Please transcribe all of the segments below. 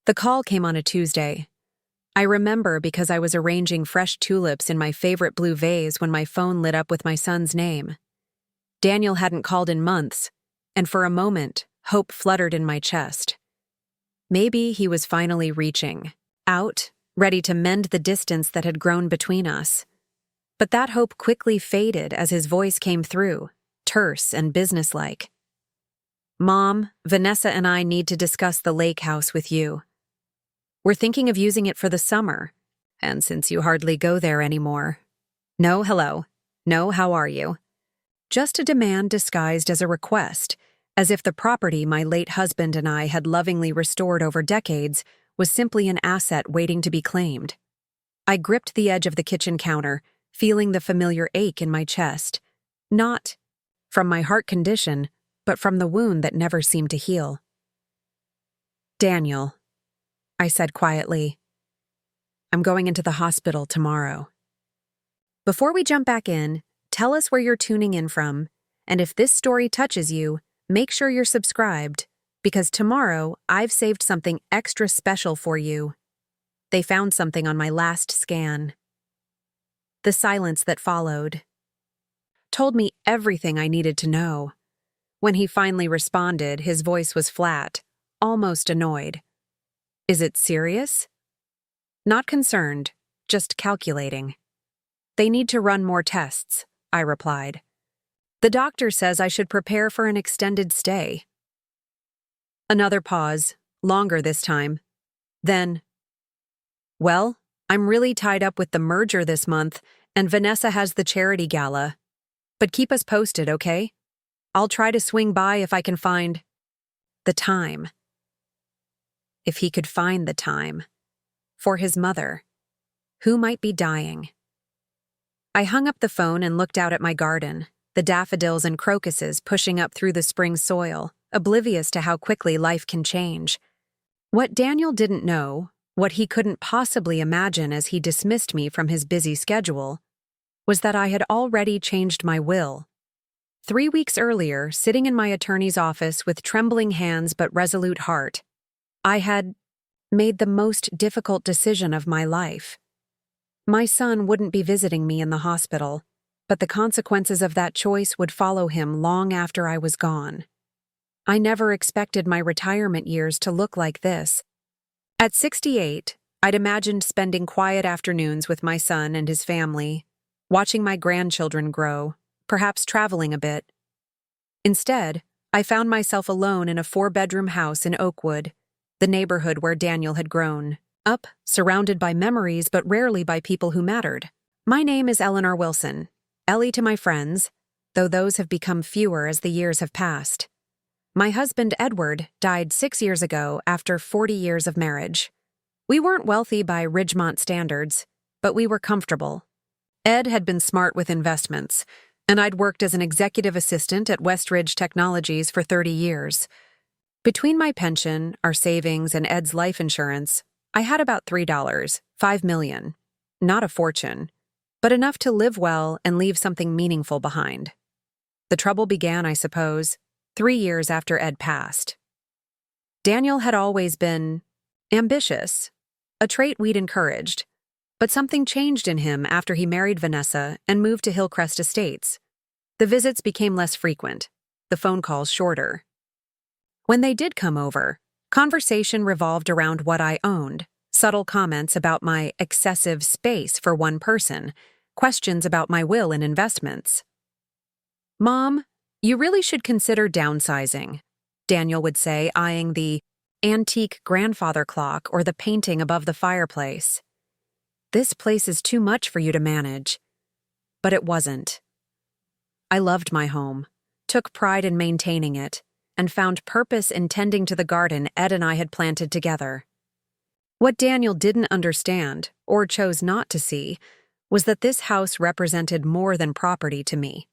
The call came on a Tuesday. I remember because I was arranging fresh tulips in my favorite blue vase when my phone lit up with my son's name. Daniel hadn't called in months, and for a moment, hope fluttered in my chest. Maybe he was finally reaching out, ready to mend the distance that had grown between us. But that hope quickly faded as his voice came through, terse and businesslike. "Mom, Vanessa and I need to discuss the lake house with you. We're thinking of using it for the summer, and since you hardly go there anymore. No hello, no how are you. Just a demand disguised as a request, as if the property my late husband and I had lovingly restored over decades was simply an asset waiting to be claimed. I gripped the edge of the kitchen counter, feeling the familiar ache in my chest, not from my heart condition, but from the wound that never seemed to heal. "Daniel," I said quietly, "I'm going into the hospital tomorrow." Before we jump back in, tell us where you're tuning in from, and if this story touches you, make sure you're subscribed, because tomorrow I've saved something extra special for you. They found something on my last scan. The silence that followed told me everything I needed to know. When he finally responded, his voice was flat, almost annoyed. "Is it serious?" "Not concerned, just calculating." "They need to run more tests," I replied. "The doctor says I should prepare for an extended stay." Another pause, longer this time. Then, "Well, I'm really tied up with the merger this month, and Vanessa has the charity gala. But keep us posted, okay? I'll try to swing by if I can find the time." If he could find the time. For his mother, who might be dying. I hung up the phone and looked out at my garden, the daffodils and crocuses pushing up through the spring soil, oblivious to how quickly life can change. What Daniel didn't know, what he couldn't possibly imagine as he dismissed me from his busy schedule, was that I had already changed my will. 3 weeks earlier, sitting in my attorney's office with trembling hands but resolute heart, I had made the most difficult decision of my life. My son wouldn't be visiting me in the hospital, but the consequences of that choice would follow him long after I was gone. I never expected my retirement years to look like this. At 68, I'd imagined spending quiet afternoons with my son and his family, watching my grandchildren grow, perhaps traveling a bit. Instead, I found myself alone in a 4-bedroom house in Oakwood, the neighborhood where Daniel had grown up, surrounded by memories but rarely by people who mattered. My name is Eleanor Wilson, Ellie to my friends, though those have become fewer as the years have passed. My husband, Edward, died 6 years ago after 40 years of marriage. We weren't wealthy by Ridgemont standards, but we were comfortable. Ed had been smart with investments, and I'd worked as an executive assistant at Westridge Technologies for 30 years. Between my pension, our savings, and Ed's life insurance, I had about $3, $5 million. Not a fortune, but enough to live well and leave something meaningful behind. The trouble began, I suppose, 3 years after Ed passed. Daniel had always been ambitious, a trait we'd encouraged, but something changed in him after he married Vanessa and moved to Hillcrest Estates. The visits became less frequent, the phone calls shorter. When they did come over, conversation revolved around what I owned, subtle comments about my excessive space for one person, questions about my will and investments. "Mom, you really should consider downsizing," Daniel would say, eyeing the antique grandfather clock or the painting above the fireplace. "This place is too much for you to manage." But it wasn't. I loved my home, took pride in maintaining it, and found purpose in tending to the garden Ed and I had planted together. What Daniel didn't understand, or chose not to see, was that this house represented more than property to me.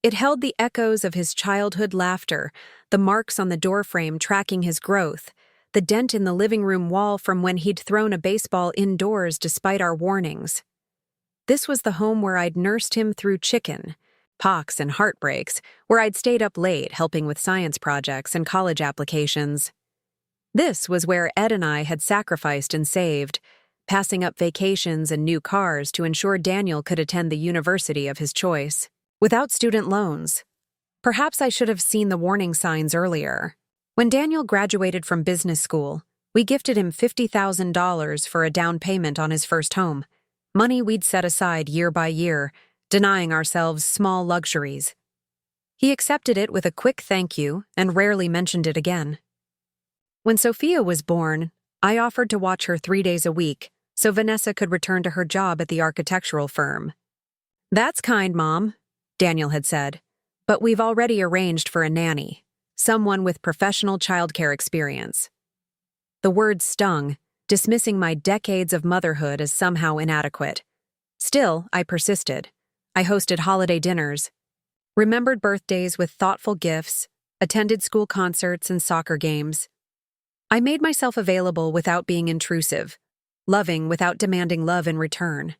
It held the echoes of his childhood laughter, the marks on the doorframe tracking his growth, the dent in the living room wall from when he'd thrown a baseball indoors despite our warnings. This was the home where I'd nursed him through chicken, pox and heartbreaks, where I'd stayed up late helping with science projects and college applications. This was where Ed and I had sacrificed and saved, passing up vacations and new cars to ensure Daniel could attend the university of his choice, without student loans. Perhaps I should have seen the warning signs earlier. When Daniel graduated from business school, we gifted him $50,000 for a down payment on his first home, money we'd set aside year by year, denying ourselves small luxuries. He accepted it with a quick thank you and rarely mentioned it again. When Sophia was born, I offered to watch her 3 days a week so Vanessa could return to her job at the architectural firm. "That's kind, Mom," Daniel had said, "but we've already arranged for a nanny, someone with professional childcare experience." The words stung, dismissing my decades of motherhood as somehow inadequate. Still, I persisted. I hosted holiday dinners, remembered birthdays with thoughtful gifts, attended school concerts and soccer games. I made myself available without being intrusive, loving without demanding love in return.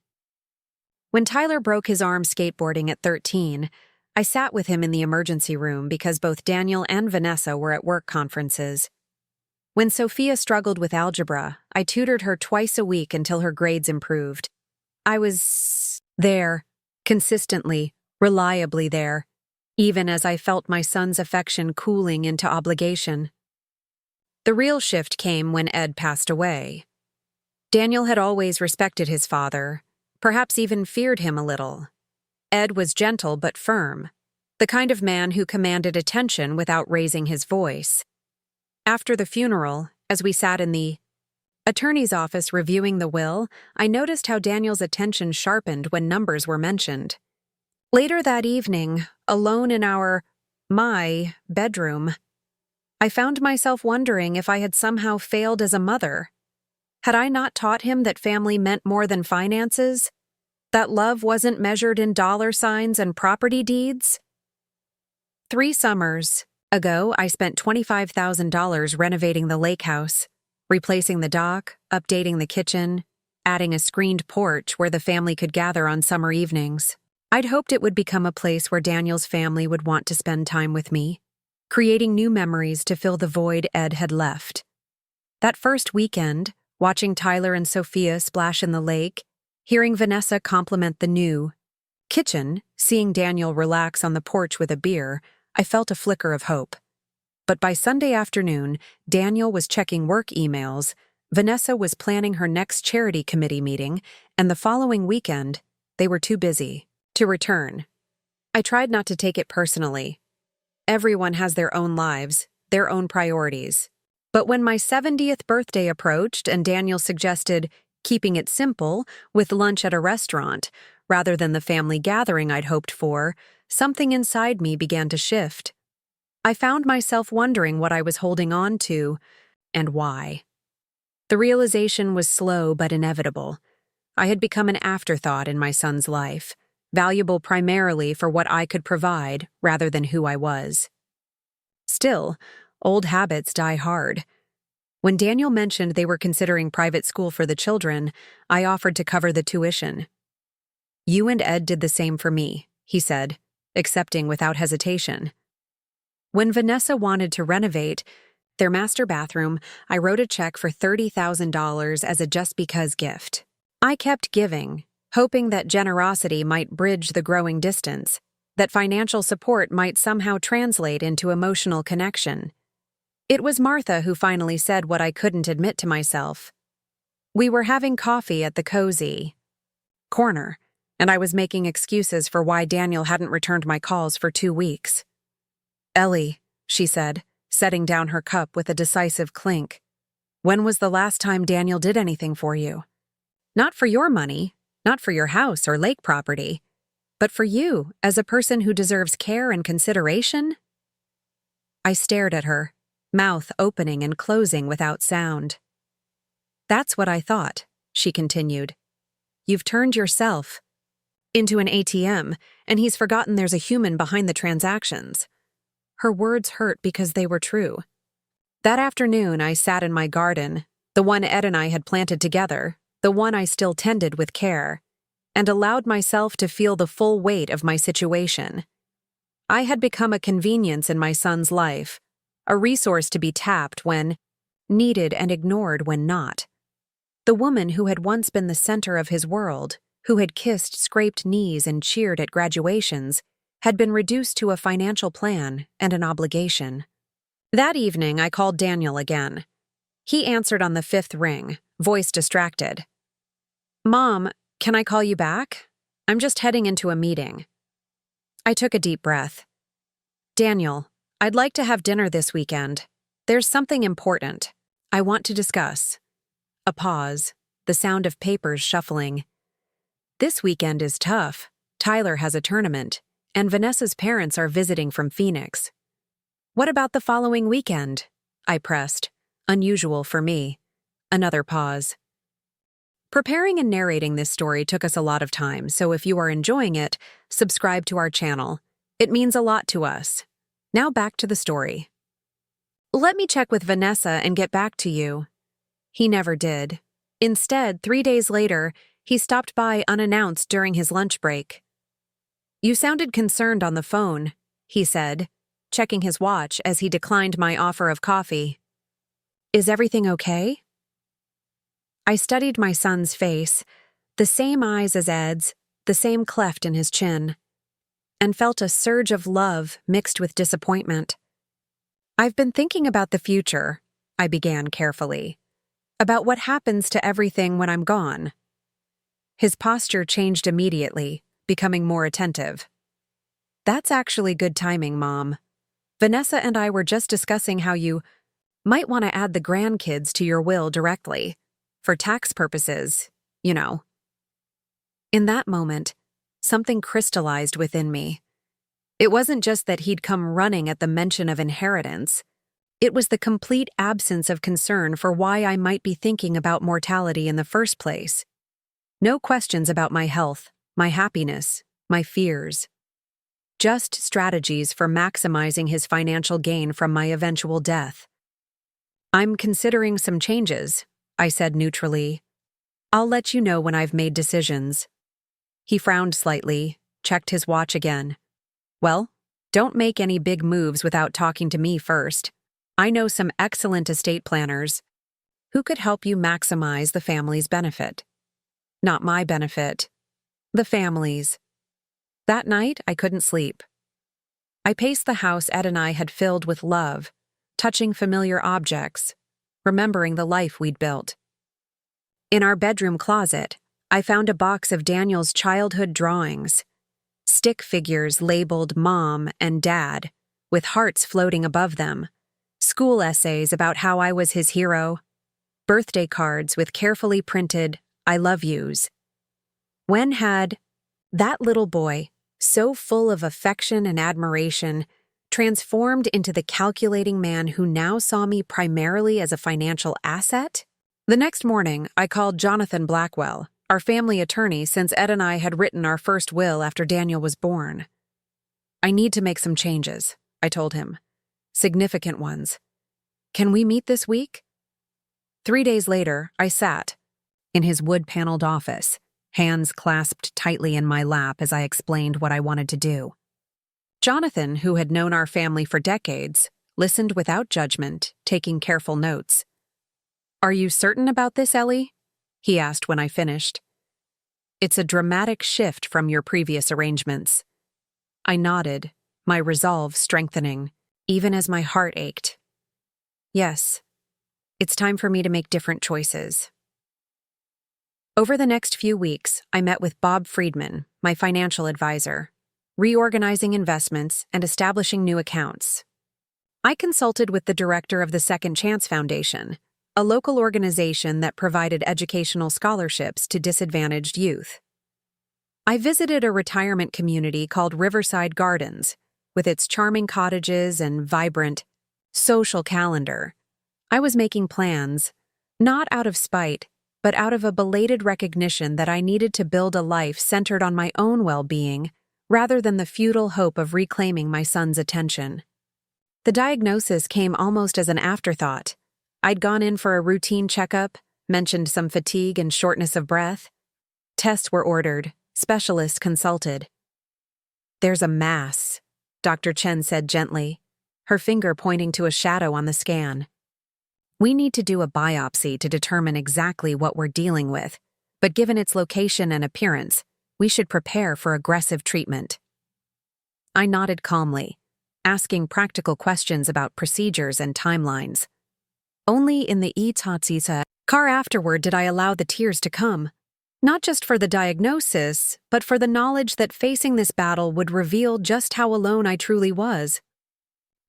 When Tyler broke his arm skateboarding at 13, I sat with him in the emergency room because both Daniel and Vanessa were at work conferences. When Sophia struggled with algebra, I tutored her twice a week until her grades improved. I was there, consistently, reliably there, even as I felt my son's affection cooling into obligation. The real shift came when Ed passed away. Daniel had always respected his father, perhaps even feared him a little. Ed was gentle but firm, the kind of man who commanded attention without raising his voice. After the funeral, as we sat in the attorney's office reviewing the will, I noticed how Daniel's attention sharpened when numbers were mentioned. Later that evening, alone in my bedroom, I found myself wondering if I had somehow failed as a mother. Had I not taught him that family meant more than finances? That love wasn't measured in dollar signs and property deeds? 3 summers ago, I spent $25,000 renovating the lake house, replacing the dock, updating the kitchen, adding a screened porch where the family could gather on summer evenings. I'd hoped it would become a place where Daniel's family would want to spend time with me, creating new memories to fill the void Ed had left. That first weekend, watching Tyler and Sophia splash in the lake, hearing Vanessa compliment the new kitchen, seeing Daniel relax on the porch with a beer, I felt a flicker of hope. But by Sunday afternoon, Daniel was checking work emails, Vanessa was planning her next charity committee meeting, and the following weekend, they were too busy to return. I tried not to take it personally. Everyone has their own lives, their own priorities. But when my 70th birthday approached and Daniel suggested keeping it simple with lunch at a restaurant rather than the family gathering I'd hoped for, something inside me began to shift. I found myself wondering what I was holding on to and why. The realization was slow but inevitable. I had become an afterthought in my son's life, valuable primarily for what I could provide rather than who I was. Still, old habits die hard. When Daniel mentioned they were considering private school for the children, I offered to cover the tuition. "You and Ed did the same for me," he said, accepting without hesitation. When Vanessa wanted to renovate their master bathroom, I wrote a check for $30,000 as a just because gift. I kept giving, hoping that generosity might bridge the growing distance, that financial support might somehow translate into emotional connection. It was Martha who finally said what I couldn't admit to myself. We were having coffee at the cozy corner, and I was making excuses for why Daniel hadn't returned my calls for 2 weeks. "Ellie," she said, setting down her cup with a decisive clink, "when was the last time Daniel did anything for you? Not for your money, not for your house or lake property, but for you as a person who deserves care and consideration?" I stared at her, mouth opening and closing without sound. "That's what I thought," she continued. "You've turned yourself into an ATM, and he's forgotten there's a human behind the transactions." Her words hurt because they were true. That afternoon, I sat in my garden, the one Ed and I had planted together, the one I still tended with care, and allowed myself to feel the full weight of my situation. I had become a convenience in my son's life, a resource to be tapped when needed and ignored when not. The woman who had once been the center of his world, who had kissed scraped knees and cheered at graduations, had been reduced to a financial plan and an obligation. That evening, I called Daniel again. He answered on the fifth ring, voice distracted. "Mom, can I call you back? I'm just heading into a meeting." I took a deep breath. "Daniel, I'd like to have dinner this weekend. There's something important I want to discuss." A pause, the sound of papers shuffling. "This weekend is tough. Tyler has a tournament, and Vanessa's parents are visiting from Phoenix." "What about the following weekend?" I pressed, unusual for me. Another pause. Preparing and narrating this story took us a lot of time, so if you are enjoying it, subscribe to our channel. It means a lot to us. Now back to the story. "Let me check with Vanessa and get back to you." He never did. Instead, 3 days later, he stopped by unannounced during his lunch break. "You sounded concerned on the phone," he said, checking his watch as he declined my offer of coffee. "Is everything okay?" I studied my son's face, the same eyes as Ed's, the same cleft in his chin, and felt a surge of love mixed with disappointment. "I've been thinking about the future," I began carefully, "about what happens to everything when I'm gone." His posture changed immediately, becoming more attentive. "That's actually good timing, Mom. Vanessa and I were just discussing how you might want to add the grandkids to your will directly, for tax purposes, you know." In that moment, something crystallized within me. It wasn't just that he'd come running at the mention of inheritance. It was the complete absence of concern for why I might be thinking about mortality in the first place. No questions about my health, my happiness, my fears. Just strategies for maximizing his financial gain from my eventual death. "I'm considering some changes," I said neutrally. "I'll let you know when I've made decisions." He frowned slightly, checked his watch again. "Well, don't make any big moves without talking to me first. I know some excellent estate planners who could help you maximize the family's benefit." Not my benefit. The family's. That night, I couldn't sleep. I paced the house Ed and I had filled with love, touching familiar objects, remembering the life we'd built. In our bedroom closet, I found a box of Daniel's childhood drawings, stick figures labeled Mom and Dad, with hearts floating above them, school essays about how I was his hero, birthday cards with carefully printed "I love yous." When had that little boy, so full of affection and admiration, transformed into the calculating man who now saw me primarily as a financial asset? The next morning, I called Jonathan Blackwell, our family attorney, since Ed and I had written our first will after Daniel was born. "I need to make some changes," I told him. "Significant ones. Can we meet this week?" 3 days later, I sat in his wood-paneled office, hands clasped tightly in my lap as I explained what I wanted to do. Jonathan, who had known our family for decades, listened without judgment, taking careful notes. "Are you certain about this, Ellie?" he asked when I finished. "It's a dramatic shift from your previous arrangements." I nodded, my resolve strengthening, even as my heart ached. "Yes, it's time for me to make different choices." Over the next few weeks, I met with Bob Friedman, my financial advisor, reorganizing investments and establishing new accounts. I consulted with the director of the Second Chance Foundation, a local organization that provided educational scholarships to disadvantaged youth. I visited a retirement community called Riverside Gardens, with its charming cottages and vibrant social calendar. I was making plans, not out of spite, but out of a belated recognition that I needed to build a life centered on my own well-being rather than the futile hope of reclaiming my son's attention. The diagnosis came almost as an afterthought. I'd gone in for a routine checkup, mentioned some fatigue and shortness of breath. Tests were ordered, specialists consulted. "There's a mass," Dr. Chen said gently, her finger pointing to a shadow on the scan. We need to do a biopsy to determine exactly what we're dealing with, but given its location and appearance, we should prepare for aggressive treatment. I nodded calmly, asking practical questions about procedures and timelines. Only in the car afterward did I allow the tears to come, not just for the diagnosis, but for the knowledge that facing this battle would reveal just how alone I truly was.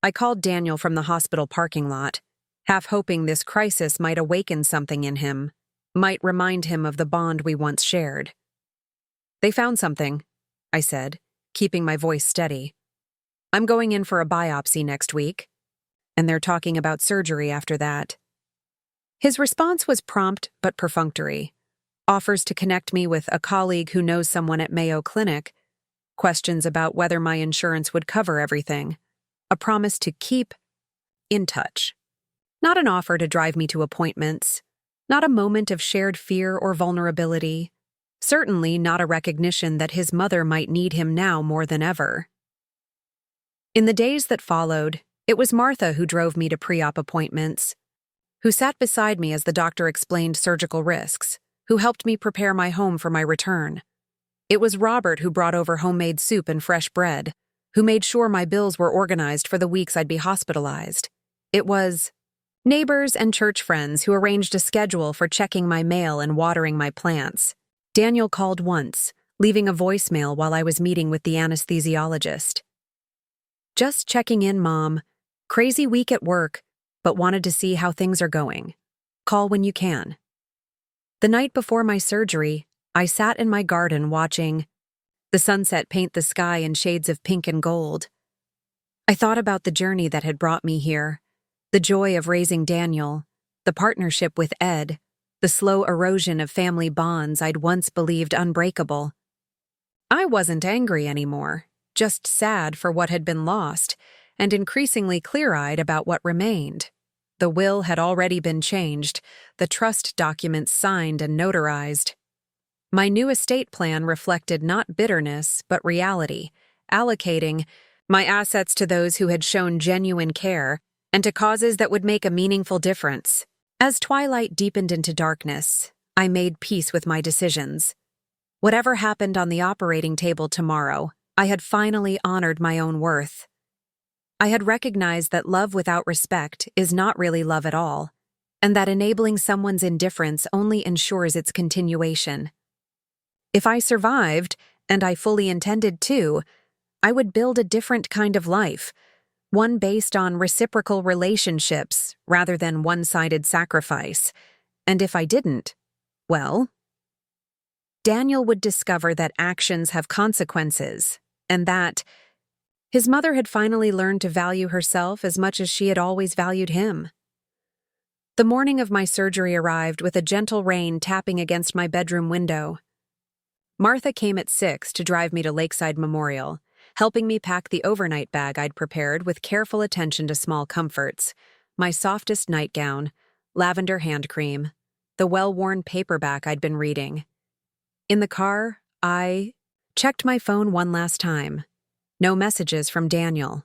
I called Daniel from the hospital parking lot, half hoping this crisis might awaken something in him, might remind him of the bond we once shared. "They found something," I said, keeping my voice steady. "I'm going in for a biopsy next week, and they're talking about surgery after that." His response was prompt but perfunctory. Offers to connect me with a colleague who knows someone at Mayo Clinic, questions about whether my insurance would cover everything, a promise to keep in touch. Not an offer to drive me to appointments, not a moment of shared fear or vulnerability, certainly not a recognition that his mother might need him now more than ever. In the days that followed, it was Martha who drove me to pre-op appointments, who sat beside me as the doctor explained surgical risks, who helped me prepare my home for my return. It was Robert who brought over homemade soup and fresh bread, who made sure my bills were organized for the weeks I'd be hospitalized. It was neighbors and church friends who arranged a schedule for checking my mail and watering my plants. Daniel called once, leaving a voicemail while I was meeting with the anesthesiologist. "Just checking in, Mom. Crazy week at work, but wanted to see how things are going. Call when you can." The night before my surgery, I sat in my garden watching the sunset paint the sky in shades of pink and gold. I thought about the journey that had brought me here, the joy of raising Daniel, the partnership with Ed, the slow erosion of family bonds I'd once believed unbreakable. I wasn't angry anymore, just sad for what had been lost, and increasingly clear-eyed about what remained. The will had already been changed, the trust documents signed and notarized. My new estate plan reflected not bitterness, but reality, allocating my assets to those who had shown genuine care and to causes that would make a meaningful difference. As twilight deepened into darkness, I made peace with my decisions. Whatever happened on the operating table tomorrow, I had finally honored my own worth. I had recognized that love without respect is not really love at all, and that enabling someone's indifference only ensures its continuation. If I survived, and I fully intended to, I would build a different kind of life, one based on reciprocal relationships rather than one-sided sacrifice. And if I didn't, well, Daniel would discover that actions have consequences, and that his mother had finally learned to value herself as much as she had always valued him. The morning of my surgery arrived with a gentle rain tapping against my bedroom window. Martha came at 6 to drive me to Lakeside Memorial, helping me pack the overnight bag I'd prepared with careful attention to small comforts, my softest nightgown, lavender hand cream, the well-worn paperback I'd been reading. In the car, I checked my phone one last time. No messages from Daniel.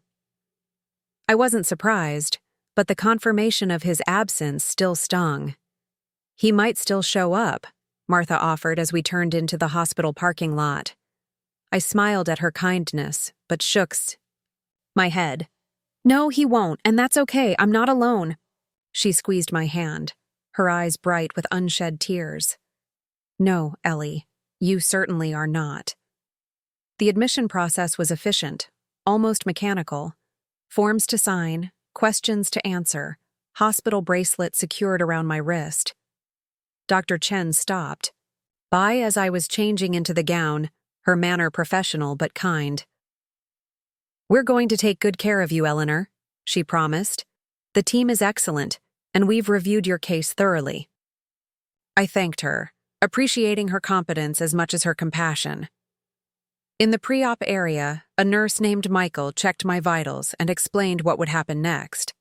I wasn't surprised, but the confirmation of his absence still stung. "He might still show up," Martha offered as we turned into the hospital parking lot. I smiled at her kindness, but shook my head. "No, he won't, and that's okay. I'm not alone." She squeezed my hand, her eyes bright with unshed tears. "No, Ellie, you certainly are not." The admission process was efficient, almost mechanical. Forms to sign, questions to answer, hospital bracelet secured around my wrist. Dr. Chen stopped by as I was changing into the gown, her manner professional but kind. "We're going to take good care of you, Eleanor," she promised. "The team is excellent, and we've reviewed your case thoroughly." I thanked her, appreciating her competence as much as her compassion. In the pre-op area, a nurse named Michael checked my vitals and explained what would happen next.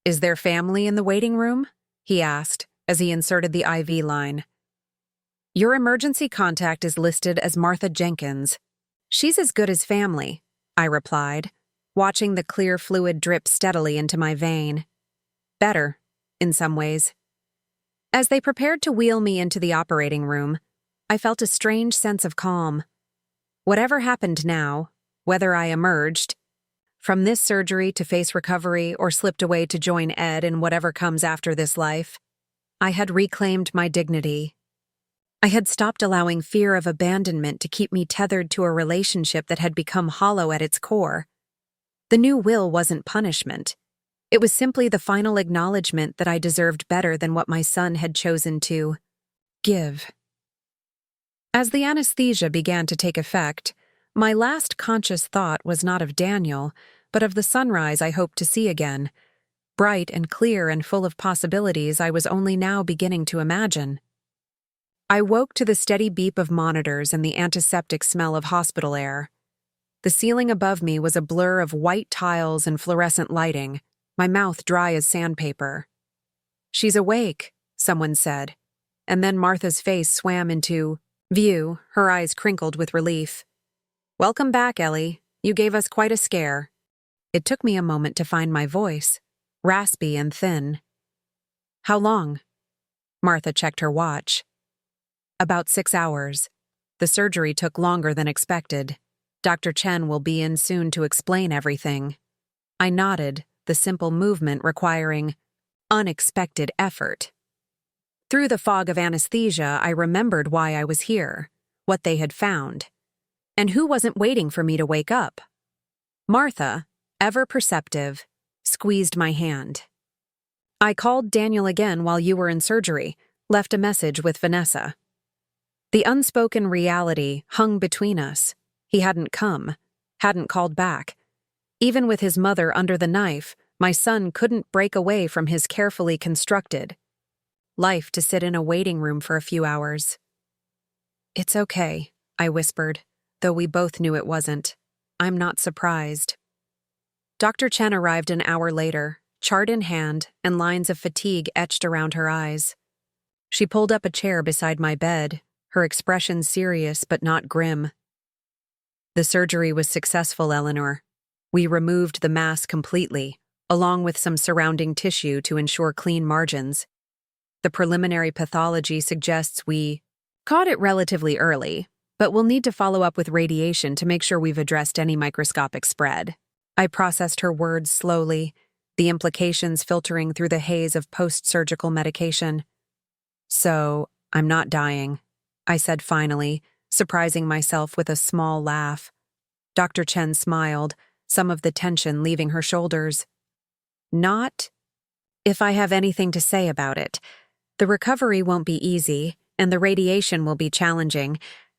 "Is there family in the waiting room?" he asked as he inserted the IV line. "Your emergency contact is listed as Martha Jenkins. She's as good as family," I replied, watching the clear fluid drip steadily into my vein. "Better," in some ways. As they prepared to wheel me into the operating room, I felt a strange sense of calm. Whatever happened now, whether I emerged from this surgery to face recovery or slipped away to join Ed in whatever comes after this life, I had reclaimed my dignity. I had stopped allowing fear of abandonment to keep me tethered to a relationship that had become hollow at its core. The new will wasn't punishment. It was simply the final acknowledgement that I deserved better than what my son had chosen to give. As the anesthesia began to take effect, my last conscious thought was not of Daniel, but of the sunrise I hoped to see again, bright and clear and full of possibilities I was only now beginning to imagine. I woke to the steady beep of monitors and the antiseptic smell of hospital air. The ceiling above me was a blur of white tiles and fluorescent lighting, my mouth dry as sandpaper. "She's awake," someone said, and then Martha's face swam into view, her eyes crinkled with relief. "Welcome back, Ellie. You gave us quite a scare." It took me a moment to find my voice, raspy and thin. "How long?" Martha checked her watch. "About 6 hours. The surgery took longer than expected. Dr. Chen will be in soon to explain everything." I nodded, the simple movement requiring unexpected effort. Through the fog of anesthesia, I remembered why I was here, what they had found. And who wasn't waiting for me to wake up? Martha, ever perceptive, squeezed my hand. "I called Daniel again while you were in surgery, left a message with Vanessa." The unspoken reality hung between us. He hadn't come, hadn't called back. Even with his mother under the knife, my son couldn't break away from his carefully constructed life to sit in a waiting room for a few hours. "It's okay," I whispered, though we both knew it wasn't. "I'm not surprised." Dr. Chen arrived an hour later, chart in hand and lines of fatigue etched around her eyes. She pulled up a chair beside my bed, her expression serious but not grim. "The surgery was successful, Eleanor. We removed the mass completely, along with some surrounding tissue to ensure clean margins. The preliminary pathology suggests we caught it relatively early, but we'll need to follow up with radiation to make sure we've addressed any microscopic spread." I processed her words slowly, the implications filtering through the haze of post-surgical medication. "So, I'm not dying," I said finally, surprising myself with a small laugh. Dr. Chen smiled, some of the tension leaving her shoulders. "Not if I have anything to say about it. The recovery won't be easy, and the radiation will be challenging,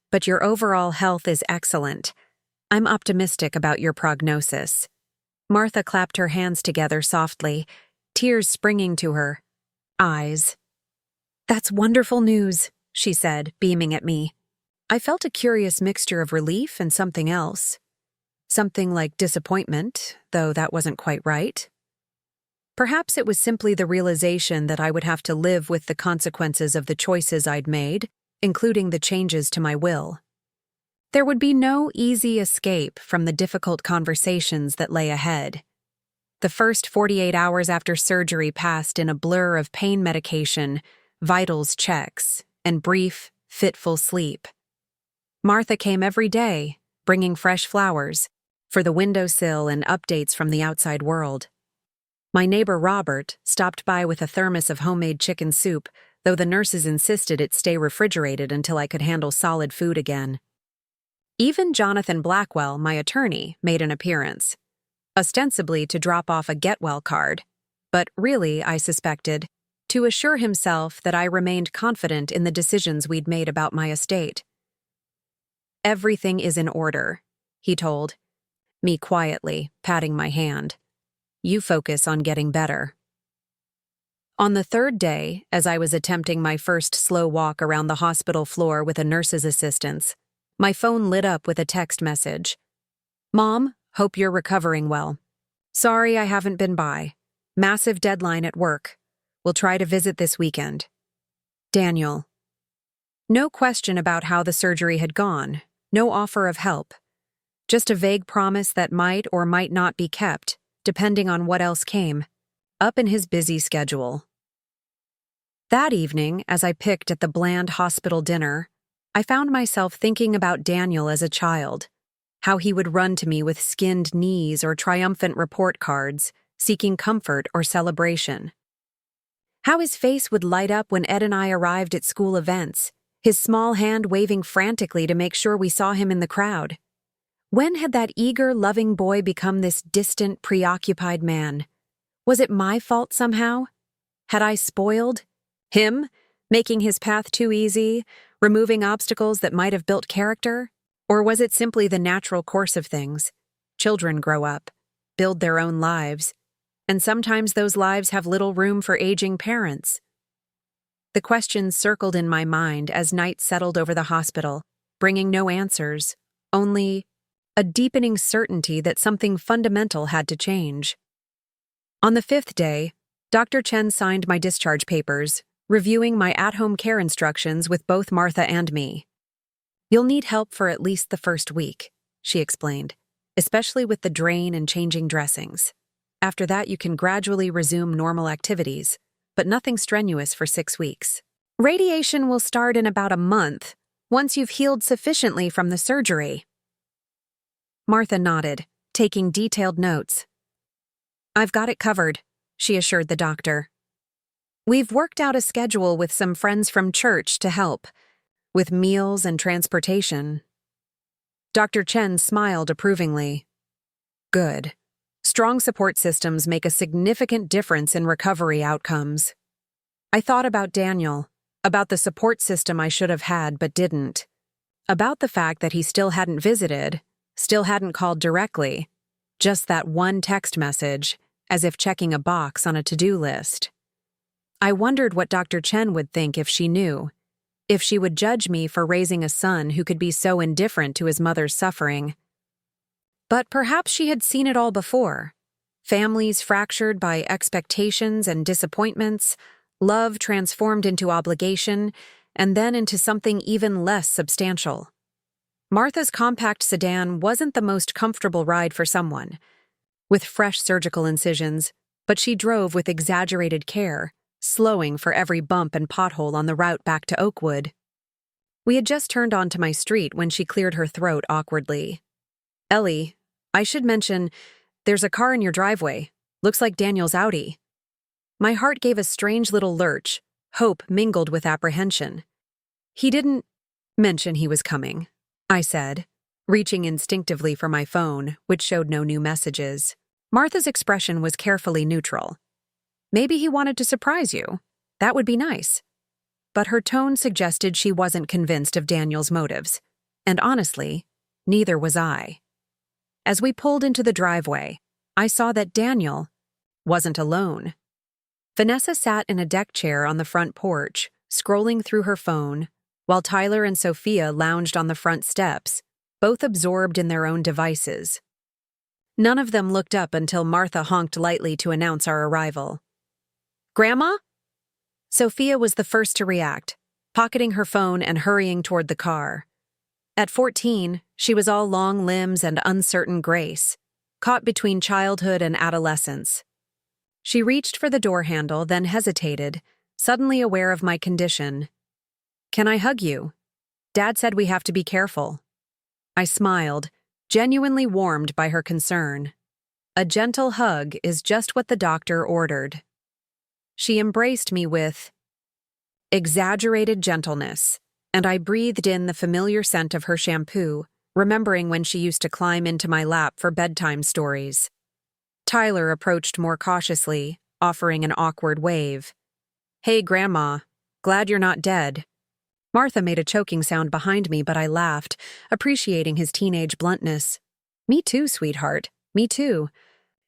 but your overall health is excellent. I'm optimistic about your prognosis." Martha clapped her hands together softly, tears springing to her eyes. "That's wonderful news," she said, beaming at me. I felt a curious mixture of relief and something else. Something like disappointment, though that wasn't quite right. Perhaps it was simply the realization that I would have to live with the consequences of the choices I'd made, including the changes to my will. There would be no easy escape from the difficult conversations that lay ahead. The first 48 hours after surgery passed in a blur of pain medication, vitals checks, and brief, fitful sleep. Martha came every day, bringing fresh flowers for the windowsill and updates from the outside world. My neighbor Robert stopped by with a thermos of homemade chicken soup, though the nurses insisted it stay refrigerated until I could handle solid food again. Even Jonathan Blackwell, my attorney, made an appearance, ostensibly to drop off a get-well card, but really, I suspected, to assure himself that I remained confident in the decisions we'd made about my estate. "Everything is in order," he told, me quietly, patting my hand. "You focus on getting better." On the third day, as I was attempting my first slow walk around the hospital floor with a nurse's assistance, my phone lit up with a text message. "Mom, hope you're recovering well. Sorry I haven't been by. Massive deadline at work. We'll try to visit this weekend. Daniel." No question about how the surgery had gone, no offer of help. Just a vague promise that might or might not be kept, depending on what else came, up in his busy schedule. That evening, as I picked at the bland hospital dinner, I found myself thinking about Daniel as a child, how he would run to me with skinned knees or triumphant report cards, seeking comfort or celebration. How his face would light up when Ed and I arrived at school events, his small hand waving frantically to make sure we saw him in the crowd. When had that eager, loving boy become this distant, preoccupied man? Was it my fault somehow? Had I spoiled him, making his path too easy, removing obstacles that might have built character? Or was it simply the natural course of things? Children grow up, build their own lives, and sometimes those lives have little room for aging parents. The questions circled in my mind as night settled over the hospital, bringing no answers, only a deepening certainty that something fundamental had to change. On the 5th day, Dr. Chen signed my discharge papers, reviewing my at-home care instructions with both Martha and me. "You'll need help for at least the first week," she explained, "especially with the drain and changing dressings. After that, you can gradually resume normal activities, but nothing strenuous for 6 weeks. Radiation will start in about a month, once you've healed sufficiently from the surgery." Martha nodded, taking detailed notes. "I've got it covered," she assured the doctor. "We've worked out a schedule with some friends from church to help, with meals and transportation." Dr. Chen smiled approvingly. "Good. Strong support systems make a significant difference in recovery outcomes." I thought about Daniel, about the support system I should have had but didn't, about the fact that he still hadn't visited, still hadn't called directly, just that one text message, as if checking a box on a to-do list. I wondered what Dr. Chen would think if she knew, if she would judge me for raising a son who could be so indifferent to his mother's suffering. But perhaps she had seen it all before. Families fractured by expectations and disappointments, love transformed into obligation, and then into something even less substantial. Martha's compact sedan wasn't the most comfortable ride for someone, with fresh surgical incisions, but she drove with exaggerated care, slowing for every bump and pothole on the route back to Oakwood. We had just turned onto my street when she cleared her throat awkwardly. "Ellie, I should mention, there's a car in your driveway. Looks like Daniel's Audi." My heart gave a strange little lurch, hope mingled with apprehension. "He didn't mention he was coming," I said, reaching instinctively for my phone, which showed no new messages. Martha's expression was carefully neutral. "Maybe he wanted to surprise you. That would be nice." But her tone suggested she wasn't convinced of Daniel's motives, and honestly, neither was I. As we pulled into the driveway, I saw that Daniel wasn't alone. Vanessa sat in a deck chair on the front porch, scrolling through her phone, while Tyler and Sophia lounged on the front steps, both absorbed in their own devices. None of them looked up until Martha honked lightly to announce our arrival. "Grandma?" Sophia was the first to react, pocketing her phone and hurrying toward the car. At 14, she was all long limbs and uncertain grace, caught between childhood and adolescence. She reached for the door handle, then hesitated, suddenly aware of my condition. "Can I hug you? Dad said we have to be careful." I smiled, genuinely warmed by her concern. A gentle hug is just what the doctor ordered. She embraced me with exaggerated gentleness, and I breathed in the familiar scent of her shampoo, remembering when she used to climb into my lap for bedtime stories. Tyler approached more cautiously, offering an awkward wave. "Hey, Grandma. Glad you're not dead." Martha made a choking sound behind me, but I laughed, appreciating his teenage bluntness. "Me too, sweetheart. Me too."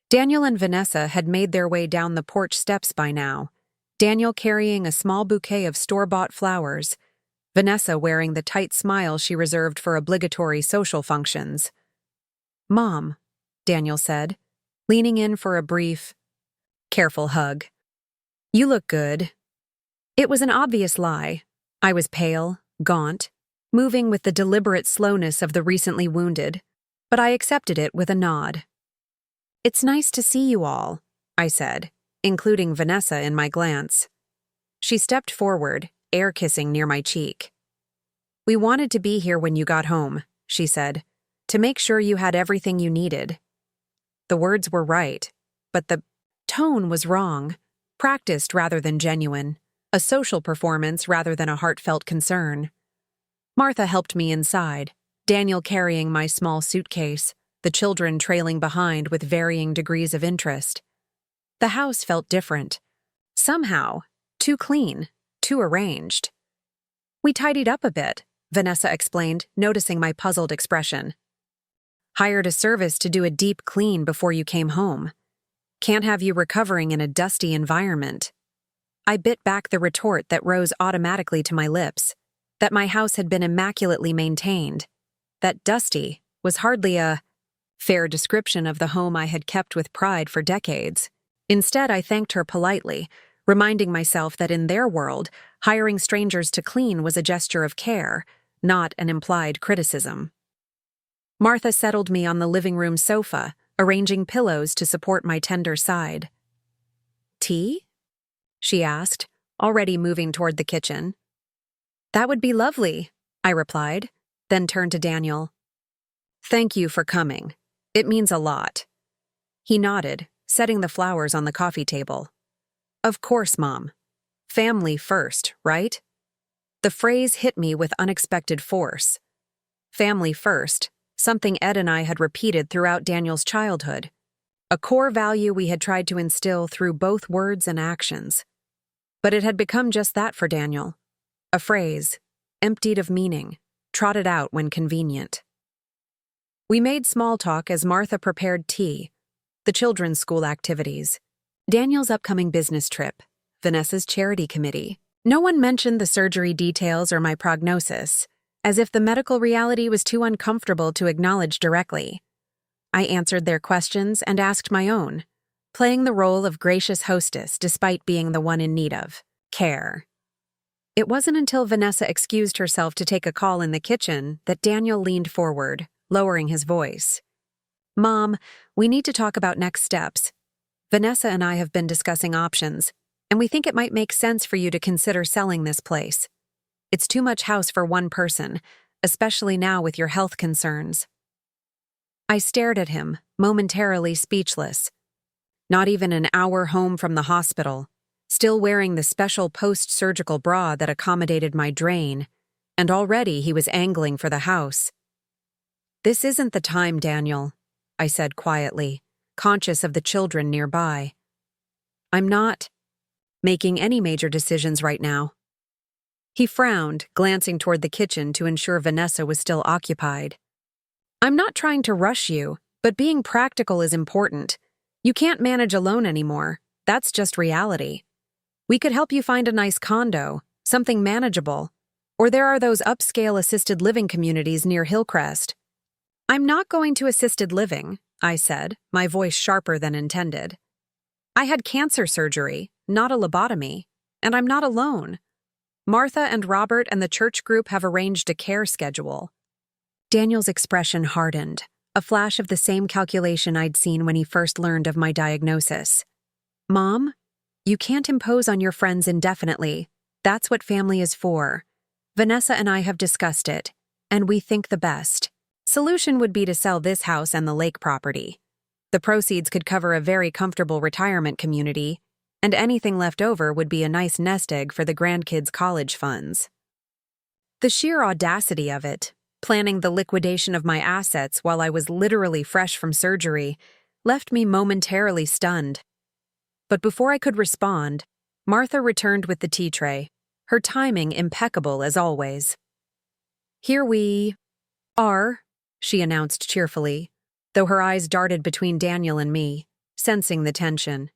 Daniel and Vanessa had made their way down the porch steps by now, Daniel carrying a small bouquet of store-bought flowers, Vanessa wearing the tight smile she reserved for obligatory social functions. "Mom," Daniel said, leaning in for a brief, careful hug. "You look good." It was an obvious lie. I was pale, gaunt, moving with the deliberate slowness of the recently wounded, but I accepted it with a nod. "It's nice to see you all," I said, including Vanessa in my glance. She stepped forward, air kissing near my cheek. "We wanted to be here when you got home," she said, "to make sure you had everything you needed." The words were right, but the tone was wrong, practiced rather than genuine, a social performance rather than a heartfelt concern. Martha helped me inside, Daniel carrying my small suitcase, the children trailing behind with varying degrees of interest. The house felt different. Somehow, too clean, too arranged. "We tidied up a bit," Vanessa explained, noticing my puzzled expression. "Hired a service to do a deep clean before you came home. Can't have you recovering in a dusty environment." I bit back the retort that rose automatically to my lips, that my house had been immaculately maintained. That dusty was hardly a fair description of the home I had kept with pride for decades. Instead, I thanked her politely, reminding myself that in their world, hiring strangers to clean was a gesture of care, not an implied criticism. Martha settled me on the living room sofa, arranging pillows to support my tender side. "Tea?" she asked, already moving toward the kitchen. "That would be lovely," I replied, then turned to Daniel. "Thank you for coming. It means a lot." He nodded, setting the flowers on the coffee table. "Of course, Mom. Family first, right?" The phrase hit me with unexpected force. Family first, something Ed and I had repeated throughout Daniel's childhood, a core value we had tried to instill through both words and actions. But it had become just that for Daniel, a phrase, emptied of meaning, trotted out when convenient. We made small talk as Martha prepared tea, the children's school activities, Daniel's upcoming business trip, Vanessa's charity committee. No one mentioned the surgery details or my prognosis, as if the medical reality was too uncomfortable to acknowledge directly. I answered their questions and asked my own, playing the role of gracious hostess despite being the one in need of care. It wasn't until Vanessa excused herself to take a call in the kitchen that Daniel leaned forward, lowering his voice. "Mom, we need to talk about next steps. Vanessa and I have been discussing options, and we think it might make sense for you to consider selling this place. It's too much house for one person, especially now with your health concerns." I stared at him, momentarily speechless. Not even an hour home from the hospital, still wearing the special post-surgical bra that accommodated my drain, and already he was angling for the house. "This isn't the time, Daniel," I said quietly, conscious of the children nearby. "I'm not making any major decisions right now." He frowned, glancing toward the kitchen to ensure Vanessa was still occupied. "I'm not trying to rush you, but being practical is important. You can't manage alone anymore. That's just reality. We could help you find a nice condo, something manageable, or there are those upscale assisted living communities near Hillcrest." "I'm not going to assisted living," I said, my voice sharper than intended. "I had cancer surgery, not a lobotomy, and I'm not alone. Martha and Robert and the church group have arranged a care schedule." Daniel's expression hardened, a flash of the same calculation I'd seen when he first learned of my diagnosis. "Mom, you can't impose on your friends indefinitely. That's what family is for. Vanessa and I have discussed it, and we think the best solution would be to sell this house and the lake property. The proceeds could cover a very comfortable retirement community, and anything left over would be a nice nest egg for the grandkids' college funds." The sheer audacity of it, planning the liquidation of my assets while I was literally fresh from surgery, left me momentarily stunned. But before I could respond, Martha returned with the tea tray, her timing impeccable as always. "Here we are," she announced cheerfully, though her eyes darted between Daniel and me, sensing the tension.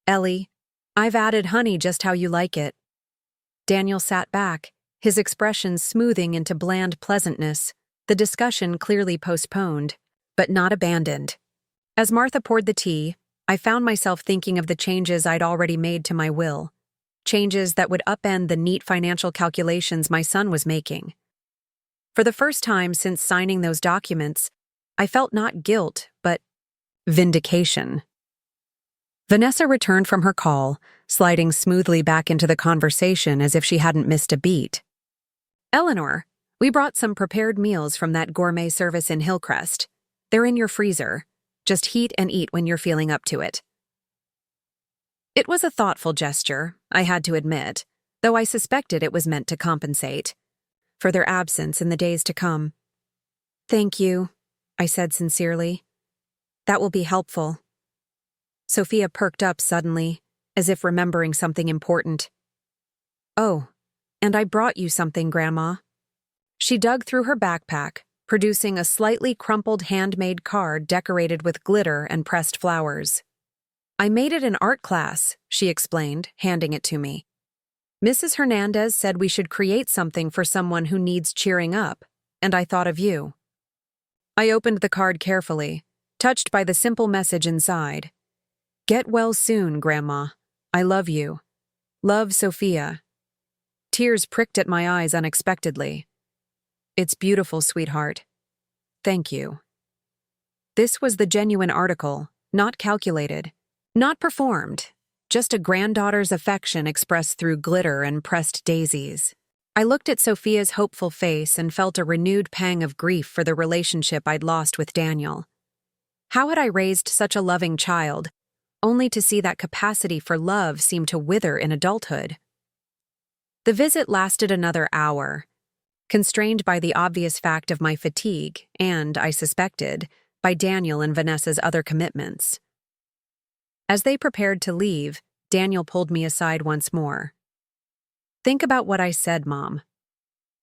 "Ellie, I've added honey just how you like it." Daniel sat back, his expression smoothing into bland pleasantness, the discussion clearly postponed, but not abandoned. As Martha poured the tea, I found myself thinking of the changes I'd already made to my will, changes that would upend the neat financial calculations my son was making. For the first time since signing those documents, I felt not guilt, but vindication. Vanessa returned from her call, sliding smoothly back into the conversation as if she hadn't missed a beat. Eleanor, we brought some prepared meals from that gourmet service in Hillcrest. They're in your freezer. Just heat and eat when you're feeling up to it. It was a thoughtful gesture, I had to admit, though I suspected it was meant to compensate for their absence in the days to come. Thank you, I said sincerely. That will be helpful. Sophia perked up suddenly, as if remembering something important. Oh, and I brought you something, Grandma. She dug through her backpack, producing a slightly crumpled handmade card decorated with glitter and pressed flowers. I made it in art class, she explained, handing it to me. Mrs. Hernandez said we should create something for someone who needs cheering up, and I thought of you. I opened the card carefully, touched by the simple message inside. Get well soon, Grandma. I love you. Love, Sophia. Tears pricked at my eyes unexpectedly. It's beautiful, sweetheart. Thank you. This was the genuine article, not calculated, not performed, just a granddaughter's affection expressed through glitter and pressed daisies. I looked at Sophia's hopeful face and felt a renewed pang of grief for the relationship I'd lost with Daniel. How had I raised such a loving child, only to see that capacity for love seem to wither in adulthood? The visit lasted another hour, constrained by the obvious fact of my fatigue and, I suspected, by Daniel and Vanessa's other commitments. As they prepared to leave, Daniel pulled me aside once more. Think about what I said, Mom.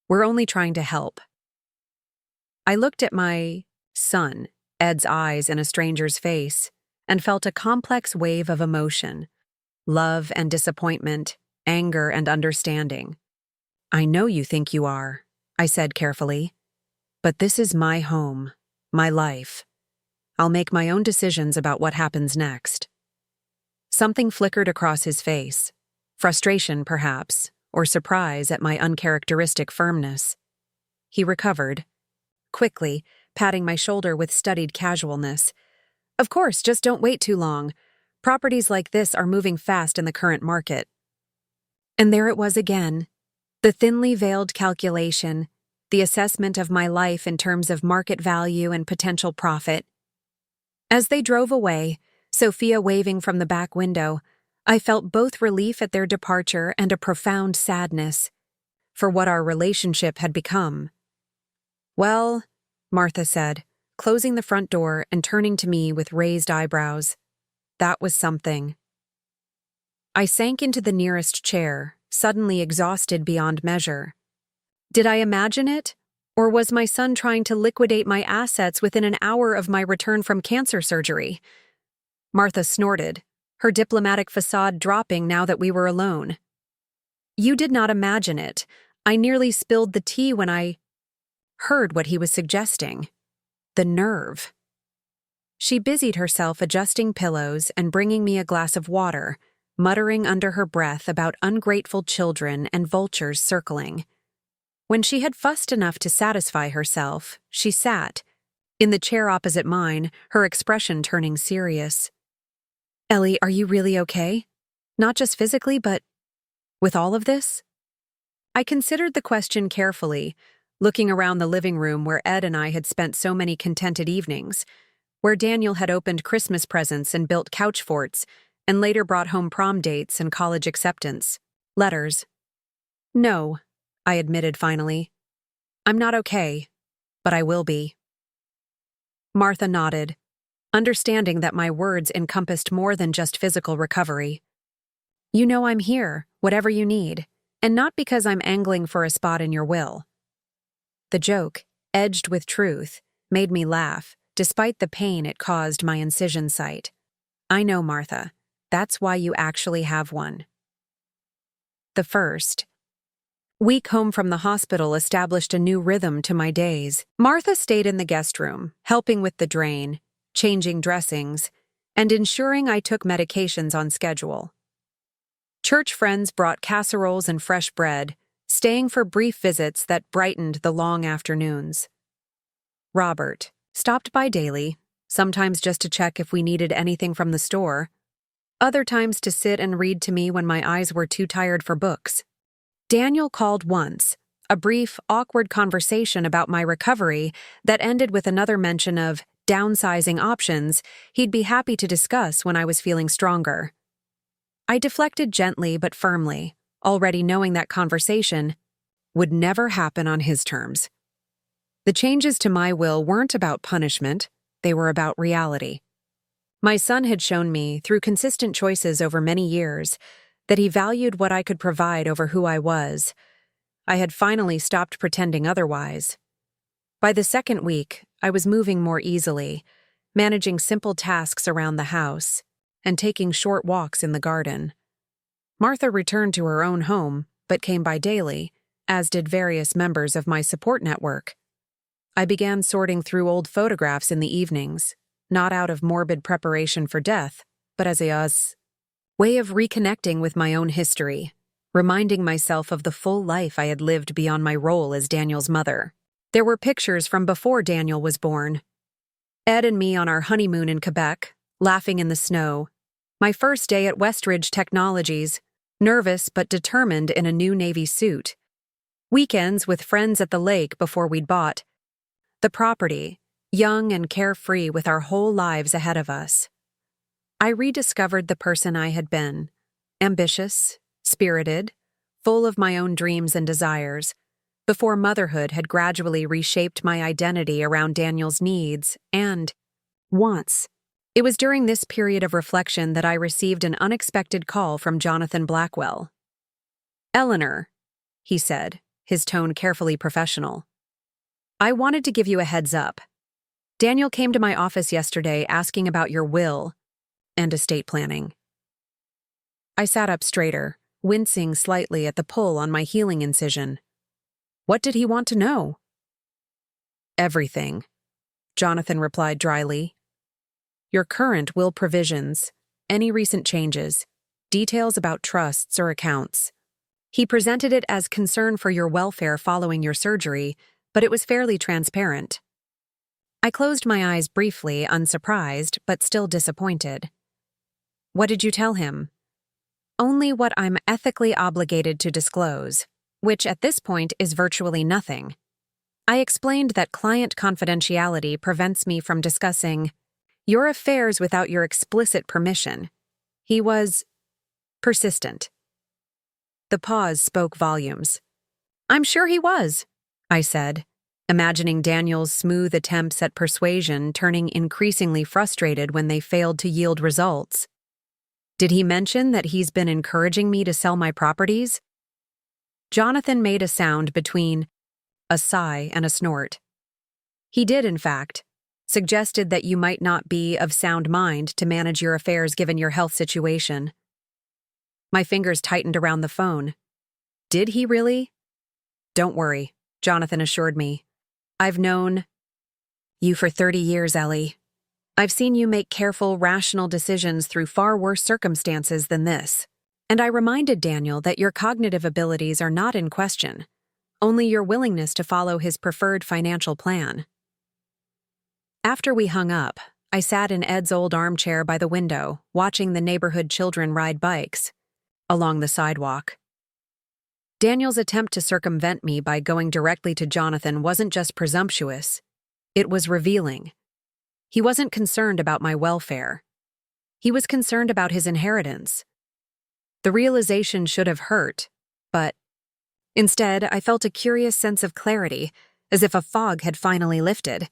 We're only trying to help. I looked at my son, Ed's eyes in a stranger's face, and felt a complex wave of emotion, love and disappointment, anger and understanding. I know you think you are, I said carefully, but this is my home, my life. I'll make my own decisions about what happens next. Something flickered across his face, frustration perhaps, or surprise at my uncharacteristic firmness. He recovered, quickly, patting my shoulder with studied casualness. Of course, just don't wait too long. Properties like this are moving fast in the current market. And there it was again, the thinly veiled calculation, the assessment of my life in terms of market value and potential profit. As they drove away, Sophia waving from the back window, I felt both relief at their departure and a profound sadness for what our relationship had become. Well, Martha said, closing the front door and turning to me with raised eyebrows. That was something. I sank into the nearest chair, suddenly exhausted beyond measure. Did I imagine it? Or was my son trying to liquidate my assets within an hour of my return from cancer surgery? Martha snorted, her diplomatic facade dropping now that we were alone. You did not imagine it. I nearly spilled the tea when I heard what he was suggesting. The nerve. She busied herself adjusting pillows and bringing me a glass of water, muttering under her breath about ungrateful children and vultures circling. When she had fussed enough to satisfy herself, she sat, in the chair opposite mine, her expression turning serious. Ellie, are you really okay? Not just physically, but with all of this? I considered the question carefully, looking around the living room where Ed and I had spent so many contented evenings, where Daniel had opened Christmas presents and built couch forts, and later brought home prom dates and college acceptance letters. No, I admitted finally. I'm not okay, but I will be. Martha nodded, understanding that my words encompassed more than just physical recovery. You know I'm here, whatever you need, and not because I'm angling for a spot in your will. The joke, edged with truth, made me laugh, despite the pain it caused my incision site. I know, Martha. That's why you actually have one. The first week home from the hospital established a new rhythm to my days. Martha stayed in the guest room, helping with the drain, changing dressings, and ensuring I took medications on schedule. Church friends brought casseroles and fresh bread, staying for brief visits that brightened the long afternoons. Robert stopped by daily, sometimes just to check if we needed anything from the store. other times to sit and read to me when my eyes were too tired for books. Daniel called once, a brief, awkward conversation about my recovery that ended with another mention of downsizing options he'd be happy to discuss when I was feeling stronger. I deflected gently but firmly, already knowing that conversation would never happen on his terms. The changes to my will weren't about punishment, they were about reality. My son had shown me, through consistent choices over many years, that he valued what I could provide over who I was. I had finally stopped pretending otherwise. By the second week, I was moving more easily, managing simple tasks around the house, and taking short walks in the garden. Martha returned to her own home, but came by daily, as did various members of my support network. I began sorting through old photographs in the evenings, not out of morbid preparation for death, but as a way of reconnecting with my own history, reminding myself of the full life I had lived beyond my role as Daniel's mother. There were pictures from before Daniel was born. Ed and me on our honeymoon in Quebec, laughing in the snow. My first day at Westridge Technologies, nervous but determined in a new Navy suit. Weekends with friends at the lake before we'd bought the property, young and carefree with our whole lives ahead of us. I rediscovered the person I had been, ambitious, spirited, full of my own dreams and desires, before motherhood had gradually reshaped my identity around Daniel's needs and wants. It was during this period of reflection that I received an unexpected call from Jonathan Blackwell. "Eleanor," he said, his tone carefully professional. "I wanted to give you a heads up. Daniel came to my office yesterday asking about your will and estate planning." I sat up straighter, wincing slightly at the pull on my healing incision. What did he want to know? "Everything," Jonathan replied dryly. "Your current will provisions, any recent changes, details about trusts or accounts." He presented it as concern for your welfare following your surgery, but it was fairly transparent. I closed my eyes briefly, unsurprised, but still disappointed. "What did you tell him?" "Only what I'm ethically obligated to disclose, which at this point is virtually nothing. I explained that client confidentiality prevents me from discussing your affairs without your explicit permission." He was persistent. The pause spoke volumes. "I'm sure he was," I said, imagining Daniel's smooth attempts at persuasion turning increasingly frustrated when they failed to yield results. "Did he mention that he's been encouraging me to sell my properties?" Jonathan made a sound between a sigh and a snort. "He did, in fact. Suggested that you might not be of sound mind to manage your affairs given your health situation." My fingers tightened around the phone. "Did he really?" "Don't worry," Jonathan assured me. "I've known you for 30 years, Ellie. I've seen you make careful, rational decisions through far worse circumstances than this. And I reminded Daniel that your cognitive abilities are not in question, only your willingness to follow his preferred financial plan." After we hung up, I sat in Ed's old armchair by the window, watching the neighborhood children ride bikes along the sidewalk. Daniel's attempt to circumvent me by going directly to Jonathan wasn't just presumptuous, it was revealing. He wasn't concerned about my welfare. He was concerned about his inheritance. The realization should have hurt, but instead I felt a curious sense of clarity, as if a fog had finally lifted.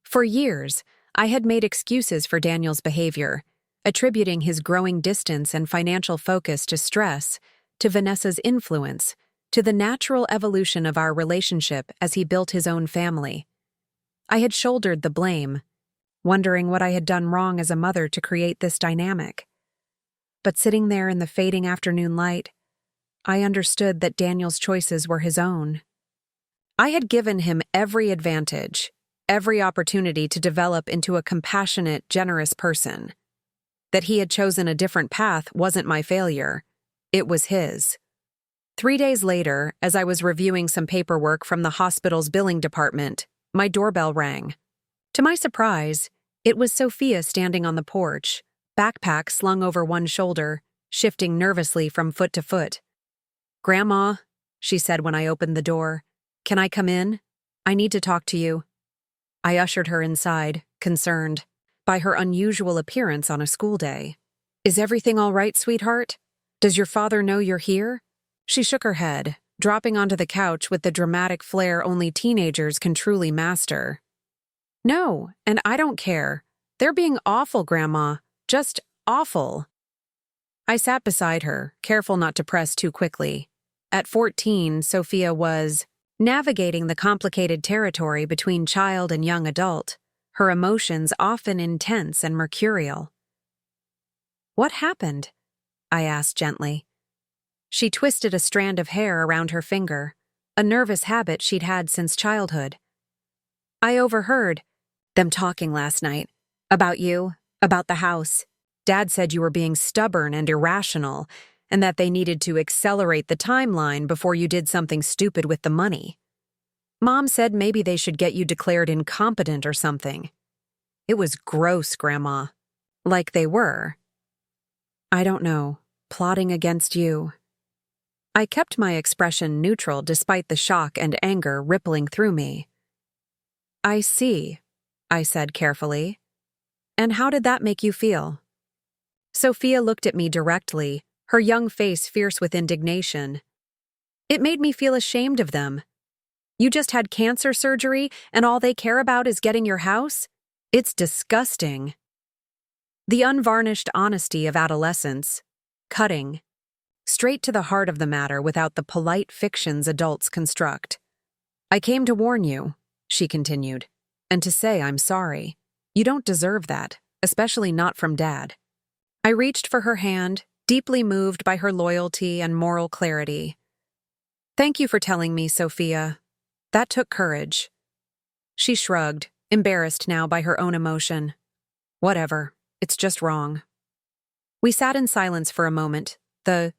For years, I had made excuses for Daniel's behavior, attributing his growing distance and financial focus to stress, to Vanessa's influence, to the natural evolution of our relationship as he built his own family. I had shouldered the blame, wondering what I had done wrong as a mother to create this dynamic. But sitting there in the fading afternoon light, I understood that Daniel's choices were his own. I had given him every advantage, every opportunity to develop into a compassionate, generous person. That he had chosen a different path wasn't my failure. It was his. 3 days later, as I was reviewing some paperwork from the hospital's billing department, my doorbell rang. To my surprise, it was Sophia standing on the porch, backpack slung over one shoulder, shifting nervously from foot to foot. "Grandma," she said when I opened the door, "can I come in? I need to talk to you." I ushered her inside, concerned by her unusual appearance on a school day. "Is everything all right, sweetheart? Does your father know you're here?" She shook her head, dropping onto the couch with the dramatic flair only teenagers can truly master. "No, and I don't care. They're being awful, Grandma. Just awful." I sat beside her, careful not to press too quickly. At 14, Sophia was navigating the complicated territory between child and young adult, her emotions often intense and mercurial. "What happened?" I asked gently. She twisted a strand of hair around her finger, a nervous habit she'd had since childhood. "I overheard them talking last night. About you, about the house. Dad said you were being stubborn and irrational, and that they needed to accelerate the timeline before you did something stupid with the money. Mom said maybe they should get you declared incompetent or something. It was gross, Grandma. Like they were." "I don't know. Plotting against you." I kept my expression neutral despite the shock and anger rippling through me. "I see," I said carefully. "And how did that make you feel?" Sophia looked at me directly, her young face fierce with indignation. "It made me feel ashamed of them. You just had cancer surgery and all they care about is getting your house? It's disgusting." The unvarnished honesty of adolescence. Cutting. Straight to the heart of the matter without the polite fictions adults construct. "I came to warn you," she continued, "and to say I'm sorry. You don't deserve that, especially not from Dad." I reached for her hand, deeply moved by her loyalty and moral clarity. "Thank you for telling me, Sophia. That took courage." She shrugged, embarrassed now by her own emotion. "Whatever, it's just wrong." We sat in silence for a moment, the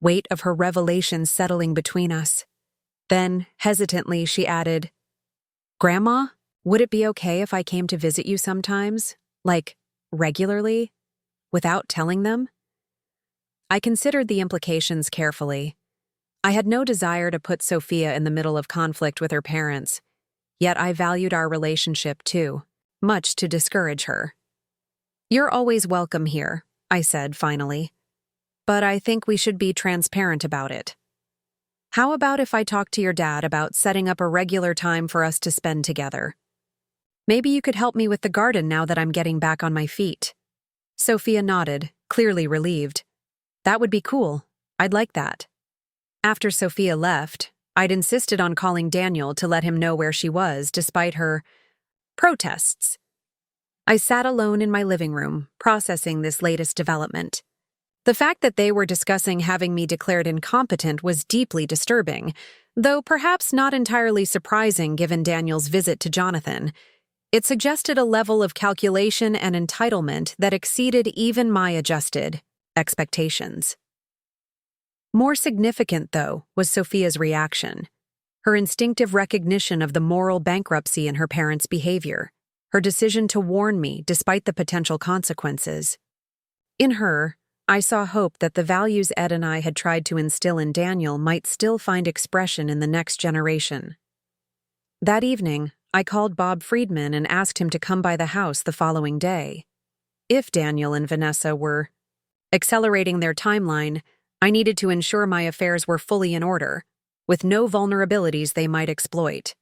weight of her revelation settling between us. Then, hesitantly, she added, "Grandma, would it be okay if I came to visit you sometimes? Like, regularly? Without telling them?" I considered the implications carefully. I had no desire to put Sophia in the middle of conflict with her parents, yet I valued our relationship too, much to discourage her. "You're always welcome here," I said finally. "But I think we should be transparent about it. How about if I talk to your dad about setting up a regular time for us to spend together? Maybe you could help me with the garden now that I'm getting back on my feet." Sophia nodded, clearly relieved. "That would be cool. I'd like that." After Sophia left, I'd insisted on calling Daniel to let him know where she was, despite her protests. I sat alone in my living room, processing this latest development. The fact that they were discussing having me declared incompetent was deeply disturbing, though perhaps not entirely surprising given Daniel's visit to Jonathan. It suggested a level of calculation and entitlement that exceeded even my adjusted expectations. More significant, though, was Sophia's reaction. Her instinctive recognition of the moral bankruptcy in her parents' behavior, her decision to warn me despite the potential consequences. In her, I saw hope that the values Ed and I had tried to instill in Daniel might still find expression in the next generation. That evening, I called Bob Friedman and asked him to come by the house the following day. If Daniel and Vanessa were accelerating their timeline, I needed to ensure my affairs were fully in order, with no vulnerabilities they might exploit.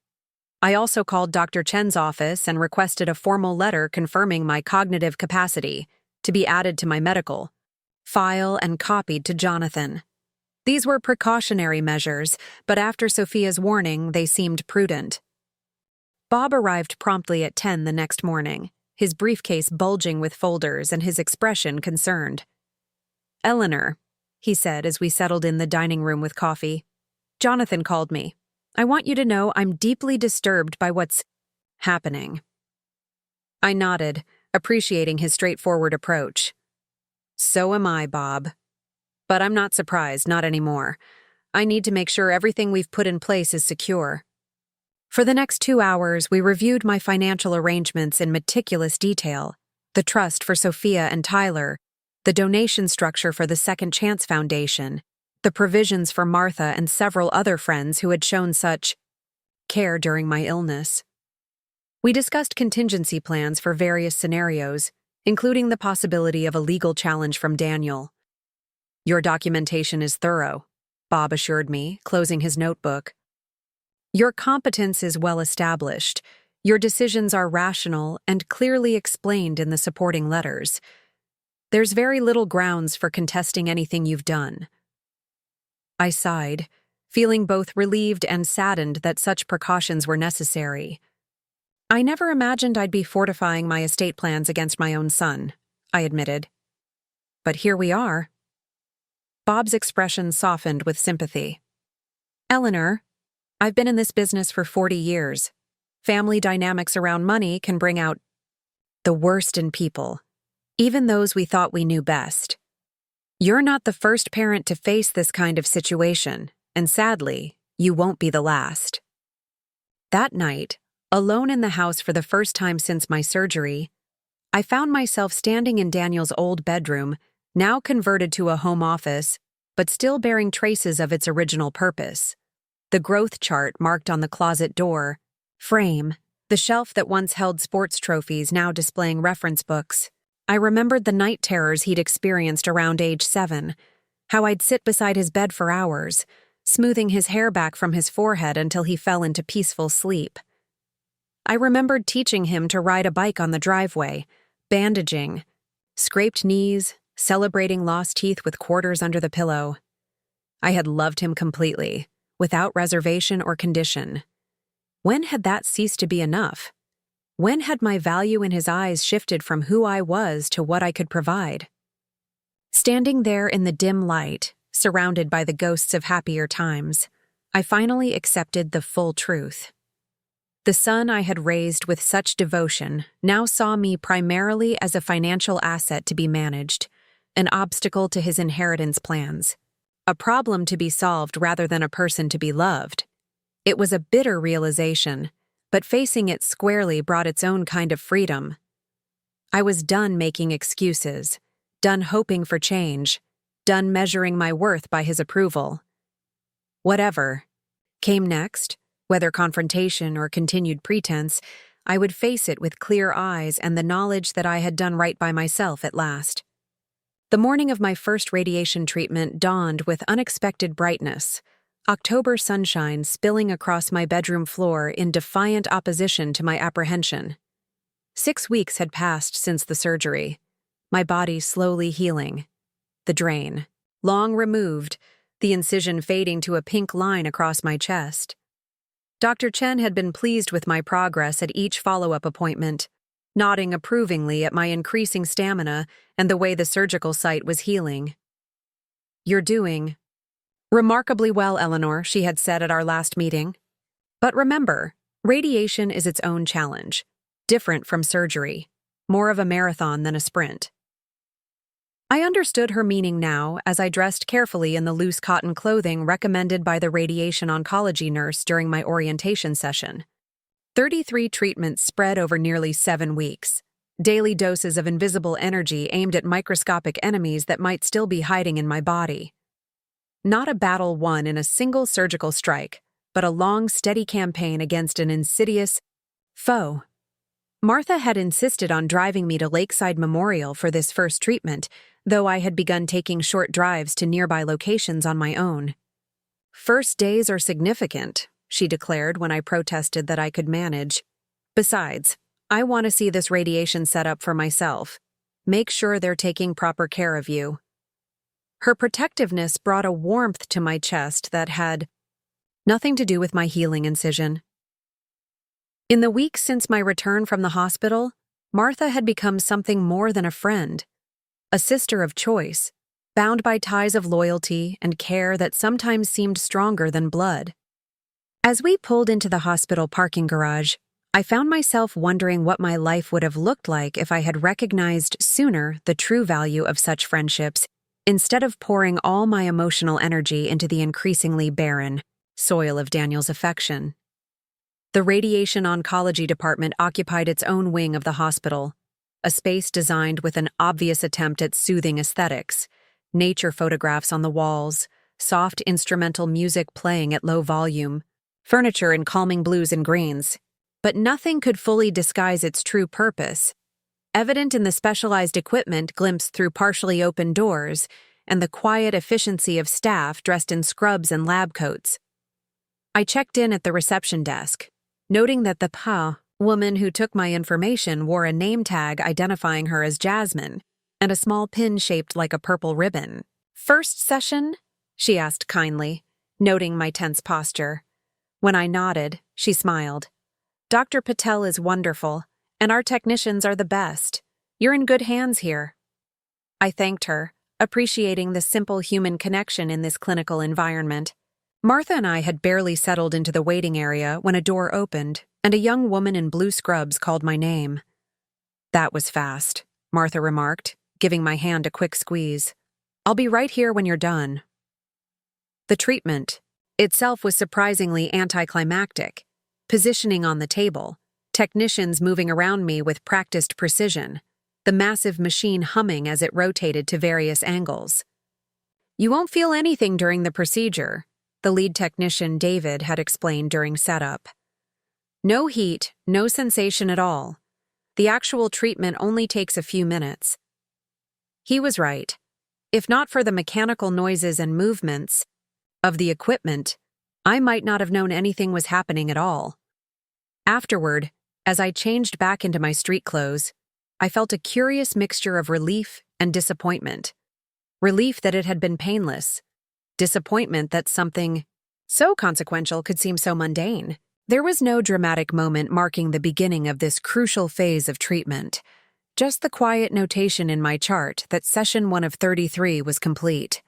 I also called Dr. Chen's office and requested a formal letter confirming my cognitive capacity to be added to my medical file and copied to Jonathan. These were precautionary measures, but after Sophia's warning, they seemed prudent. Bob arrived promptly at 10 the next morning, his briefcase bulging with folders and his expression concerned. "Eleanor," he said as we settled in the dining room with coffee, "Jonathan called me. I want you to know I'm deeply disturbed by what's happening." I nodded, appreciating his straightforward approach. "So am I, Bob. But I'm not surprised, not anymore. I need to make sure everything we've put in place is secure." For the next 2 hours, we reviewed my financial arrangements in meticulous detail, the trust for Sophia and Tyler, the donation structure for the Second Chance Foundation, the provisions for Martha and several other friends who had shown such care during my illness. We discussed contingency plans for various scenarios, including the possibility of a legal challenge from Daniel. "Your documentation is thorough," Bob assured me, closing his notebook. "Your competence is well established. Your decisions are rational and clearly explained in the supporting letters. There's very little grounds for contesting anything you've done." I sighed, feeling both relieved and saddened that such precautions were necessary. "I never imagined I'd be fortifying my estate plans against my own son," I admitted. "But here we are." Bob's expression softened with sympathy. "Eleanor, I've been in this business for 40 years. Family dynamics around money can bring out the worst in people, even those we thought we knew best. You're not the first parent to face this kind of situation, and sadly, you won't be the last." That night, alone in the house for the first time since my surgery, I found myself standing in Daniel's old bedroom, now converted to a home office, but still bearing traces of its original purpose. The growth chart marked on the closet door frame, the shelf that once held sports trophies now displaying reference books. I remembered the night terrors he'd experienced around age 7, how I'd sit beside his bed for hours, smoothing his hair back from his forehead until he fell into peaceful sleep. I remembered teaching him to ride a bike on the driveway, bandaging, scraped knees, celebrating lost teeth with quarters under the pillow. I had loved him completely, without reservation or condition. When had that ceased to be enough? When had my value in his eyes shifted from who I was to what I could provide? Standing there in the dim light, surrounded by the ghosts of happier times, I finally accepted the full truth. The son I had raised with such devotion now saw me primarily as a financial asset to be managed, an obstacle to his inheritance plans, a problem to be solved rather than a person to be loved. It was a bitter realization, but facing it squarely brought its own kind of freedom. I was done making excuses, done hoping for change, done measuring my worth by his approval. Whatever came next, whether confrontation or continued pretense, I would face it with clear eyes and the knowledge that I had done right by myself at last. The morning of my first radiation treatment dawned with unexpected brightness, October sunshine spilling across my bedroom floor in defiant opposition to my apprehension. 6 weeks had passed since the surgery, my body slowly healing. The drain, long removed, the incision fading to a pink line across my chest. Dr. Chen had been pleased with my progress at each follow-up appointment, nodding approvingly at my increasing stamina and the way the surgical site was healing. "You're doing remarkably well, Eleanor," she had said at our last meeting. "But remember, radiation is its own challenge, different from surgery, more of a marathon than a sprint." I understood her meaning now as I dressed carefully in the loose cotton clothing recommended by the radiation oncology nurse during my orientation session. 33 treatments spread over nearly 7 weeks. Daily doses of invisible energy aimed at microscopic enemies that might still be hiding in my body. Not a battle won in a single surgical strike, but a long, steady campaign against an insidious foe. Martha had insisted on driving me to Lakeside Memorial for this first treatment, though I had begun taking short drives to nearby locations on my own. "First days are significant," she declared when I protested that I could manage. "Besides, I want to see this radiation set up for myself. Make sure they're taking proper care of you." Her protectiveness brought a warmth to my chest that had nothing to do with my healing incision. In the weeks since my return from the hospital, Martha had become something more than a friend, a sister of choice, bound by ties of loyalty and care that sometimes seemed stronger than blood. As we pulled into the hospital parking garage, I found myself wondering what my life would have looked like if I had recognized sooner the true value of such friendships, instead of pouring all my emotional energy into the increasingly barren soil of Daniel's affection. The radiation oncology department occupied its own wing of the hospital, a space designed with an obvious attempt at soothing aesthetics, nature photographs on the walls, soft instrumental music playing at low volume, furniture in calming blues and greens. But nothing could fully disguise its true purpose, evident in the specialized equipment glimpsed through partially open doors and the quiet efficiency of staff dressed in scrubs and lab coats. I checked in at the reception desk, noting that the woman who took my information wore a name tag identifying her as Jasmine and a small pin shaped like a purple ribbon. "First session?" she asked kindly, noting my tense posture. When I nodded, she smiled. "Dr. Patel is wonderful, and our technicians are the best. You're in good hands here." I thanked her, appreciating the simple human connection in this clinical environment. Martha and I had barely settled into the waiting area when a door opened and a young woman in blue scrubs called my name. "That was fast," Martha remarked, giving my hand a quick squeeze. "I'll be right here when you're done." The treatment itself was surprisingly anticlimactic. Positioning on the table, technicians moving around me with practiced precision, the massive machine humming as it rotated to various angles. "You won't feel anything during the procedure," the lead technician David had explained during setup. "No heat, no sensation at all. The actual treatment only takes a few minutes." He was right. If not for the mechanical noises and movements of the equipment, I might not have known anything was happening at all. Afterward, as I changed back into my street clothes, I felt a curious mixture of relief and disappointment. Relief that it had been painless. Disappointment that something so consequential could seem so mundane. There was no dramatic moment marking the beginning of this crucial phase of treatment. Just the quiet notation in my chart that session 1 of 33 was complete.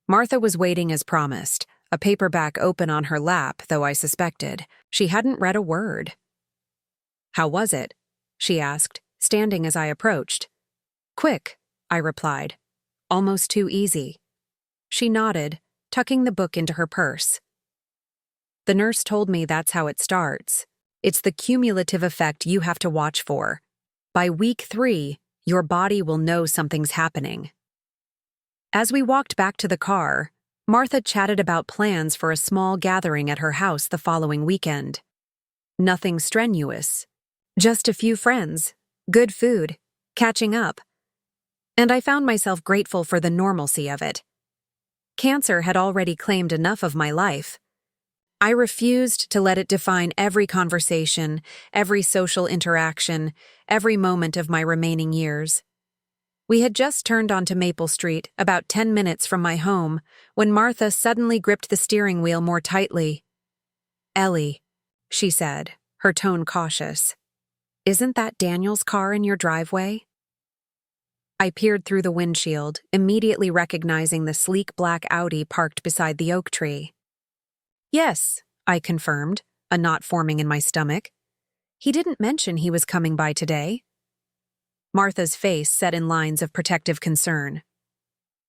Martha was waiting as promised, a paperback open on her lap, though I suspected she hadn't read a word. "How was it?" she asked, standing as I approached. "Quick," I replied. "Almost too easy." She nodded, tucking the book into her purse. "The nurse told me that's how it starts. It's the cumulative effect you have to watch for. By week 3, your body will know something's happening." As we walked back to the car, Martha chatted about plans for a small gathering at her house the following weekend. Nothing strenuous. Just a few friends, good food, catching up. And I found myself grateful for the normalcy of it. Cancer had already claimed enough of my life. I refused to let it define every conversation, every social interaction, every moment of my remaining years. We had just turned onto Maple Street, about 10 minutes from my home, when Martha suddenly gripped the steering wheel more tightly. "Ellie," she said, her tone cautious. "Isn't that Daniel's car in your driveway?" I peered through the windshield, immediately recognizing the sleek black Audi parked beside the oak tree. "Yes," I confirmed, a knot forming in my stomach. "He didn't mention he was coming by today." Martha's face set in lines of protective concern.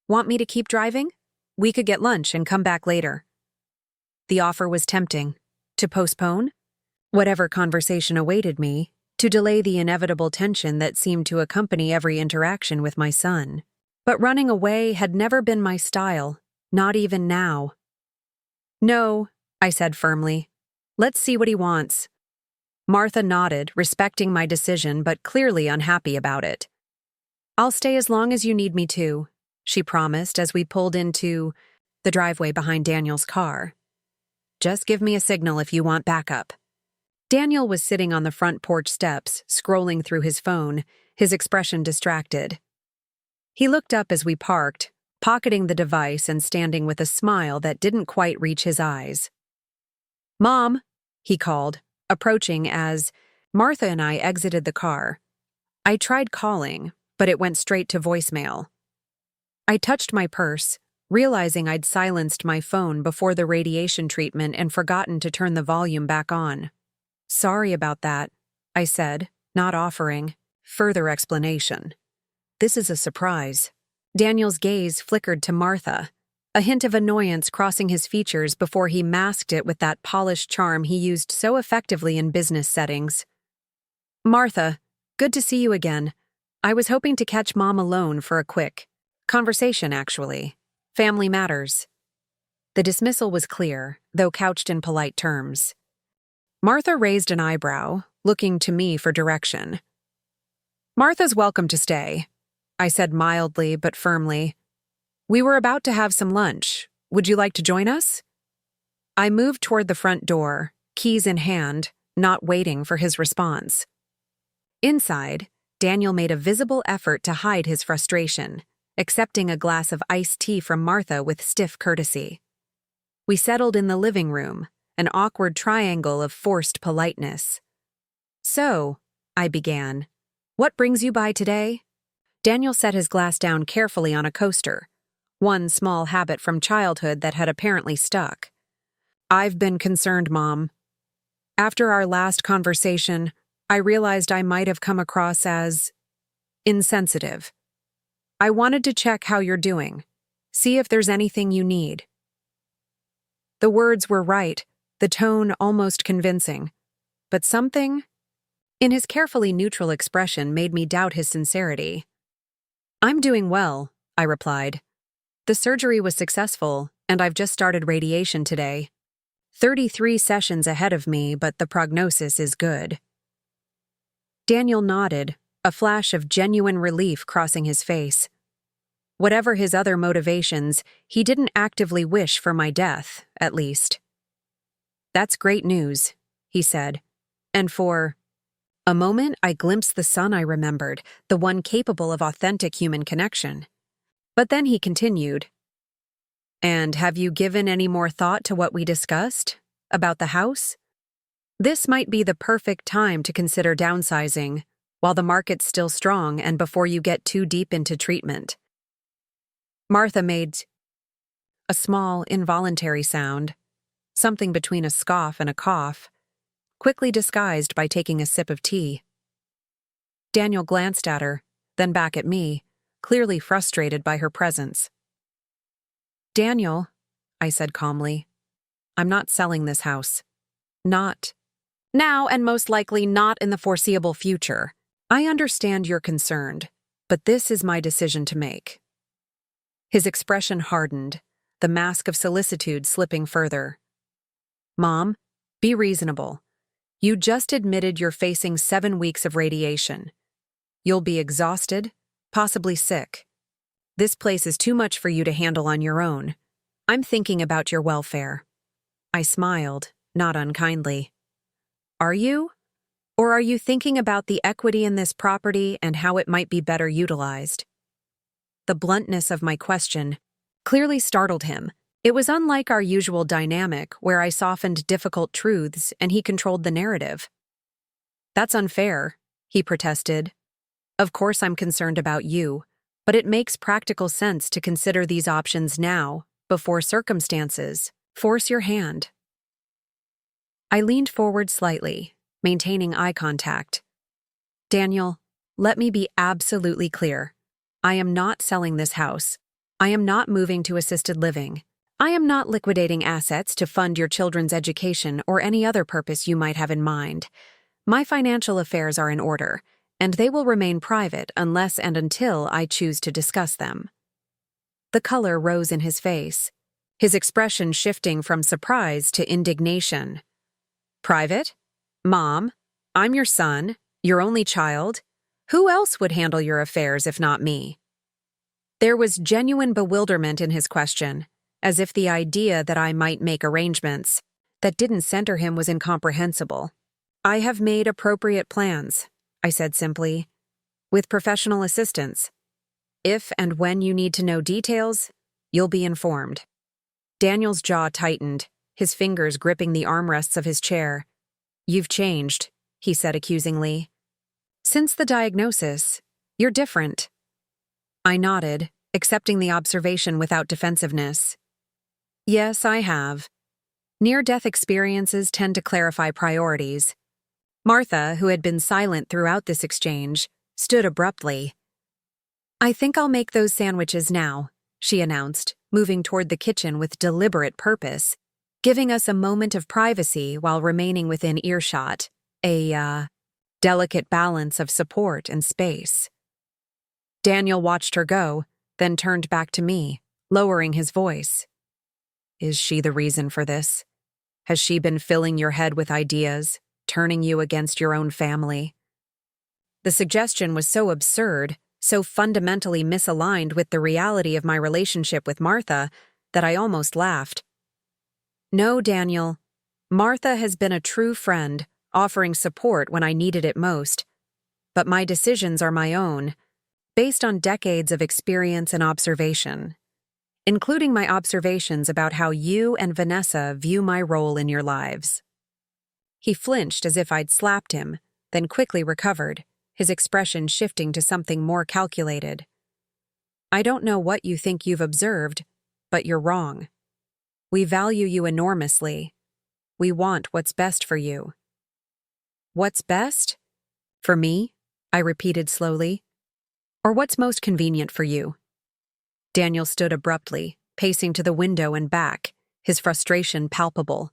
"Want me to keep driving? We could get lunch and come back later." The offer was tempting. To postpone? Whatever conversation awaited me, to delay the inevitable tension that seemed to accompany every interaction with my son. But running away had never been my style, not even now. "No," I said firmly. "Let's see what he wants." Martha nodded, respecting my decision but clearly unhappy about it. "I'll stay as long as you need me to," she promised as we pulled into the driveway behind Daniel's car. "Just give me a signal if you want backup." Daniel was sitting on the front porch steps, scrolling through his phone, his expression distracted. He looked up as we parked, pocketing the device and standing with a smile that didn't quite reach his eyes. "Mom," he called, approaching as Martha and I exited the car. I tried calling, but it went straight to voicemail. I touched my purse, realizing I'd silenced my phone before the radiation treatment and forgotten to turn the volume back on. "Sorry about that," I said, not offering further explanation. "This is a surprise." Daniel's gaze flickered to Martha, a hint of annoyance crossing his features before he masked it with that polished charm he used so effectively in business settings. "Martha, good to see you again. I was hoping to catch Mom alone for a quick conversation, actually. Family matters. The dismissal was clear, though couched in polite terms. Martha raised an eyebrow, looking to me for direction. Martha's welcome to stay, I said mildly but firmly. We were about to have some lunch. Would you like to join us? I moved toward the front door, keys in hand, not waiting for his response. Inside, Daniel made a visible effort to hide his frustration, accepting a glass of iced tea from Martha with stiff courtesy. We settled in the living room, an awkward triangle of forced politeness. So, I began, what brings you by today? Daniel set his glass down carefully on a coaster, one small habit from childhood that had apparently stuck. I've been concerned, Mom. After our last conversation, I realized I might have come across as insensitive. I wanted to check how you're doing, see if there's anything you need. The words were right, the tone almost convincing, but something in his carefully neutral expression made me doubt his sincerity. I'm doing well, I replied. The surgery was successful, and I've just started radiation today. 33 sessions ahead of me, but the prognosis is good. Daniel nodded, a flash of genuine relief crossing his face. Whatever his other motivations, he didn't actively wish for my death, at least. That's great news, he said. And for a moment, I glimpsed the son I remembered, the one capable of authentic human connection. But then he continued. And have you given any more thought to what we discussed? About the house? This might be the perfect time to consider downsizing, while the market's still strong and before you get too deep into treatment. Martha made a small, involuntary sound, something between a scoff and a cough, quickly disguised by taking a sip of tea. Daniel glanced at her, then back at me, clearly frustrated by her presence. Daniel, I said calmly, I'm not selling this house. Not now, and most likely not in the foreseeable future. I understand you're concerned, but this is my decision to make. His expression hardened, the mask of solicitude slipping further. Mom, be reasonable. You just admitted you're facing 7 weeks of radiation. You'll be exhausted, possibly sick. This place is too much for you to handle on your own. I'm thinking about your welfare. I smiled, not unkindly. Are you? Or are you thinking about the equity in this property and how it might be better utilized? The bluntness of my question clearly startled him. It was unlike our usual dynamic, where I softened difficult truths and he controlled the narrative. That's unfair, he protested. Of course I'm concerned about you, but it makes practical sense to consider these options now, before circumstances force your hand. I leaned forward slightly, maintaining eye contact. Daniel, let me be absolutely clear. I am not selling this house. I am not moving to assisted living. I am not liquidating assets to fund your children's education or any other purpose you might have in mind. My financial affairs are in order, and they will remain private unless and until I choose to discuss them. The color rose in his face, his expression shifting from surprise to indignation. Private? Mom, I'm your son, your only child. Who else would handle your affairs if not me? There was genuine bewilderment in his question, as if the idea that I might make arrangements that didn't center him was incomprehensible. I have made appropriate plans, I said simply, with professional assistance. If and when you need to know details, you'll be informed. Daniel's jaw tightened, his fingers gripping the armrests of his chair. You've changed, he said accusingly. Since the diagnosis, you're different. I nodded, accepting the observation without defensiveness. Yes, I have. Near-death experiences tend to clarify priorities. Martha, who had been silent throughout this exchange, stood abruptly. I think I'll make those sandwiches now, she announced, moving toward the kitchen with deliberate purpose, giving us a moment of privacy while remaining within earshot, a delicate balance of support and space. Daniel watched her go, then turned back to me, lowering his voice. Is she the reason for this? Has she been filling your head with ideas, turning you against your own family? The suggestion was so absurd, so fundamentally misaligned with the reality of my relationship with Martha, that I almost laughed. No, Daniel. Martha has been a true friend, offering support when I needed it most. But my decisions are my own, based on decades of experience and observation, including my observations about how you and Vanessa view my role in your lives. He flinched as if I'd slapped him, then quickly recovered, his expression shifting to something more calculated. I don't know what you think you've observed, but you're wrong. We value you enormously. We want what's best for you. What's best? For me? I repeated slowly. Or what's most convenient for you? Daniel stood abruptly, pacing to the window and back, his frustration palpable.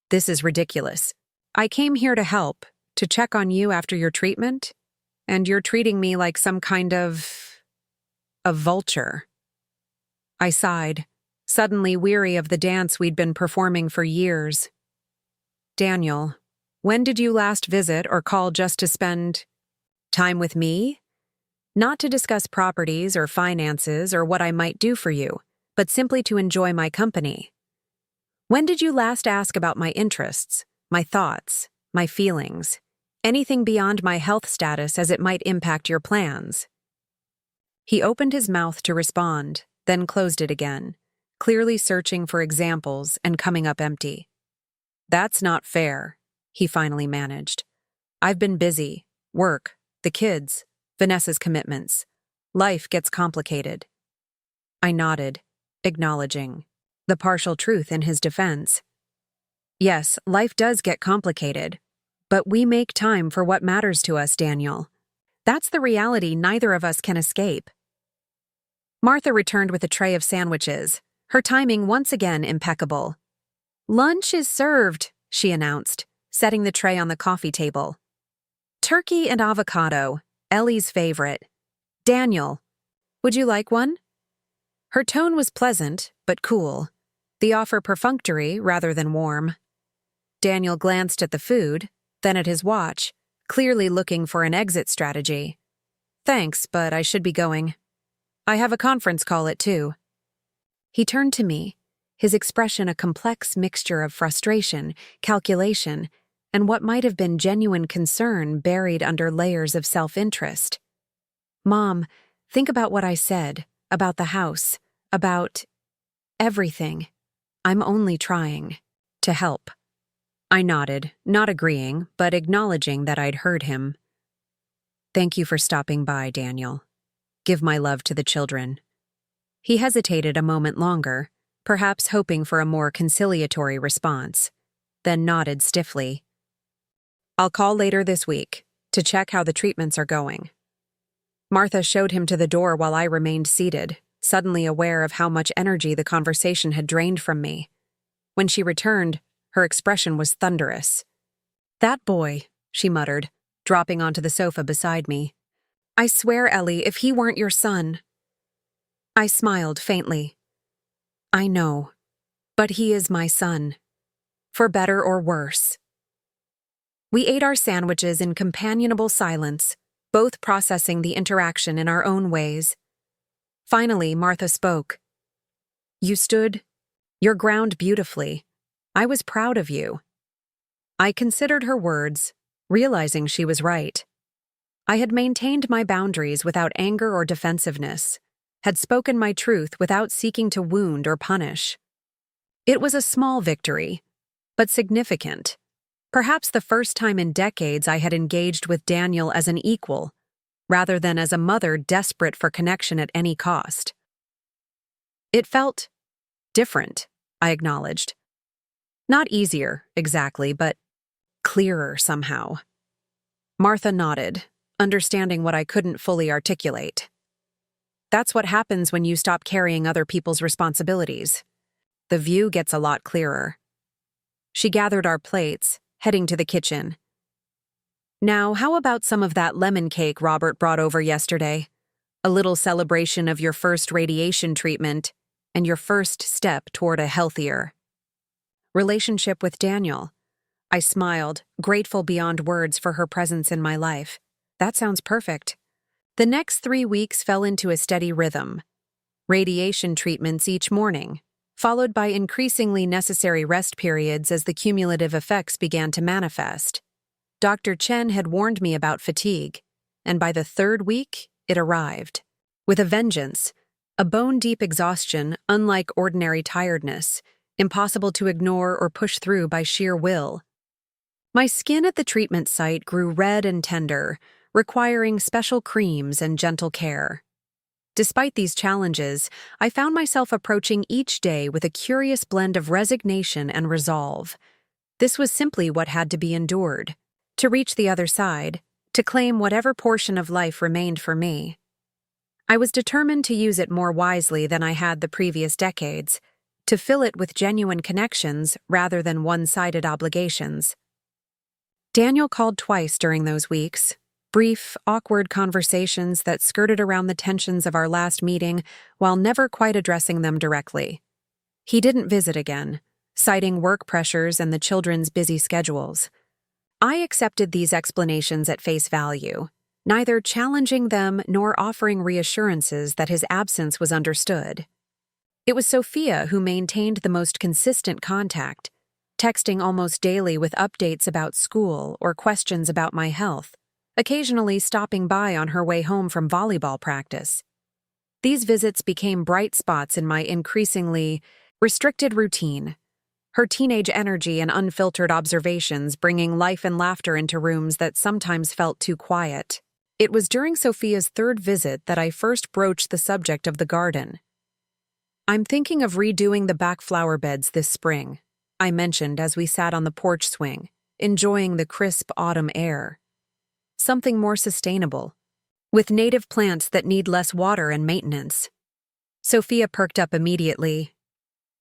This is ridiculous. I came here to help, to check on you after your treatment, and you're treating me like some kind of a vulture. I sighed, suddenly weary of the dance we'd been performing for years. Daniel, when did you last visit or call just to spend time with me? Not to discuss properties or finances or what I might do for you, but simply to enjoy my company. When did you last ask about my interests, my thoughts, my feelings, anything beyond my health status as it might impact your plans? He opened his mouth to respond, then closed it again, clearly searching for examples and coming up empty. That's not fair, he finally managed. I've been busy, work, the kids, Vanessa's commitments. Life gets complicated. I nodded, acknowledging the partial truth in his defense. Yes, life does get complicated, but we make time for what matters to us, Daniel. That's the reality neither of us can escape. Martha returned with a tray of sandwiches, her timing once again impeccable. Lunch is served, she announced, setting the tray on the coffee table. Turkey and avocado, Ellie's favorite. Daniel, would you like one? Her tone was pleasant, but cool, the offer perfunctory rather than warm. Daniel glanced at the food, then at his watch, clearly looking for an exit strategy. Thanks, but I should be going. I have a conference call at 2. He turned to me, his expression a complex mixture of frustration, calculation, and what might have been genuine concern buried under layers of self-interest. Mom, think about what I said, about the house, about everything. I'm only trying to help. I nodded, not agreeing, but acknowledging that I'd heard him. Thank you for stopping by, Daniel. Give my love to the children. He hesitated a moment longer, perhaps hoping for a more conciliatory response, then nodded stiffly. I'll call later this week to check how the treatments are going. Martha showed him to the door while I remained seated, suddenly aware of how much energy the conversation had drained from me. When she returned, her expression was thunderous. That boy, she muttered, dropping onto the sofa beside me. I swear, Ellie, if he weren't your son. I smiled faintly. I know, but he is my son. For better or worse. We ate our sandwiches in companionable silence, both processing the interaction in our own ways. Finally, Martha spoke. You stood your ground beautifully. I was proud of you. I considered her words, realizing she was right. I had maintained my boundaries without anger or defensiveness, had spoken my truth without seeking to wound or punish. It was a small victory, but significant. Perhaps the first time in decades I had engaged with Daniel as an equal, rather than as a mother desperate for connection at any cost. It felt different, I acknowledged. Not easier, exactly, but clearer somehow. Martha nodded, understanding what I couldn't fully articulate. That's what happens when you stop carrying other people's responsibilities. The view gets a lot clearer. She gathered our plates, heading to the kitchen. Now, how about some of that lemon cake Robert brought over yesterday? a little celebration of your first radiation treatment, and your first step toward a healthier relationship with Daniel. I smiled, grateful beyond words for her presence in my life. That sounds perfect. The next 3 weeks fell into a steady rhythm. Radiation treatments each morning, followed by increasingly necessary rest periods as the cumulative effects began to manifest. Dr. Chen had warned me about fatigue, and by the 3rd week, it arrived. With a vengeance, a bone-deep exhaustion unlike ordinary tiredness, impossible to ignore or push through by sheer will. My skin at the treatment site grew red and tender, requiring special creams and gentle care. Despite these challenges, I found myself approaching each day with a curious blend of resignation and resolve. This was simply what had to be endured. To reach the other side, to claim whatever portion of life remained for me. I was determined to use it more wisely than I had the previous decades, to fill it with genuine connections rather than one-sided obligations. Daniel called twice during those weeks, brief, awkward conversations that skirted around the tensions of our last meeting while never quite addressing them directly. He didn't visit again, citing work pressures and the children's busy schedules. I accepted these explanations at face value, neither challenging them nor offering reassurances that his absence was understood. It was Sophia who maintained the most consistent contact, texting almost daily with updates about school or questions about my health, occasionally stopping by on her way home from volleyball practice. These visits became bright spots in my increasingly restricted routine, her teenage energy and unfiltered observations bringing life and laughter into rooms that sometimes felt too quiet. It was during Sophia's 3rd visit that I first broached the subject of the garden. "I'm thinking of redoing the back flower beds this spring," I mentioned as we sat on the porch swing, enjoying the crisp autumn air. "Something more sustainable, with native plants that need less water and maintenance." Sophia perked up immediately.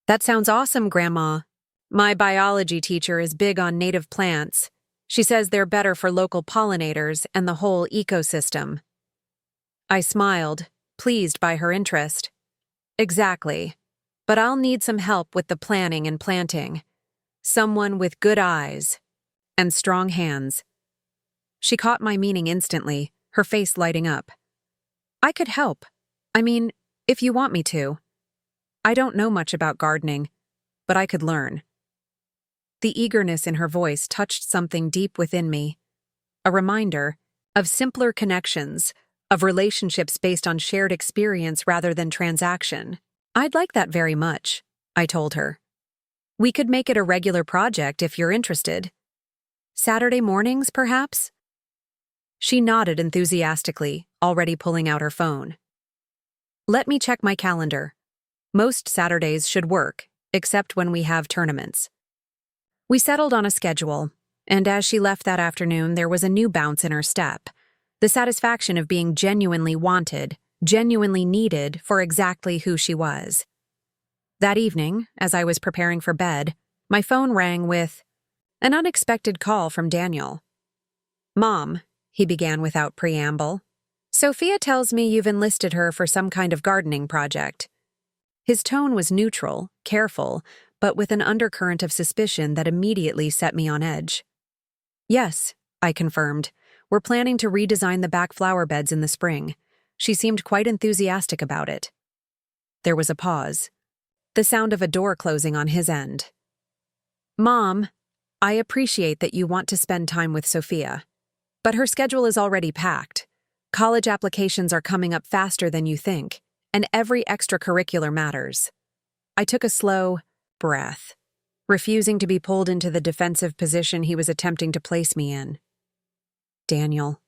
"That sounds awesome, Grandma. My biology teacher is big on native plants. She says they're better for local pollinators and the whole ecosystem." I smiled, pleased by her interest. "Exactly. But I'll need some help with the planning and planting. Someone with good eyes and strong hands." She caught my meaning instantly, her face lighting up. "I could help. I mean, if you want me to. I don't know much about gardening, but I could learn." The eagerness in her voice touched something deep within me, a reminder of simpler connections, of relationships based on shared experience rather than transaction. "I'd like that very much," I told her. "We could make it a regular project if you're interested. Saturday mornings, perhaps?" She nodded enthusiastically, already pulling out her phone. "Let me check my calendar. Most Saturdays should work, except when we have tournaments." We settled on a schedule, and as she left that afternoon, there was a new bounce in her step, the satisfaction of being genuinely wanted, genuinely needed for exactly who she was. That evening, as I was preparing for bed, my phone rang with an unexpected call from Daniel. "Mom," he began without preamble, "Sophia tells me you've enlisted her for some kind of gardening project." His tone was neutral, careful, but with an undercurrent of suspicion that immediately set me on edge. "Yes," I confirmed. "We're planning to redesign the back flower beds in the spring." She seemed quite enthusiastic about it. There was a pause, the sound of a door closing on his end. "Mom, I appreciate that you want to spend time with Sophia, but her schedule is already packed. College applications are coming up faster than you think, and every extracurricular matters." I took a slow breath, refusing to be pulled into the defensive position he was attempting to place me in. "Daniel,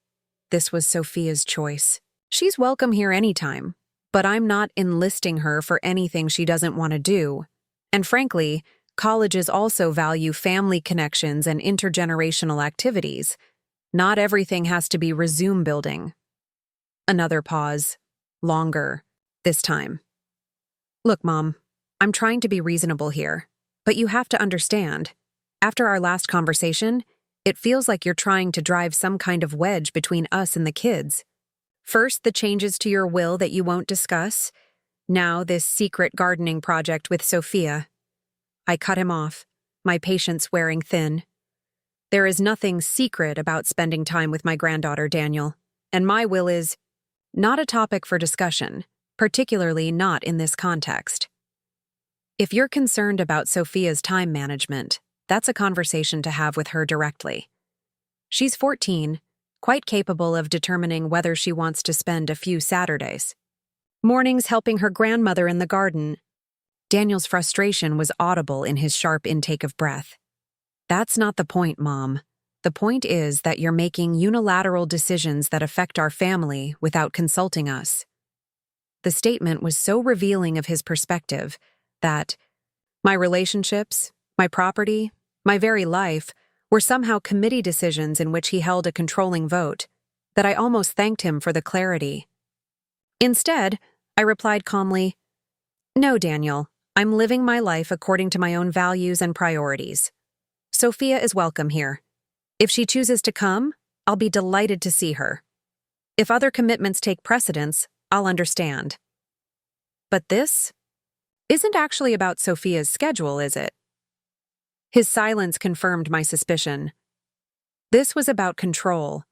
this was Sophia's choice. She's welcome here anytime, but I'm not enlisting her for anything she doesn't want to do. And frankly, colleges also value family connections and intergenerational activities. Not everything has to be resume building." Another pause, longer, this time. "Look, Mom, I'm trying to be reasonable here, but you have to understand. After our last conversation, it feels like you're trying to drive some kind of wedge between us and the kids. First, the changes to your will that you won't discuss. Now, this secret gardening project with Sophia. I cut him off, my patience wearing thin. There is nothing secret about spending time with my granddaughter, Daniel, and my will is not a topic for discussion, particularly not in this context. If you're concerned about Sophia's time management, that's a conversation to have with her directly. She's 14, quite capable of determining whether she wants to spend a few Saturdays. Mornings helping her grandmother in the garden. Daniel's frustration was audible in his sharp intake of breath. That's not the point, Mom. The point is that you're making unilateral decisions that affect our family without consulting us. The statement was so revealing of his perspective that my relationships, my property, my very life were somehow committee decisions in which he held a controlling vote, that I almost thanked him for the clarity. Instead, I replied calmly, "No, Daniel, I'm living my life according to my own values and priorities. Sophia is welcome here. If she chooses to come, I'll be delighted to see her. If other commitments take precedence, I'll understand. But this isn't actually about Sophia's schedule, is it?" His silence confirmed my suspicion. This was about control.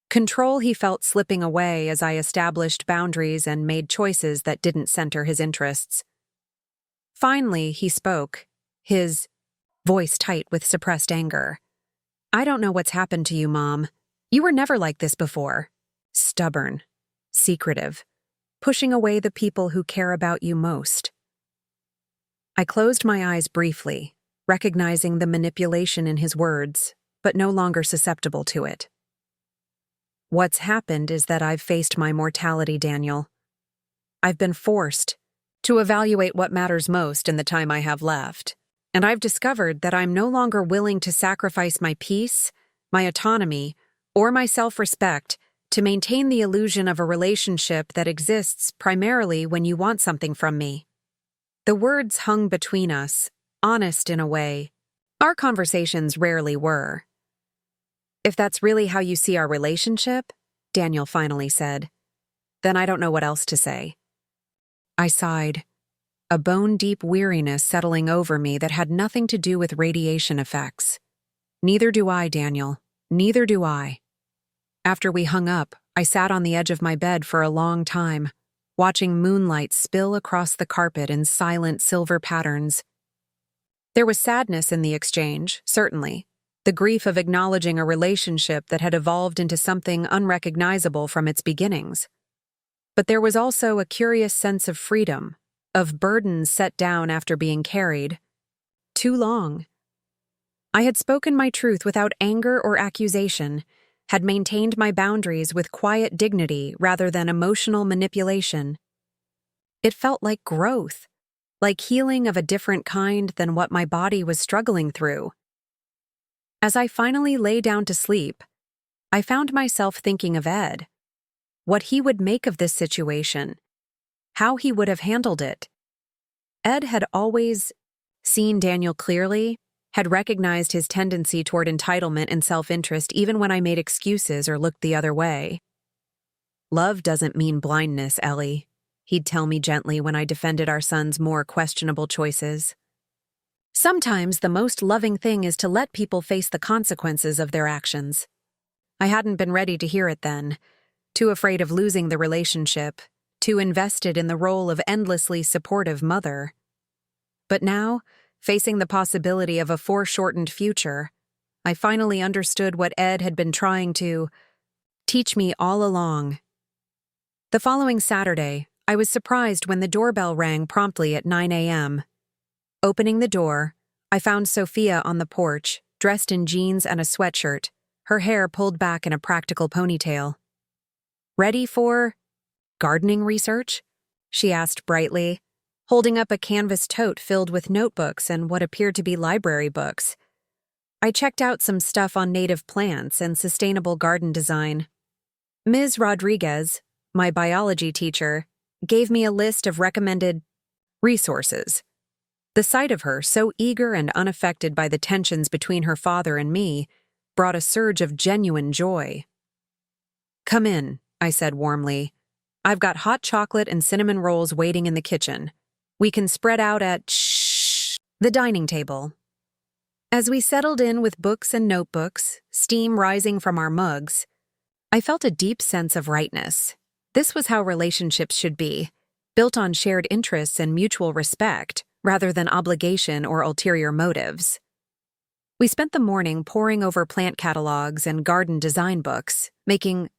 Control he felt slipping away as I established boundaries and made choices that didn't center his interests. Finally, he spoke, his voice tight with suppressed anger. "I don't know what's happened to you, Mom. You were never like this before. Stubborn, secretive, pushing away the people who care about you most." I closed my eyes briefly, recognizing the manipulation in his words, but no longer susceptible to it. What's happened is that I've faced my mortality, Daniel. I've been forced to evaluate what matters most in the time I have left, and I've discovered that I'm no longer willing to sacrifice my peace, my autonomy, or my self-respect to maintain the illusion of a relationship that exists primarily when you want something from me. The words hung between us, honest in a way. Our conversations rarely were. "If that's really how you see our relationship," Daniel finally said, "then I don't know what else to say." I sighed, a bone-deep weariness settling over me that had nothing to do with radiation effects. "Neither do I, Daniel. Neither do I." After we hung up, I sat on the edge of my bed for a long time, watching moonlight spill across the carpet in silent silver patterns. There was sadness in the exchange, certainly, the grief of acknowledging a relationship that had evolved into something unrecognizable from its beginnings. But there was also a curious sense of freedom, of burdens set down after being carried too long. I had spoken my truth without anger or accusation, had maintained my boundaries with quiet dignity rather than emotional manipulation. It felt like growth, like healing of a different kind than what my body was struggling through. As I finally lay down to sleep, I found myself thinking of Ed, what he would make of this situation, how he would have handled it. Ed had always seen Daniel clearly, had recognized his tendency toward entitlement and self-interest even when I made excuses or looked the other way. "Love doesn't mean blindness, Ellie," he'd tell me gently when I defended our son's more questionable choices. "Sometimes the most loving thing is to let people face the consequences of their actions." I hadn't been ready to hear it then, too afraid of losing the relationship, too invested in the role of endlessly supportive mother. But now, facing the possibility of a foreshortened future, I finally understood what Ed had been trying to teach me all along. The following Saturday, I was surprised when the doorbell rang promptly at 9 a.m. Opening the door, I found Sophia on the porch, dressed in jeans and a sweatshirt, her hair pulled back in a practical ponytail. "Ready for gardening research?" she asked brightly, holding up a canvas tote filled with notebooks and what appeared to be library books. I checked out some stuff on native plants and sustainable garden design. Ms. Rodriguez, my biology teacher, gave me a list of recommended resources. The sight of her, so eager and unaffected by the tensions between her father and me, brought a surge of genuine joy. "Come in," I said warmly. "I've got hot chocolate and cinnamon rolls waiting in the kitchen. We can spread out at the dining table." As we settled in with books and notebooks, steam rising from our mugs, I felt a deep sense of rightness. This was how relationships should be, built on shared interests and mutual respect, rather than obligation or ulterior motives. We spent the morning poring over plant catalogs and garden design books, making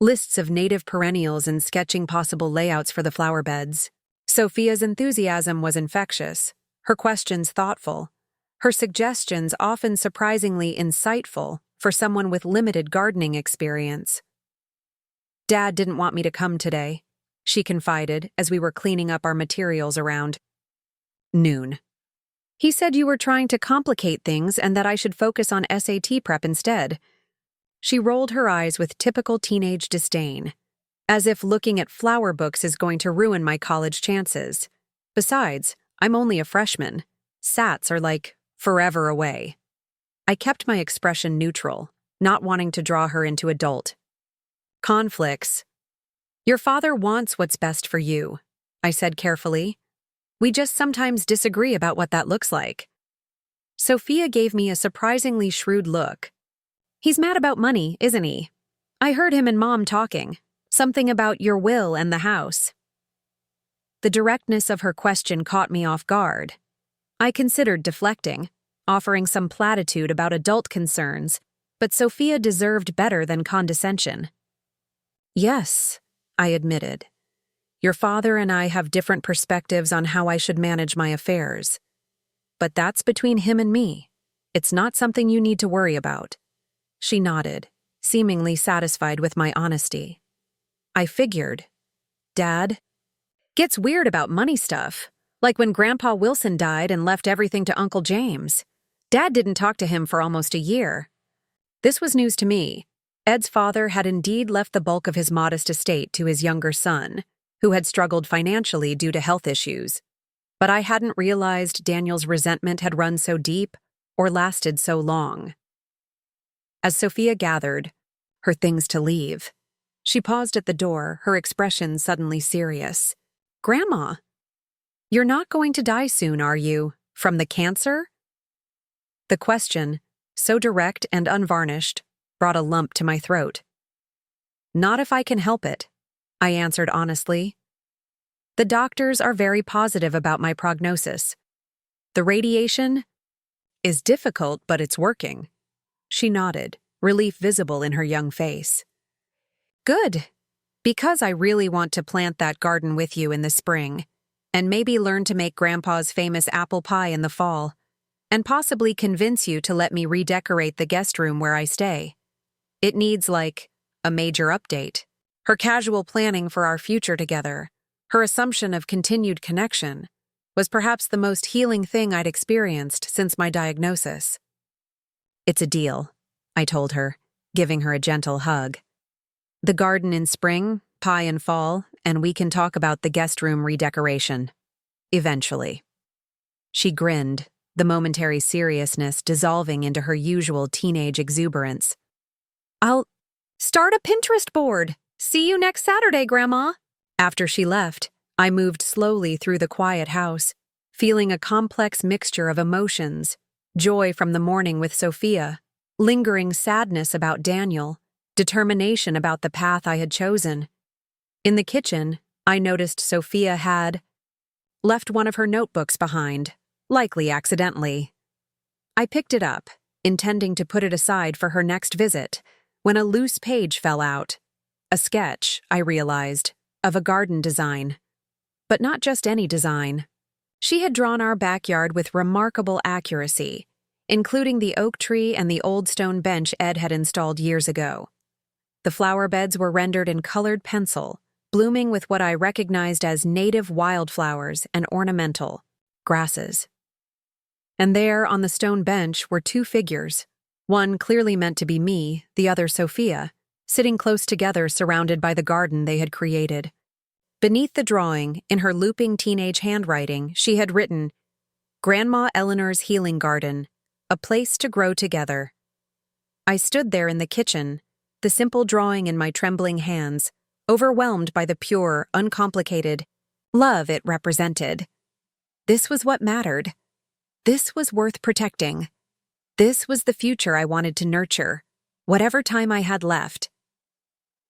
lists of native perennials and sketching possible layouts for the flower beds. Sophia's enthusiasm was infectious, her questions thoughtful, her suggestions often surprisingly insightful for someone with limited gardening experience. "Dad didn't want me to come today," she confided as we were cleaning up our materials around noon. "He said you were trying to complicate things and that I should focus on SAT prep instead." She rolled her eyes with typical teenage disdain, as if looking at flower books is going to ruin my college chances. Besides, I'm only a freshman. SATs are like forever away. I kept my expression neutral, not wanting to draw her into adult conflicts. "Your father wants what's best for you," I said carefully. "We just sometimes disagree about what that looks like." Sophia gave me a surprisingly shrewd look. "He's mad about money, isn't he? I heard him and Mom talking. Something about your will and the house." The directness of her question caught me off guard. I considered deflecting, offering some platitude about adult concerns, but Sophia deserved better than condescension. "Yes," I admitted. "Your father and I have different perspectives on how I should manage my affairs. But that's between him and me. It's not something you need to worry about." She nodded, seemingly satisfied with my honesty. I figured. Dad gets weird about money stuff, like when Grandpa Wilson died and left everything to Uncle James. Dad didn't talk to him for almost a year. This was news to me. Ed's father had indeed left the bulk of his modest estate to his younger son, who had struggled financially due to health issues. But I hadn't realized Daniel's resentment had run so deep or lasted so long. As Sophia gathered her things to leave, she paused at the door, her expression suddenly serious. "Grandma, you're not going to die soon, are you? From the cancer?" The question, so direct and unvarnished, brought a lump to my throat. "Not if I can help it," I answered honestly. "The doctors are very positive about my prognosis. The radiation is difficult, but it's working." She nodded, relief visible in her young face. "Good, because I really want to plant that garden with you in the spring, and maybe learn to make Grandpa's famous apple pie in the fall, and possibly convince you to let me redecorate the guest room where I stay. It needs, like, a major update." Her casual planning for our future together, her assumption of continued connection, was perhaps the most healing thing I'd experienced since my diagnosis. "It's a deal," I told her, giving her a gentle hug. "The garden in spring, pie in fall, and we can talk about the guest room redecoration. Eventually." She grinned, the momentary seriousness dissolving into her usual teenage exuberance. "I'll start a Pinterest board. See you next Saturday, Grandma." After she left, I moved slowly through the quiet house, feeling a complex mixture of emotions: joy from the morning with Sophia, lingering sadness about Daniel, determination about the path I had chosen. In the kitchen, I noticed Sophia had left one of her notebooks behind, likely accidentally. I picked it up, intending to put it aside for her next visit, when a loose page fell out. A sketch, I realized, of a garden design. But not just any design. She had drawn our backyard with remarkable accuracy, including the oak tree and the old stone bench Ed had installed years ago. The flower beds were rendered in colored pencil, blooming with what I recognized as native wildflowers and ornamental grasses. And there, on the stone bench, were two figures, one clearly meant to be me, the other Sophia, sitting close together surrounded by the garden they had created. Beneath the drawing, in her looping teenage handwriting, she had written, "Grandma Eleanor's Healing Garden, a place to grow together." I stood there in the kitchen, the simple drawing in my trembling hands, overwhelmed by the pure, uncomplicated love it represented. This was what mattered. This was worth protecting. This was the future I wanted to nurture, whatever time I had left.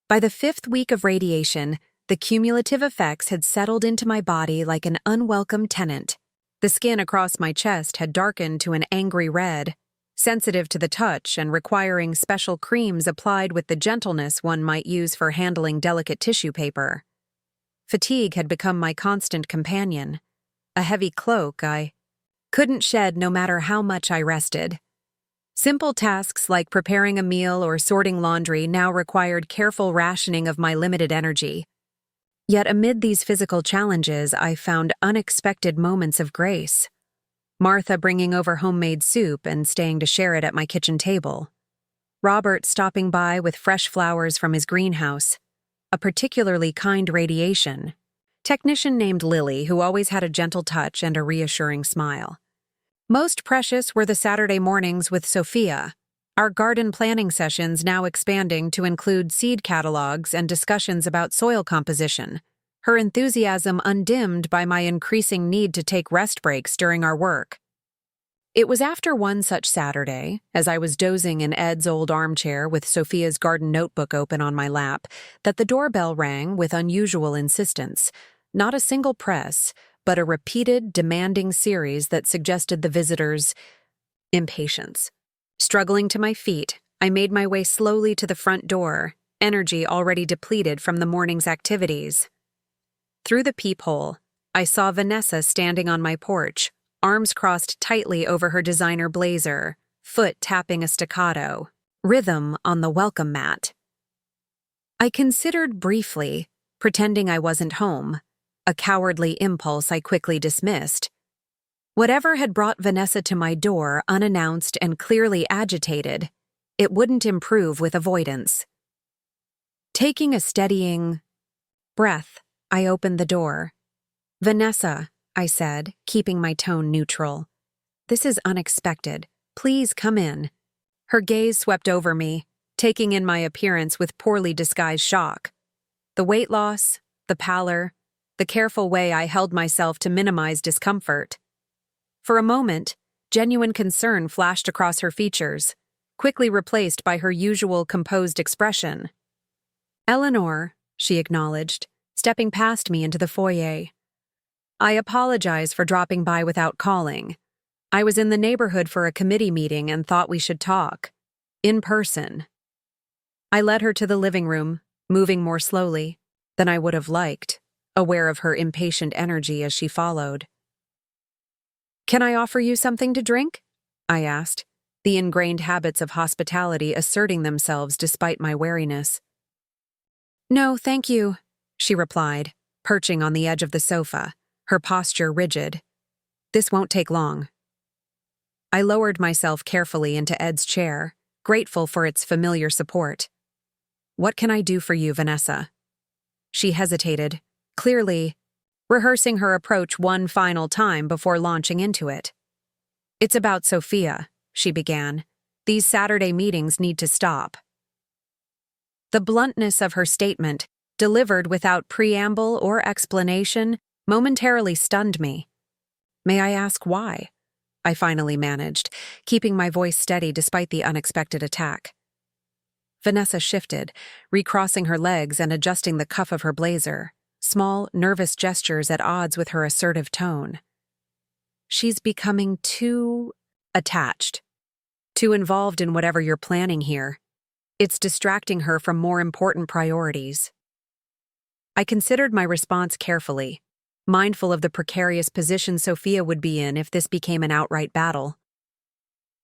By the 5th week of radiation, the cumulative effects had settled into my body like an unwelcome tenant. The skin across my chest had darkened to an angry red, sensitive to the touch and requiring special creams applied with the gentleness one might use for handling delicate tissue paper. Fatigue had become my constant companion, a heavy cloak I couldn't shed no matter how much I rested. Simple tasks like preparing a meal or sorting laundry now required careful rationing of my limited energy. Yet amid these physical challenges, I found unexpected moments of grace. Martha bringing over homemade soup and staying to share it at my kitchen table. Robert stopping by with fresh flowers from his greenhouse. A particularly kind radiation technician named Lily, who always had a gentle touch and a reassuring smile. Most precious were the Saturday mornings with Sophia, our garden planning sessions now expanding to include seed catalogs and discussions about soil composition, her enthusiasm undimmed by my increasing need to take rest breaks during our work. It was after one such Saturday, as I was dozing in Ed's old armchair with Sophia's garden notebook open on my lap, that the doorbell rang with unusual insistence. Not a single press, but a repeated, demanding series that suggested the visitor's impatience. Struggling to my feet, I made my way slowly to the front door, energy already depleted from the morning's activities. Through the peephole, I saw Vanessa standing on my porch, arms crossed tightly over her designer blazer, foot tapping a staccato, rhythm on the welcome mat. I considered briefly, pretending I wasn't home, a cowardly impulse I quickly dismissed. Whatever had brought Vanessa to my door unannounced and clearly agitated, it wouldn't improve with avoidance. Taking a steadying breath, I opened the door. "Vanessa," I said, keeping my tone neutral. "This is unexpected. Please come in." Her gaze swept over me, taking in my appearance with poorly disguised shock. The weight loss, the pallor, the careful way I held myself to minimize discomfort. For a moment, genuine concern flashed across her features, quickly replaced by her usual composed expression. "Eleanor," she acknowledged, stepping past me into the foyer. "I apologize for dropping by without calling. I was in the neighborhood for a committee meeting and thought we should talk. In person." I led her to the living room, moving more slowly than I would have liked, aware of her impatient energy as she followed. "Can I offer you something to drink?" I asked, the ingrained habits of hospitality asserting themselves despite my wariness. "No, thank you," she replied, perching on the edge of the sofa, her posture rigid. "This won't take long." I lowered myself carefully into Ed's chair, grateful for its familiar support. "What can I do for you, Vanessa?" She hesitated, clearly rehearsing her approach one final time before launching into it. "It's about Sophia," she began. "These Saturday meetings need to stop." The bluntness of her statement, delivered without preamble or explanation, momentarily stunned me. "May I ask why?" I finally managed, keeping my voice steady despite the unexpected attack. Vanessa shifted, recrossing her legs and adjusting the cuff of her blazer, small, nervous gestures at odds with her assertive tone. "She's becoming too attached, too involved in whatever you're planning here. It's distracting her from more important priorities." I considered my response carefully, mindful of the precarious position Sophia would be in if this became an outright battle.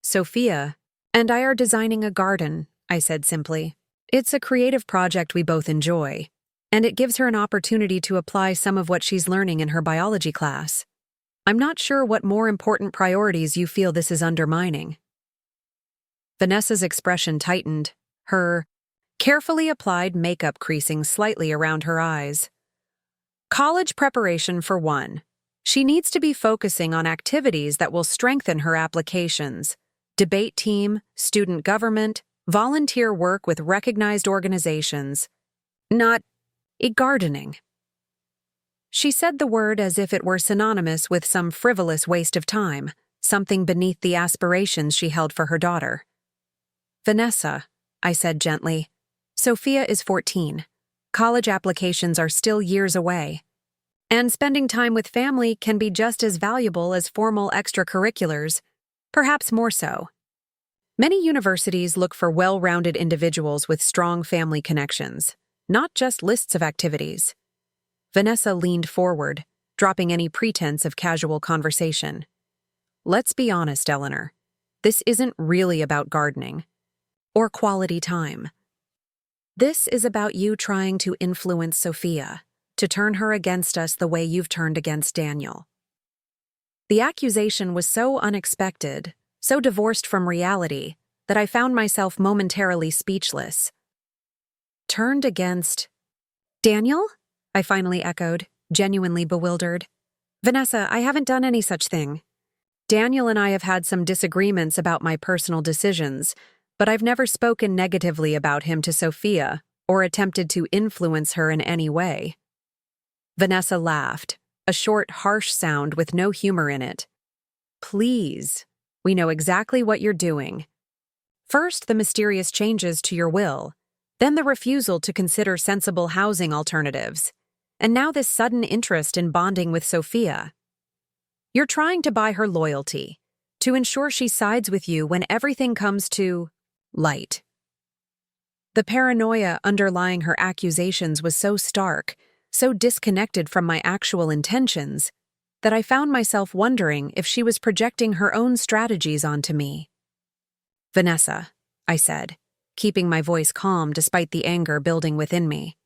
"Sophia and I are designing a garden," I said simply. "It's a creative project we both enjoy, and it gives her an opportunity to apply some of what she's learning in her biology class. I'm not sure what more important priorities you feel this is undermining." Vanessa's expression tightened, her carefully applied makeup creasing slightly around her eyes. "College preparation for one. She needs to be focusing on activities that will strengthen her applications. Debate team, student government, volunteer work with recognized organizations. Not Gardening. She said the word as if it were synonymous with some frivolous waste of time, something beneath the aspirations she held for her daughter. Vanessa, I said gently, Sophia is 14. College applications are still years away. And spending time with family can be just as valuable as formal extracurriculars, perhaps more so. Many universities look for well-rounded individuals with strong family connections, not just lists of activities. Vanessa leaned forward, dropping any pretense of casual conversation. Let's be honest, Eleanor. This isn't really about gardening or quality time. This is about you trying to influence Sophia, to turn her against us the way you've turned against Daniel. The accusation was so unexpected, so divorced from reality, that I found myself momentarily speechless. Turned against Daniel? I finally echoed, genuinely bewildered. Vanessa, I haven't done any such thing. Daniel and I have had some disagreements about my personal decisions, but I've never spoken negatively about him to Sophia or attempted to influence her in any way. Vanessa laughed, a short, harsh sound with no humor in it. Please, we know exactly what you're doing. First, the mysterious changes to your will, then the refusal to consider sensible housing alternatives, and now this sudden interest in bonding with Sophia. You're trying to buy her loyalty, to ensure she sides with you when everything comes to light. The paranoia underlying her accusations was so stark, so disconnected from my actual intentions, that I found myself wondering if she was projecting her own strategies onto me. Vanessa, I said, keeping my voice calm despite the anger building within me.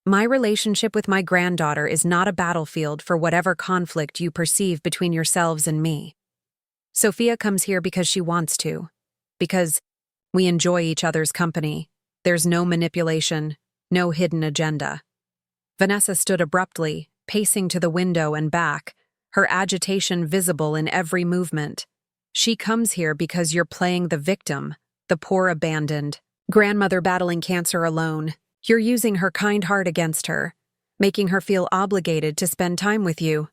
My relationship with my granddaughter is not a battlefield for whatever conflict you perceive between yourselves and me. Sophia comes here because she wants to, because we enjoy each other's company. There's no manipulation, no hidden agenda. Vanessa stood abruptly, pacing to the window and back, her agitation visible in every movement. She comes here because you're playing the victim, the poor abandoned, grandmother battling cancer alone. You're using her kind heart against her, making her feel obligated to spend time with you.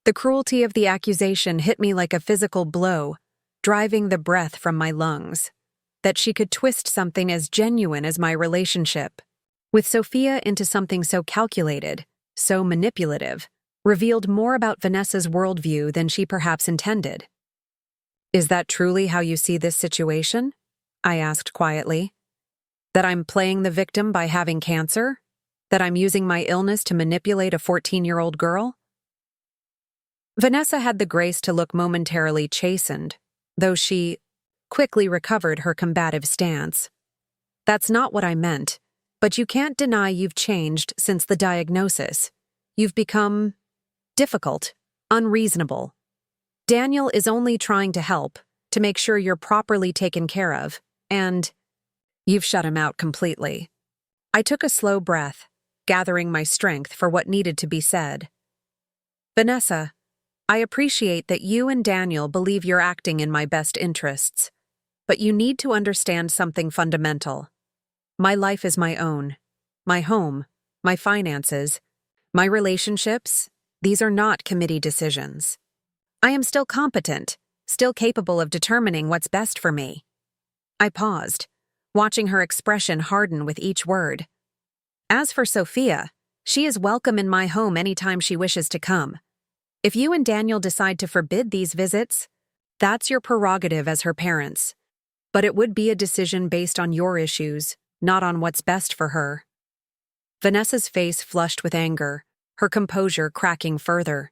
The cruelty of the accusation hit me like a physical blow, driving the breath from my lungs. That she could twist something as genuine as my relationship with Sophia into something so calculated, so manipulative, revealed more about Vanessa's worldview than she perhaps intended. Is that truly how you see this situation? I asked quietly. That I'm playing the victim by having cancer? That I'm using my illness to manipulate a 14-year-old girl? Vanessa had the grace to look momentarily chastened, though she quickly recovered her combative stance. That's not what I meant, but you can't deny you've changed since the diagnosis. You've become difficult, unreasonable. Daniel is only trying to help, to make sure you're properly taken care of, and you've shut him out completely. I took a slow breath, gathering my strength for what needed to be said. Vanessa, I appreciate that you and Daniel believe you're acting in my best interests, but you need to understand something fundamental. My life is my own. My home, my finances, my relationships, these are not committee decisions. I am still competent, still capable of determining what's best for me. I paused, watching her expression harden with each word. As for Sophia, she is welcome in my home anytime she wishes to come. If you and Daniel decide to forbid these visits, that's your prerogative as her parents. But it would be a decision based on your issues, not on what's best for her. Vanessa's face flushed with anger, her composure cracking further.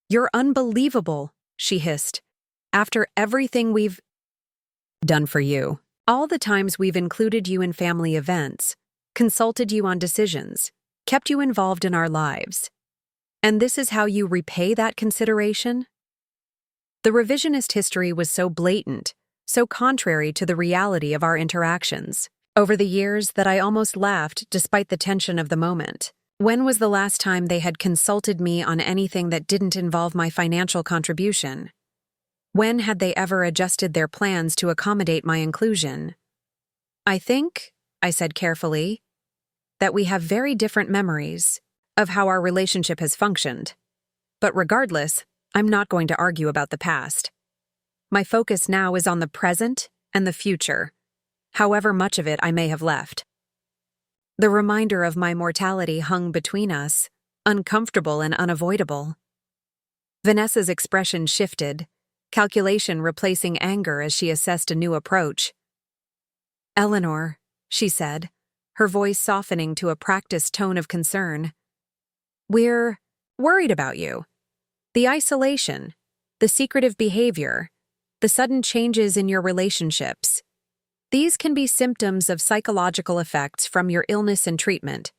You're unbelievable, she hissed. After everything we've done for you, all the times we've included you in family events, consulted you on decisions, kept you involved in our lives. And this is how you repay that consideration? The revisionist history was so blatant, so contrary to the reality of our interactions over the years that I almost laughed despite the tension of the moment. When was the last time they had consulted me on anything that didn't involve my financial contribution? When had they ever adjusted their plans to accommodate my inclusion? I think, I said carefully, that we have very different memories of how our relationship has functioned. But regardless, I'm not going to argue about the past. My focus now is on the present and the future, however much of it I may have left. The reminder of my mortality hung between us, uncomfortable and unavoidable. Vanessa's expression shifted, calculation replacing anger as she assessed a new approach. "Eleanor," she said, her voice softening to a practiced tone of concern, "we're worried about you. The isolation, the secretive behavior, the sudden changes in your relationships. These can be symptoms of psychological effects from your illness and treatment.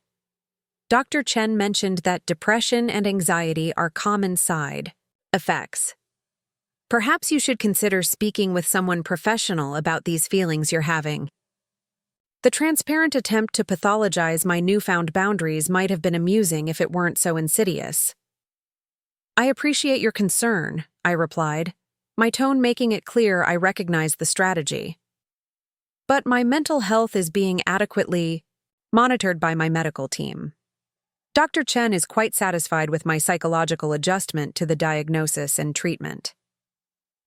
Dr. Chen mentioned that depression and anxiety are common side effects. Perhaps you should consider speaking with someone professional about these feelings you're having." The transparent attempt to pathologize my newfound boundaries might have been amusing if it weren't so insidious. "I appreciate your concern," I replied, my tone making it clear I recognized the strategy. "But my mental health is being adequately monitored by my medical team. Dr. Chen is quite satisfied with my psychological adjustment to the diagnosis and treatment."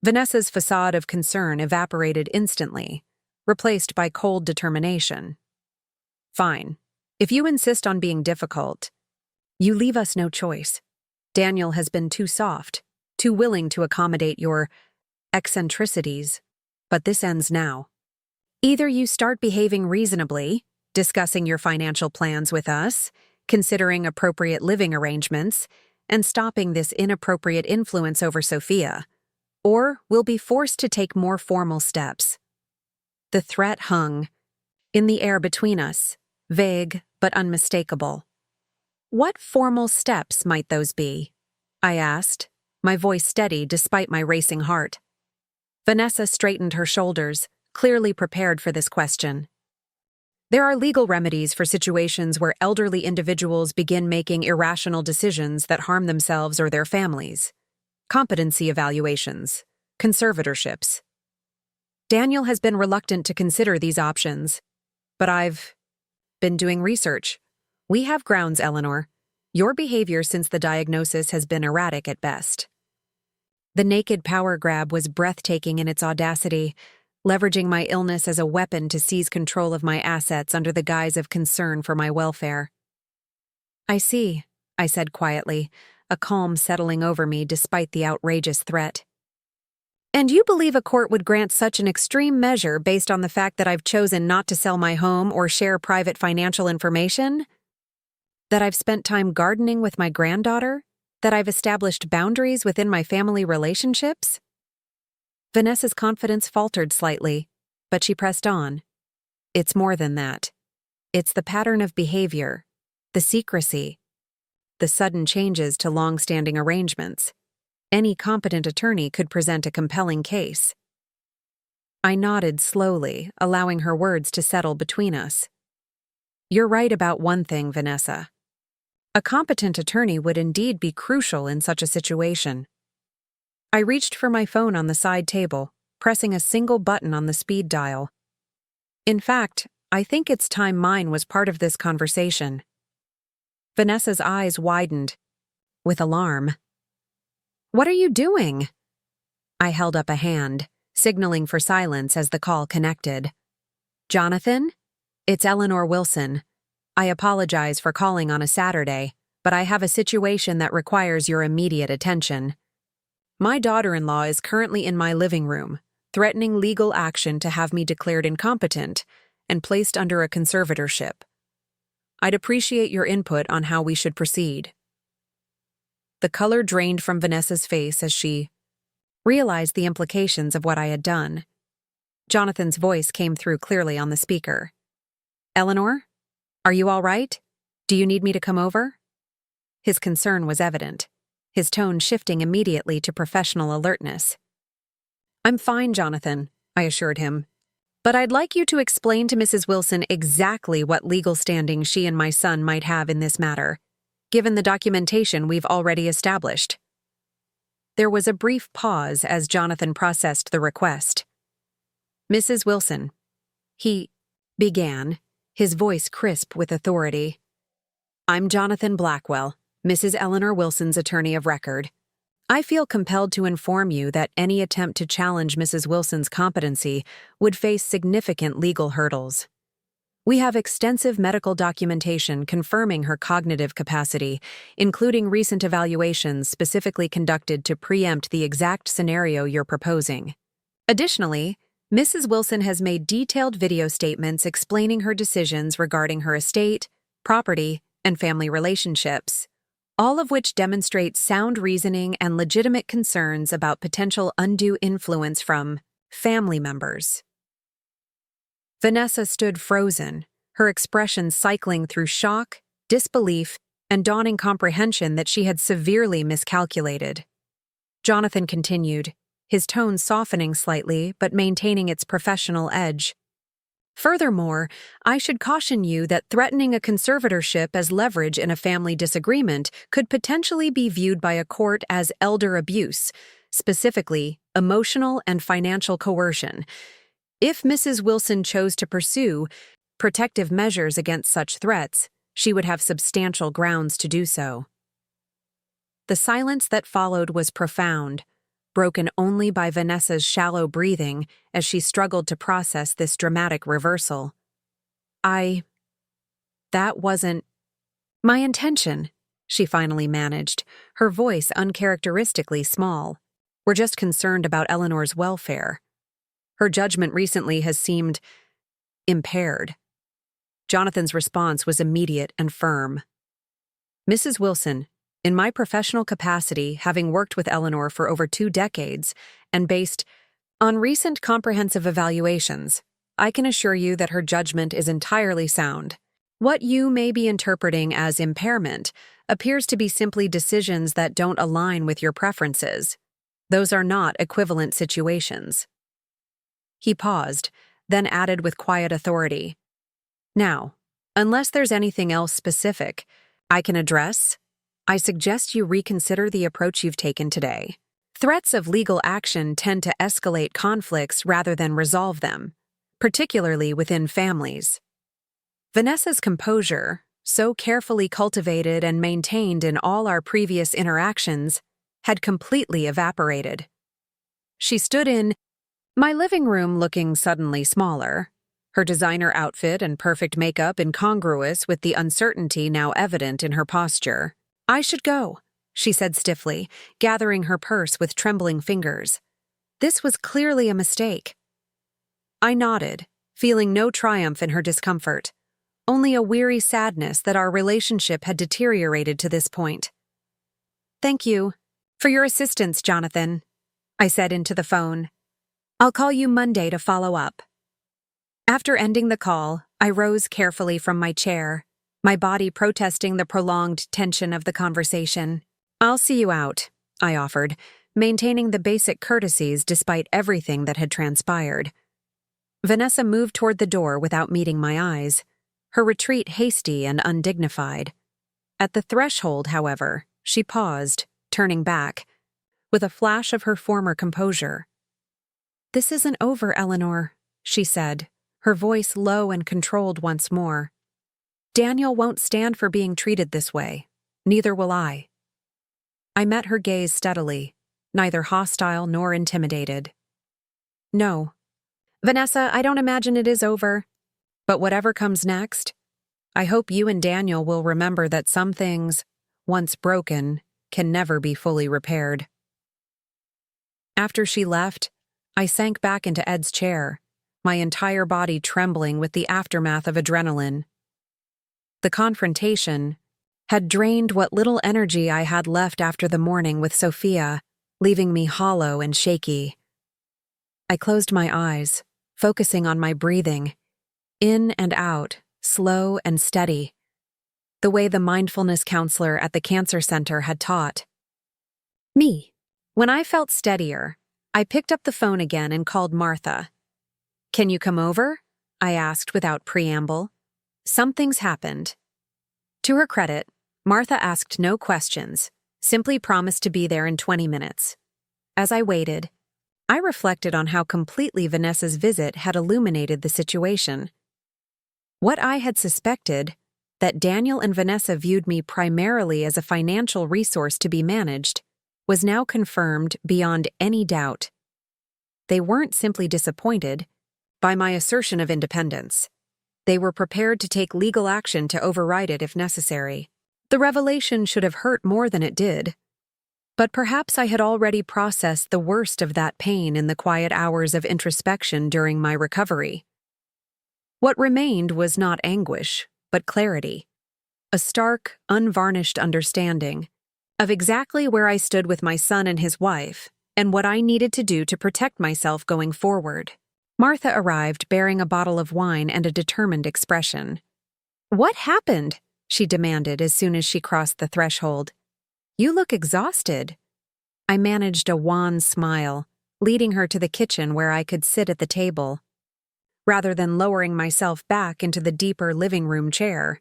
Vanessa's facade of concern evaporated instantly, replaced by cold determination. "Fine. If you insist on being difficult, you leave us no choice. Daniel has been too soft, too willing to accommodate your eccentricities, but this ends now. Either you start behaving reasonably, discussing your financial plans with us, considering appropriate living arrangements, and stopping this inappropriate influence over Sophia, or we'll be forced to take more formal steps." The threat hung in the air between us, vague but unmistakable. "What formal steps might those be?" I asked, my voice steady despite my racing heart. Vanessa straightened her shoulders, clearly prepared for this question. "There are legal remedies for situations where elderly individuals begin making irrational decisions that harm themselves or their families. Competency evaluations, conservatorships. Daniel has been reluctant to consider these options, but I've been doing research. We have grounds, Eleanor. Your behavior since the diagnosis has been erratic at best." The naked power grab was breathtaking in its audacity, leveraging my illness as a weapon to seize control of my assets under the guise of concern for my welfare. "I see," I said quietly, a calm settling over me despite the outrageous threat. "And you believe a court would grant such an extreme measure based on the fact that I've chosen not to sell my home or share private financial information? That I've spent time gardening with my granddaughter? That I've established boundaries within my family relationships?" Vanessa's confidence faltered slightly, but she pressed on. "It's more than that. It's the pattern of behavior, the secrecy, the sudden changes to long-standing arrangements. Any competent attorney could present a compelling case." I nodded slowly, allowing her words to settle between us. "You're right about one thing, Vanessa. A competent attorney would indeed be crucial in such a situation." I reached for my phone on the side table, pressing a single button on the speed dial. In fact, I think it's time mine was part of this conversation. Vanessa's eyes widened, with alarm. "What are you doing?" I held up a hand, signaling for silence as the call connected. "Jonathan? It's Eleanor Wilson. I apologize for calling on a Saturday, but I have a situation that requires your immediate attention. My daughter-in-law is currently in my living room, threatening legal action to have me declared incompetent and placed under a conservatorship. I'd appreciate your input on how we should proceed." The color drained from Vanessa's face as she realized the implications of what I had done. Jonathan's voice came through clearly on the speaker. "Eleanor? Are you all right? Do you need me to come over?" His concern was evident, his tone shifting immediately to professional alertness. "I'm fine, Jonathan," I assured him. "But I'd like you to explain to Mrs. Wilson exactly what legal standing she and my son might have in this matter, given the documentation we've already established." There was a brief pause as Jonathan processed the request. "Mrs. Wilson," he began, his voice crisp with authority. "I'm Jonathan Blackwell, Mrs. Eleanor Wilson's attorney of record. I feel compelled to inform you that any attempt to challenge Mrs. Wilson's competency would face significant legal hurdles. We have extensive medical documentation confirming her cognitive capacity, including recent evaluations specifically conducted to preempt the exact scenario you're proposing. Additionally, Mrs. Wilson has made detailed video statements explaining her decisions regarding her estate, property, and family relationships, all of which demonstrate sound reasoning and legitimate concerns about potential undue influence from family members." Vanessa stood frozen, her expression cycling through shock, disbelief, and dawning comprehension that she had severely miscalculated. Jonathan continued, his tone softening slightly but maintaining its professional edge. "Furthermore, I should caution you that threatening a conservatorship as leverage in a family disagreement could potentially be viewed by a court as elder abuse, specifically emotional and financial coercion. If Mrs. Wilson chose to pursue protective measures against such threats, she would have substantial grounds to do so." The silence that followed was profound, broken only by Vanessa's shallow breathing as she struggled to process this dramatic reversal. That wasn't my intention," she finally managed, her voice uncharacteristically small. "We're just concerned about Eleanor's welfare. Her judgment recently has seemed impaired." Jonathan's response was immediate and firm. "Mrs. Wilson, in my professional capacity, having worked with Eleanor for over 2 decades, and based on recent comprehensive evaluations, I can assure you that her judgment is entirely sound. What you may be interpreting as impairment appears to be simply decisions that don't align with your preferences. Those are not equivalent situations." He paused, then added with quiet authority, "Now, unless there's anything else specific I can address, I suggest you reconsider the approach you've taken today. Threats of legal action tend to escalate conflicts rather than resolve them, particularly within families." Vanessa's composure, so carefully cultivated and maintained in all our previous interactions, had completely evaporated. She stood in my living room looking suddenly smaller, her designer outfit and perfect makeup incongruous with the uncertainty now evident in her posture. "I should go," she said stiffly, gathering her purse with trembling fingers. This was clearly a mistake. I nodded, feeling no triumph in her discomfort, only a weary sadness that our relationship had deteriorated to this point. "Thank you for your assistance, Jonathan," I said into the phone. "I'll call you Monday to follow up." After ending the call, I rose carefully from my chair, my body protesting the prolonged tension of the conversation. "I'll see you out," I offered, maintaining the basic courtesies despite everything that had transpired. Vanessa moved toward the door without meeting my eyes, her retreat hasty and undignified. At the threshold, however, she paused, turning back, with a flash of her former composure. "This isn't over, Eleanor," she said, her voice low and controlled once more. "Daniel won't stand for being treated this way. Neither will I." I met her gaze steadily, neither hostile nor intimidated. "No. Vanessa, I don't imagine it is over. But whatever comes next, I hope you and Daniel will remember that some things, once broken, can never be fully repaired." After she left, I sank back into Ed's chair, my entire body trembling with the aftermath of adrenaline. The confrontation had drained what little energy I had left after the morning with Sophia, leaving me hollow and shaky. I closed my eyes, focusing on my breathing, in and out, slow and steady, the way the mindfulness counselor at the cancer center had taught me. When I felt steadier, I picked up the phone again and called Martha. "Can you come over?" I asked without preamble. "Something's happened." To her credit, Martha asked no questions, simply promised to be there in 20 minutes. As I waited, I reflected on how completely Vanessa's visit had illuminated the situation. What I had suspected, that Daniel and Vanessa viewed me primarily as a financial resource to be managed, was now confirmed beyond any doubt. They weren't simply disappointed by my assertion of independence. They were prepared to take legal action to override it if necessary. The revelation should have hurt more than it did. But perhaps I had already processed the worst of that pain in the quiet hours of introspection during my recovery. What remained was not anguish, but clarity. A stark, unvarnished understanding of exactly where I stood with my son and his wife, and what I needed to do to protect myself going forward. Martha arrived bearing a bottle of wine and a determined expression. "What happened?" she demanded as soon as she crossed the threshold. "You look exhausted." I managed a wan smile, leading her to the kitchen where I could sit at the table, rather than lowering myself back into the deeper living room chair.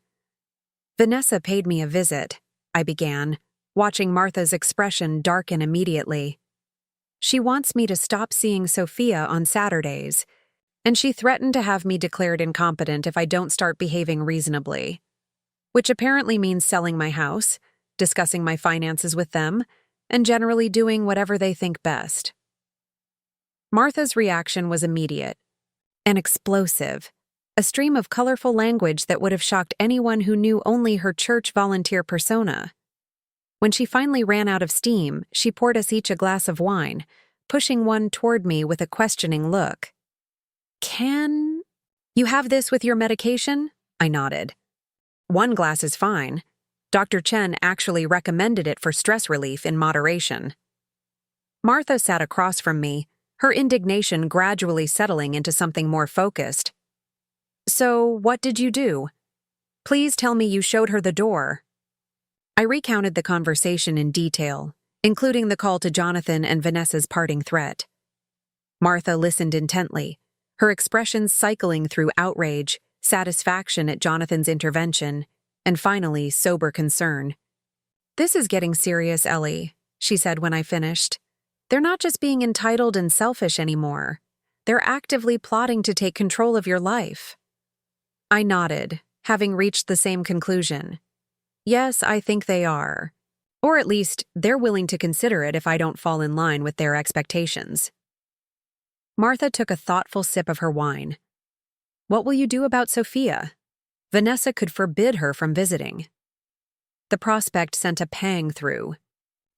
"Vanessa paid me a visit," I began, watching Martha's expression darken immediately. "She wants me to stop seeing Sophia on Saturdays, and she threatened to have me declared incompetent if I don't start behaving reasonably. Which apparently means selling my house, discussing my finances with them, and generally doing whatever they think best." Martha's reaction was immediate and explosive, a stream of colorful language that would have shocked anyone who knew only her church volunteer persona. When she finally ran out of steam, she poured us each a glass of wine, pushing one toward me with a questioning look. "Can you have this with your medication?" I nodded. "One glass is fine. Dr. Chen actually recommended it for stress relief in moderation." Martha sat across from me, her indignation gradually settling into something more focused. "So, what did you do? Please tell me you showed her the door." I recounted the conversation in detail, including the call to Jonathan and Vanessa's parting threat. Martha listened intently, her expressions cycling through outrage, satisfaction at Jonathan's intervention, and finally sober concern. "This is getting serious, Ellie," she said when I finished. "They're not just being entitled and selfish anymore. They're actively plotting to take control of your life." I nodded, having reached the same conclusion. "Yes, I think they are. Or at least, they're willing to consider it if I don't fall in line with their expectations." Martha took a thoughtful sip of her wine. "What will you do about Sophia? Vanessa could forbid her from visiting." The prospect sent a pang through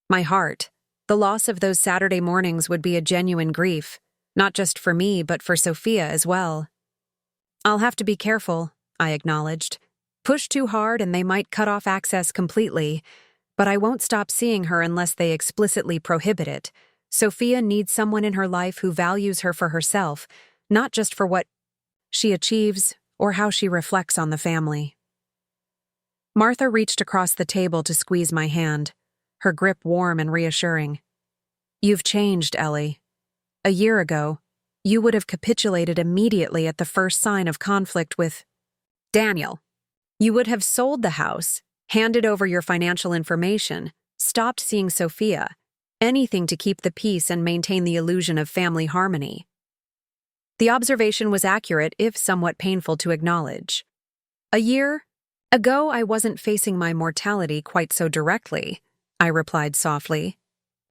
my heart. The loss of those Saturday mornings would be a genuine grief, not just for me, but for Sophia as well. "I'll have to be careful," I acknowledged. "Push too hard and they might cut off access completely, but I won't stop seeing her unless they explicitly prohibit it. Sophia needs someone in her life who values her for herself, not just for what she achieves or how she reflects on the family." Martha reached across the table to squeeze my hand, her grip warm and reassuring. "You've changed, Ellie. A year ago, you would have capitulated immediately at the first sign of conflict with Daniel. You would have sold the house, handed over your financial information, stopped seeing Sophia, anything to keep the peace and maintain the illusion of family harmony." The observation was accurate, if somewhat painful to acknowledge. "A year ago, I wasn't facing my mortality quite so directly," I replied softly.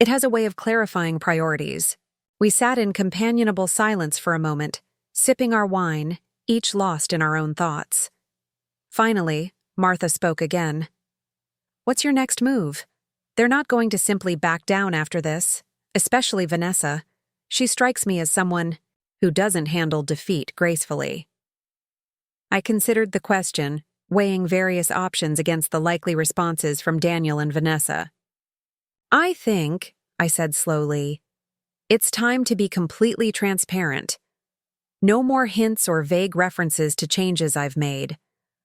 "It has a way of clarifying priorities." We sat in companionable silence for a moment, sipping our wine, each lost in our own thoughts. Finally, Martha spoke again. "What's your next move? They're not going to simply back down after this, especially Vanessa. She strikes me as someone who doesn't handle defeat gracefully." I considered the question, weighing various options against the likely responses from Daniel and Vanessa. "I think," I said slowly, "it's time to be completely transparent. No more hints or vague references to changes I've made.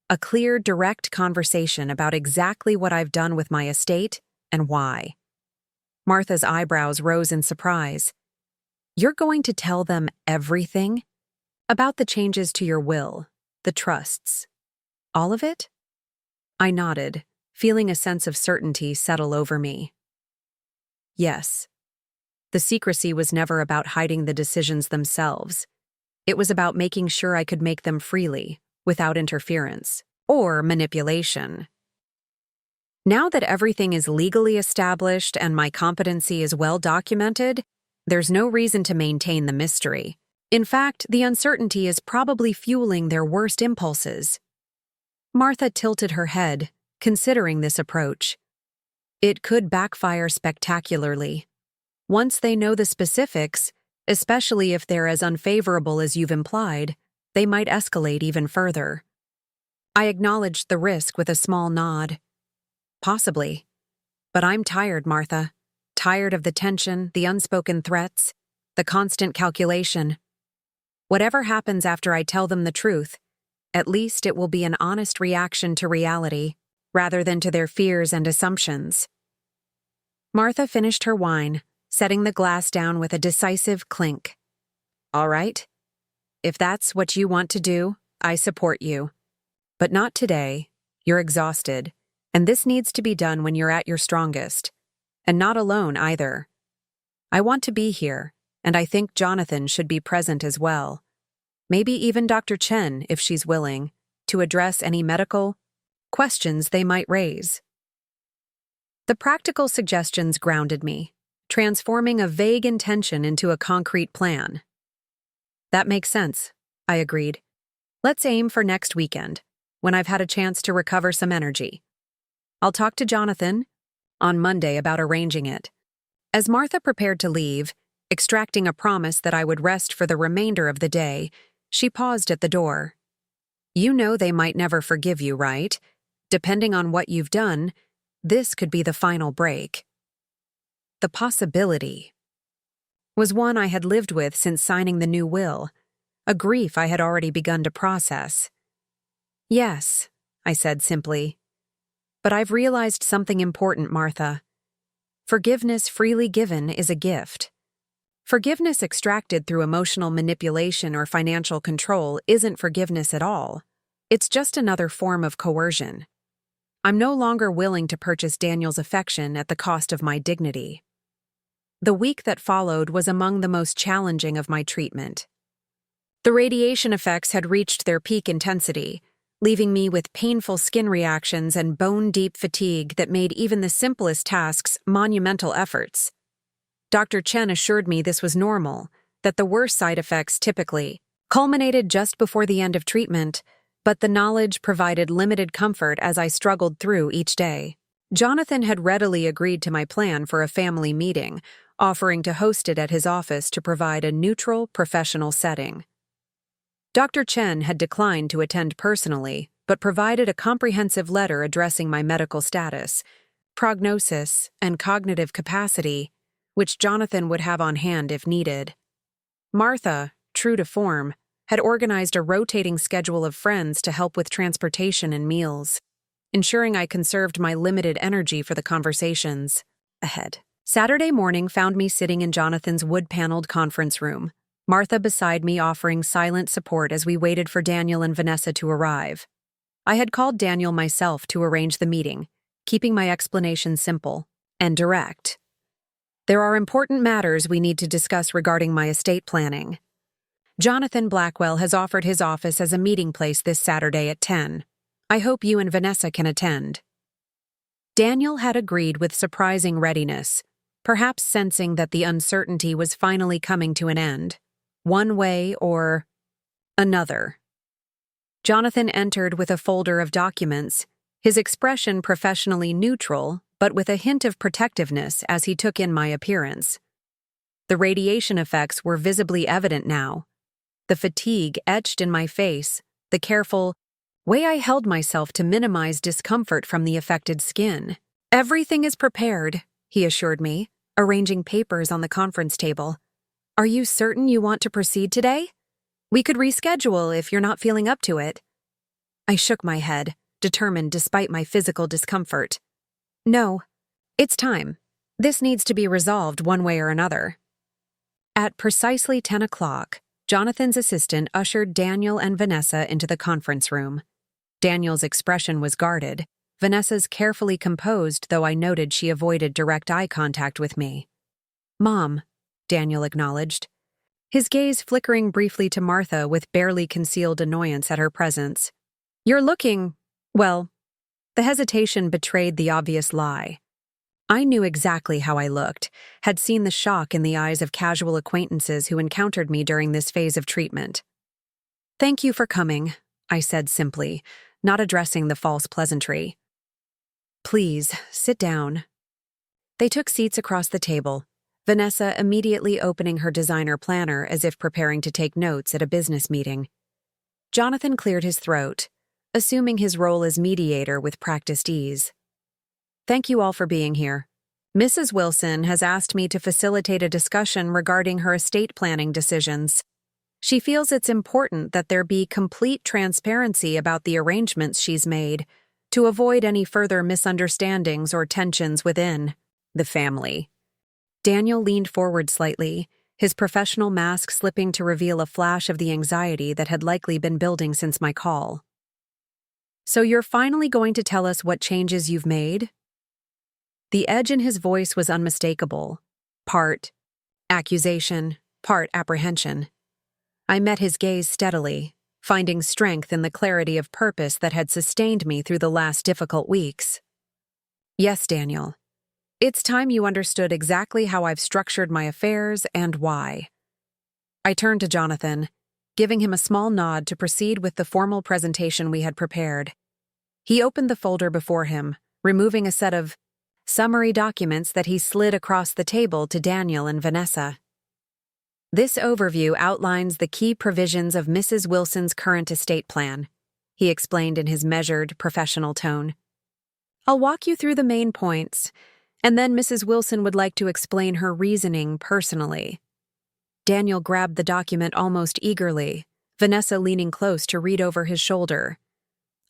A clear, direct conversation about exactly what I've done with my estate and why." Martha's eyebrows rose in surprise. "You're going to tell them everything? About the changes to your will, the trusts, all of it?" I nodded, feeling a sense of certainty settle over me. Yes. The secrecy was never about hiding the decisions themselves. It was about making sure I could make them freely, without interference or manipulation. Now that everything is legally established and my competency is well documented, there's no reason to maintain the mystery. In fact, the uncertainty is probably fueling their worst impulses. Martha tilted her head, considering this approach. It could backfire spectacularly. Once they know the specifics, especially if they're as unfavorable as you've implied, they might escalate even further. I acknowledged the risk with a small nod. Possibly. But I'm tired, Martha. Tired of the tension, the unspoken threats, the constant calculation. Whatever happens after I tell them the truth, at least it will be an honest reaction to reality, rather than to their fears and assumptions. Martha finished her wine, setting the glass down with a decisive clink. All right. If that's what you want to do, I support you. But not today. You're exhausted, and this needs to be done when you're at your strongest. And not alone either. I want to be here, and I think Jonathan should be present as well. Maybe even Dr. Chen, if she's willing, to address any medical questions they might raise. The practical suggestions grounded me, transforming a vague intention into a concrete plan. That makes sense, I agreed. Let's aim for next weekend, when I've had a chance to recover some energy. I'll talk to Jonathan on Monday about arranging it. As Martha prepared to leave, extracting a promise that I would rest for the remainder of the day, she paused at the door. You know they might never forgive you, right? Depending on what you've done, this could be the final break. The possibility was one I had lived with since signing the new will, a grief I had already begun to process. Yes, I said simply. But I've realized something important, Martha. Forgiveness freely given is a gift. Forgiveness extracted through emotional manipulation or financial control isn't forgiveness at all. It's just another form of coercion. I'm no longer willing to purchase Daniel's affection at the cost of my dignity. The week that followed was among the most challenging of my treatment. The radiation effects had reached their peak intensity, leaving me with painful skin reactions and bone-deep fatigue that made even the simplest tasks monumental efforts. Dr. Chen assured me this was normal, that the worst side effects typically culminated just before the end of treatment, but the knowledge provided limited comfort as I struggled through each day. Jonathan had readily agreed to my plan for a family meeting, offering to host it at his office to provide a neutral, professional setting. Dr. Chen had declined to attend personally, but provided a comprehensive letter addressing my medical status, prognosis, and cognitive capacity, which Jonathan would have on hand if needed. Martha, true to form, had organized a rotating schedule of friends to help with transportation and meals, ensuring I conserved my limited energy for the conversations ahead. Saturday morning found me sitting in Jonathan's wood-paneled conference room, Martha beside me offering silent support as we waited for Daniel and Vanessa to arrive. I had called Daniel myself to arrange the meeting, keeping my explanation simple and direct. There are important matters we need to discuss regarding my estate planning. Jonathan Blackwell has offered his office as a meeting place this Saturday at 10. I hope you and Vanessa can attend. Daniel had agreed with surprising readiness, perhaps sensing that the uncertainty was finally coming to an end, one way or another. Jonathan entered with a folder of documents, his expression professionally neutral, but with a hint of protectiveness as he took in my appearance. The radiation effects were visibly evident now. The fatigue etched in my face, the careful way I held myself to minimize discomfort from the affected skin. Everything is prepared, he assured me, arranging papers on the conference table. Are you certain you want to proceed today? We could reschedule if you're not feeling up to it. I shook my head, determined despite my physical discomfort. No, it's time. This needs to be resolved one way or another. At precisely 10 o'clock, Jonathan's assistant ushered Daniel and Vanessa into the conference room. Daniel's expression was guarded, Vanessa's carefully composed, though I noted she avoided direct eye contact with me. Mom, Daniel acknowledged. his gaze flickering briefly to Martha with barely concealed annoyance at her presence. "You're looking, well," the hesitation betrayed the obvious lie. I knew exactly how I looked, had seen the shock in the eyes of casual acquaintances who encountered me during this phase of treatment. "Thank you for coming," I said simply, not addressing the false pleasantry. "Please, sit down." They took seats across the table, Vanessa immediately opening her designer planner as if preparing to take notes at a business meeting. Jonathan cleared his throat, assuming his role as mediator with practiced ease. "Thank you all for being here. Mrs. Wilson has asked me to facilitate a discussion regarding her estate planning decisions. She feels it's important that there be complete transparency about the arrangements she's made to avoid any further misunderstandings or tensions within the family." Daniel leaned forward slightly, his professional mask slipping to reveal a flash of the anxiety that had likely been building since my call. "So you're finally going to tell us what changes you've made?" The edge in his voice was unmistakable, part accusation, part apprehension. I met his gaze steadily, finding strength in the clarity of purpose that had sustained me through the last difficult weeks. "Yes, Daniel. It's time you understood exactly how I've structured my affairs and why." I turned to Jonathan, giving him a small nod to proceed with the formal presentation we had prepared. He opened the folder before him, removing a set of summary documents that he slid across the table to Daniel and Vanessa. "This overview outlines the key provisions of Mrs. Wilson's current estate plan," he explained in his measured, professional tone. "I'll walk you through the main points, and then Mrs. Wilson would like to explain her reasoning personally." Daniel grabbed the document almost eagerly, Vanessa leaning close to read over his shoulder.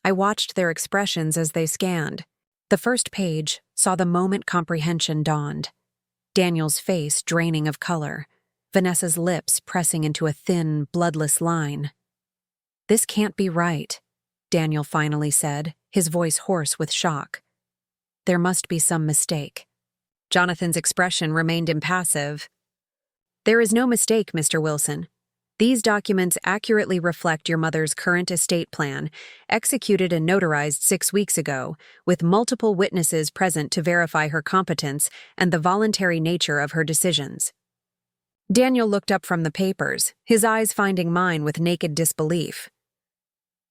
I watched their expressions as they scanned. The first page saw the moment comprehension dawned. Daniel's face draining of color, Vanessa's lips pressing into a thin, bloodless line. "This can't be right," Daniel finally said, his voice hoarse with shock. "There must be some mistake." Jonathan's expression remained impassive. "There is no mistake, Mr. Wilson. These documents accurately reflect your mother's current estate plan, executed and notarized 6 weeks ago, with multiple witnesses present to verify her competence and the voluntary nature of her decisions." Daniel looked up from the papers, his eyes finding mine with naked disbelief.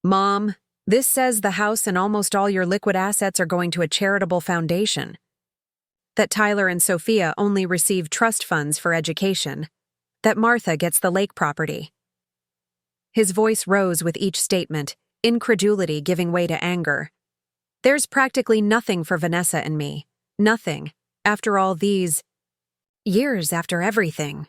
"Mom, this says the house and almost all your liquid assets are going to a charitable foundation. That Tyler and Sophia only receive trust funds for education. That Martha gets the lake property." His voice rose with each statement, incredulity giving way to anger. "There's practically nothing for Vanessa and me. Nothing. After all these years, after everything."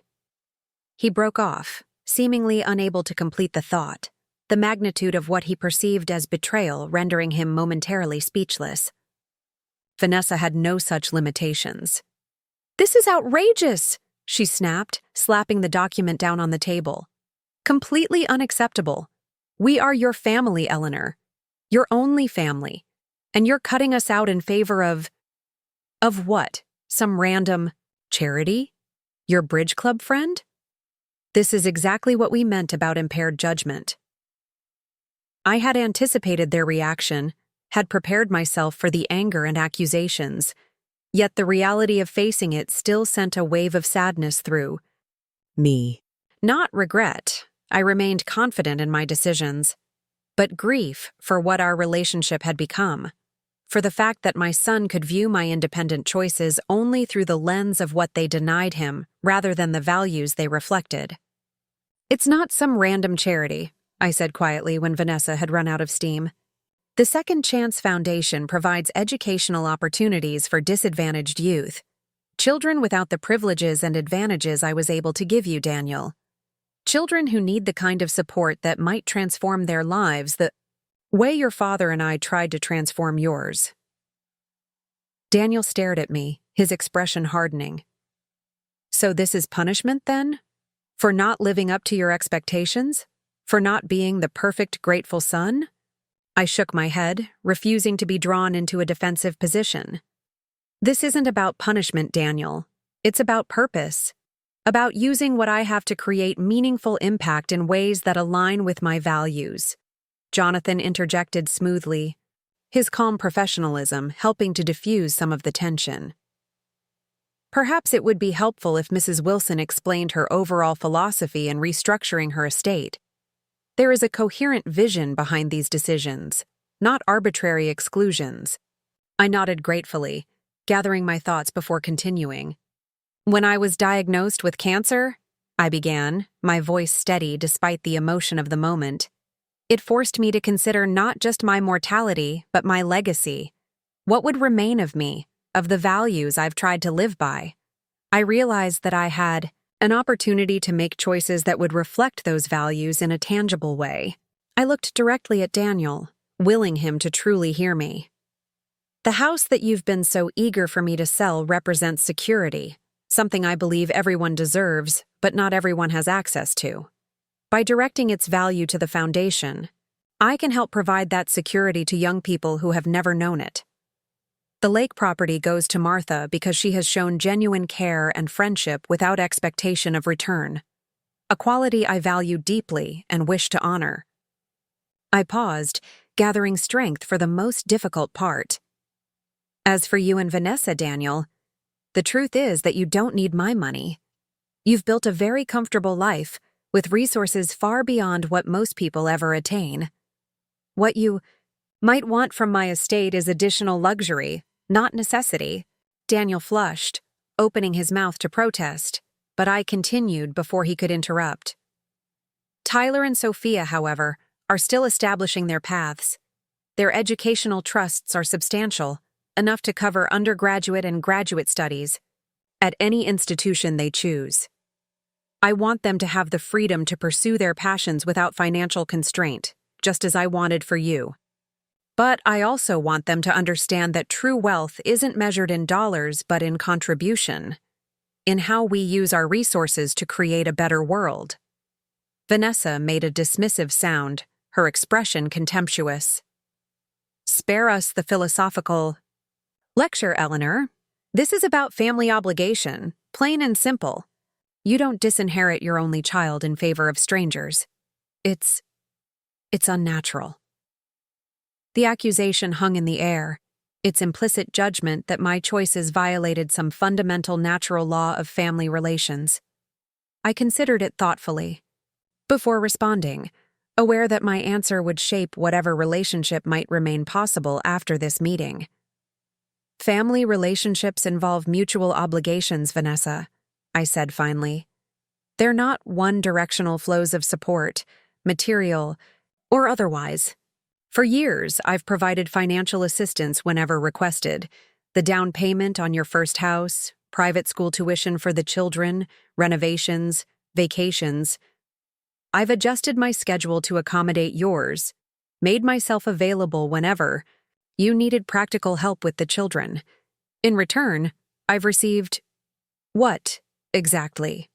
He broke off, seemingly unable to complete the thought, the magnitude of what he perceived as betrayal rendering him momentarily speechless. Vanessa had no such limitations. "This is outrageous!" she snapped, slapping the document down on the table. "Completely unacceptable. We are your family, Eleanor. Your only family. And you're cutting us out in favor of what? Some random charity? Your bridge club friend?" This is exactly what we meant about impaired judgment. I had anticipated their reaction, had prepared myself for the anger and accusations, yet the reality of facing it still sent a wave of sadness through me. Not regret, I remained confident in my decisions, but grief for what our relationship had become, for the fact that my son could view my independent choices only through the lens of what they denied him rather than the values they reflected. "It's not some random charity," I said quietly when Vanessa had run out of steam. "The Second Chance Foundation provides educational opportunities for disadvantaged youth. Children without the privileges and advantages I was able to give you, Daniel. Children who need the kind of support that might transform their lives the way your father and I tried to transform yours." Daniel stared at me, his expression hardening. "So this is punishment, then? For not living up to your expectations? For not being the perfect, grateful son?" I shook my head, refusing to be drawn into a defensive position. "This isn't about punishment, Daniel. It's about purpose. about using what I have to create meaningful impact in ways that align with my values. Jonathan interjected smoothly, his calm professionalism helping to diffuse some of the tension. Perhaps it would be helpful if Mrs. Wilson explained her overall philosophy in restructuring her estate. There is a coherent vision behind these decisions, not arbitrary exclusions. I nodded gratefully, gathering my thoughts before continuing. When I was diagnosed with cancer, I began, my voice steady despite the emotion of the moment. It forced me to consider not just my mortality, but my legacy. What would remain of me, of the values I've tried to live by? I realized that I had an opportunity to make choices that would reflect those values in a tangible way. I looked directly at Daniel, willing him to truly hear me. The house that you've been so eager for me to sell represents security, something I believe everyone deserves, but not everyone has access to. By directing its value to the foundation, I can help provide that security to young people who have never known it. The lake property goes to Martha because she has shown genuine care and friendship without expectation of return, a quality I value deeply and wish to honor. I paused, gathering strength for the most difficult part. As for you and Vanessa, Daniel, the truth is that you don't need my money. You've built a very comfortable life, with resources far beyond what most people ever attain. What you might want from my estate is additional luxury, not necessity. Daniel flushed, opening his mouth to protest, but I continued before he could interrupt. Tyler and Sophia, however, are still establishing their paths. Their educational trusts are substantial, enough to cover undergraduate and graduate studies at any institution they choose. I want them to have the freedom to pursue their passions without financial constraint, just as I wanted for you. But I also want them to understand that true wealth isn't measured in dollars but in contribution, in how we use our resources to create a better world. Vanessa made a dismissive sound, her expression contemptuous. Spare us the philosophical lecture, Eleanor. This is about family obligation, plain and simple. You don't disinherit your only child in favor of strangers. It's unnatural. The accusation hung in the air, its implicit judgment that my choices violated some fundamental natural law of family relations. I considered it thoughtfully, before responding, aware that my answer would shape whatever relationship might remain possible after this meeting. Family relationships involve mutual obligations, Vanessa, I said finally. They're not one-directional flows of support, material, or otherwise. For years, I've provided financial assistance whenever requested. The down payment on your first house, private school tuition for the children, renovations, vacations. I've adjusted my schedule to accommodate yours, made myself available whenever you needed practical help with the children. In return, I've received what, exactly?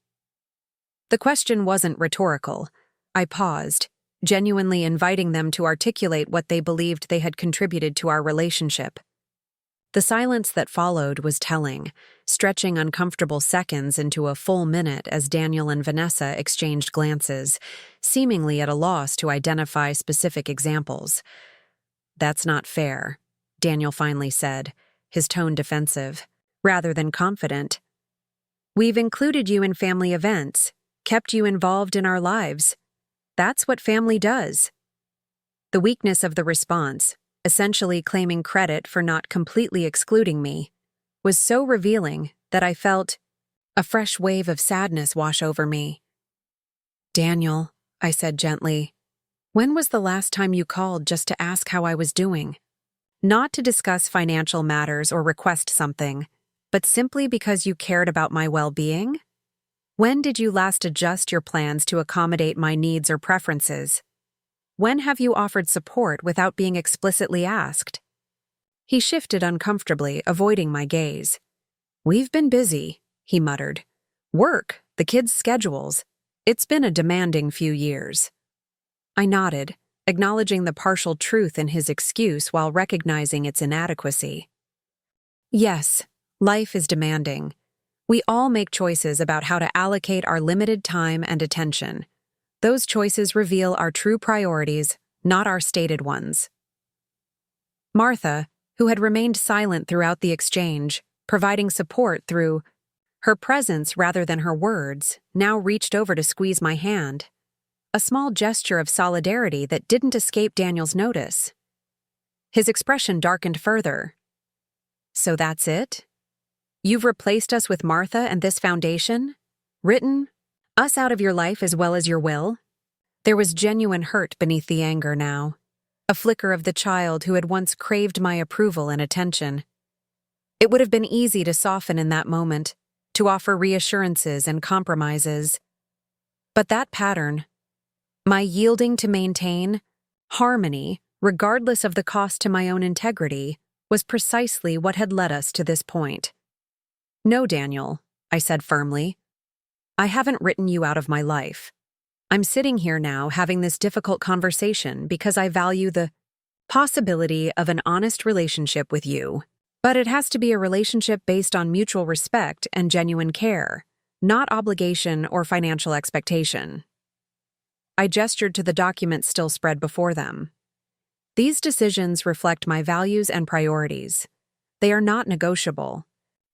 The question wasn't rhetorical. I paused, genuinely inviting them to articulate what they believed they had contributed to our relationship. The silence that followed was telling, stretching uncomfortable seconds into a full minute as Daniel and Vanessa exchanged glances, seemingly at a loss to identify specific examples. That's not fair, Daniel finally said, his tone defensive, rather than confident. We've included you in family events, kept you involved in our lives. That's what family does. The weakness of the response, essentially claiming credit for not completely excluding me, was so revealing that I felt a fresh wave of sadness wash over me. Daniel, I said gently, when was the last time you called just to ask how I was doing? Not to discuss financial matters or request something, but simply because you cared about my well-being? When did you last adjust your plans to accommodate my needs or preferences? When have you offered support without being explicitly asked? He shifted uncomfortably, avoiding my gaze. We've been busy, he muttered. Work, the kids' schedules. It's been a demanding few years. I nodded, acknowledging the partial truth in his excuse while recognizing its inadequacy. Yes, life is demanding. We all make choices about how to allocate our limited time and attention. Those choices reveal our true priorities, not our stated ones. Martha, who had remained silent throughout the exchange, providing support through her presence rather than her words, now reached over to squeeze my hand. A small gesture of solidarity that didn't escape Daniel's notice. His expression darkened further. So that's it? You've replaced us with Martha and this foundation? Written us out of your life as well as your will? There was genuine hurt beneath the anger now. A flicker of the child who had once craved my approval and attention. It would have been easy to soften in that moment, to offer reassurances and compromises. But that pattern, my yielding to maintain harmony, regardless of the cost to my own integrity, was precisely what had led us to this point. No, Daniel, I said firmly. I haven't written you out of my life. I'm sitting here now having this difficult conversation because I value the possibility of an honest relationship with you. But it has to be a relationship based on mutual respect and genuine care, not obligation or financial expectation. I gestured to the documents still spread before them. These decisions reflect my values and priorities. They are not negotiable.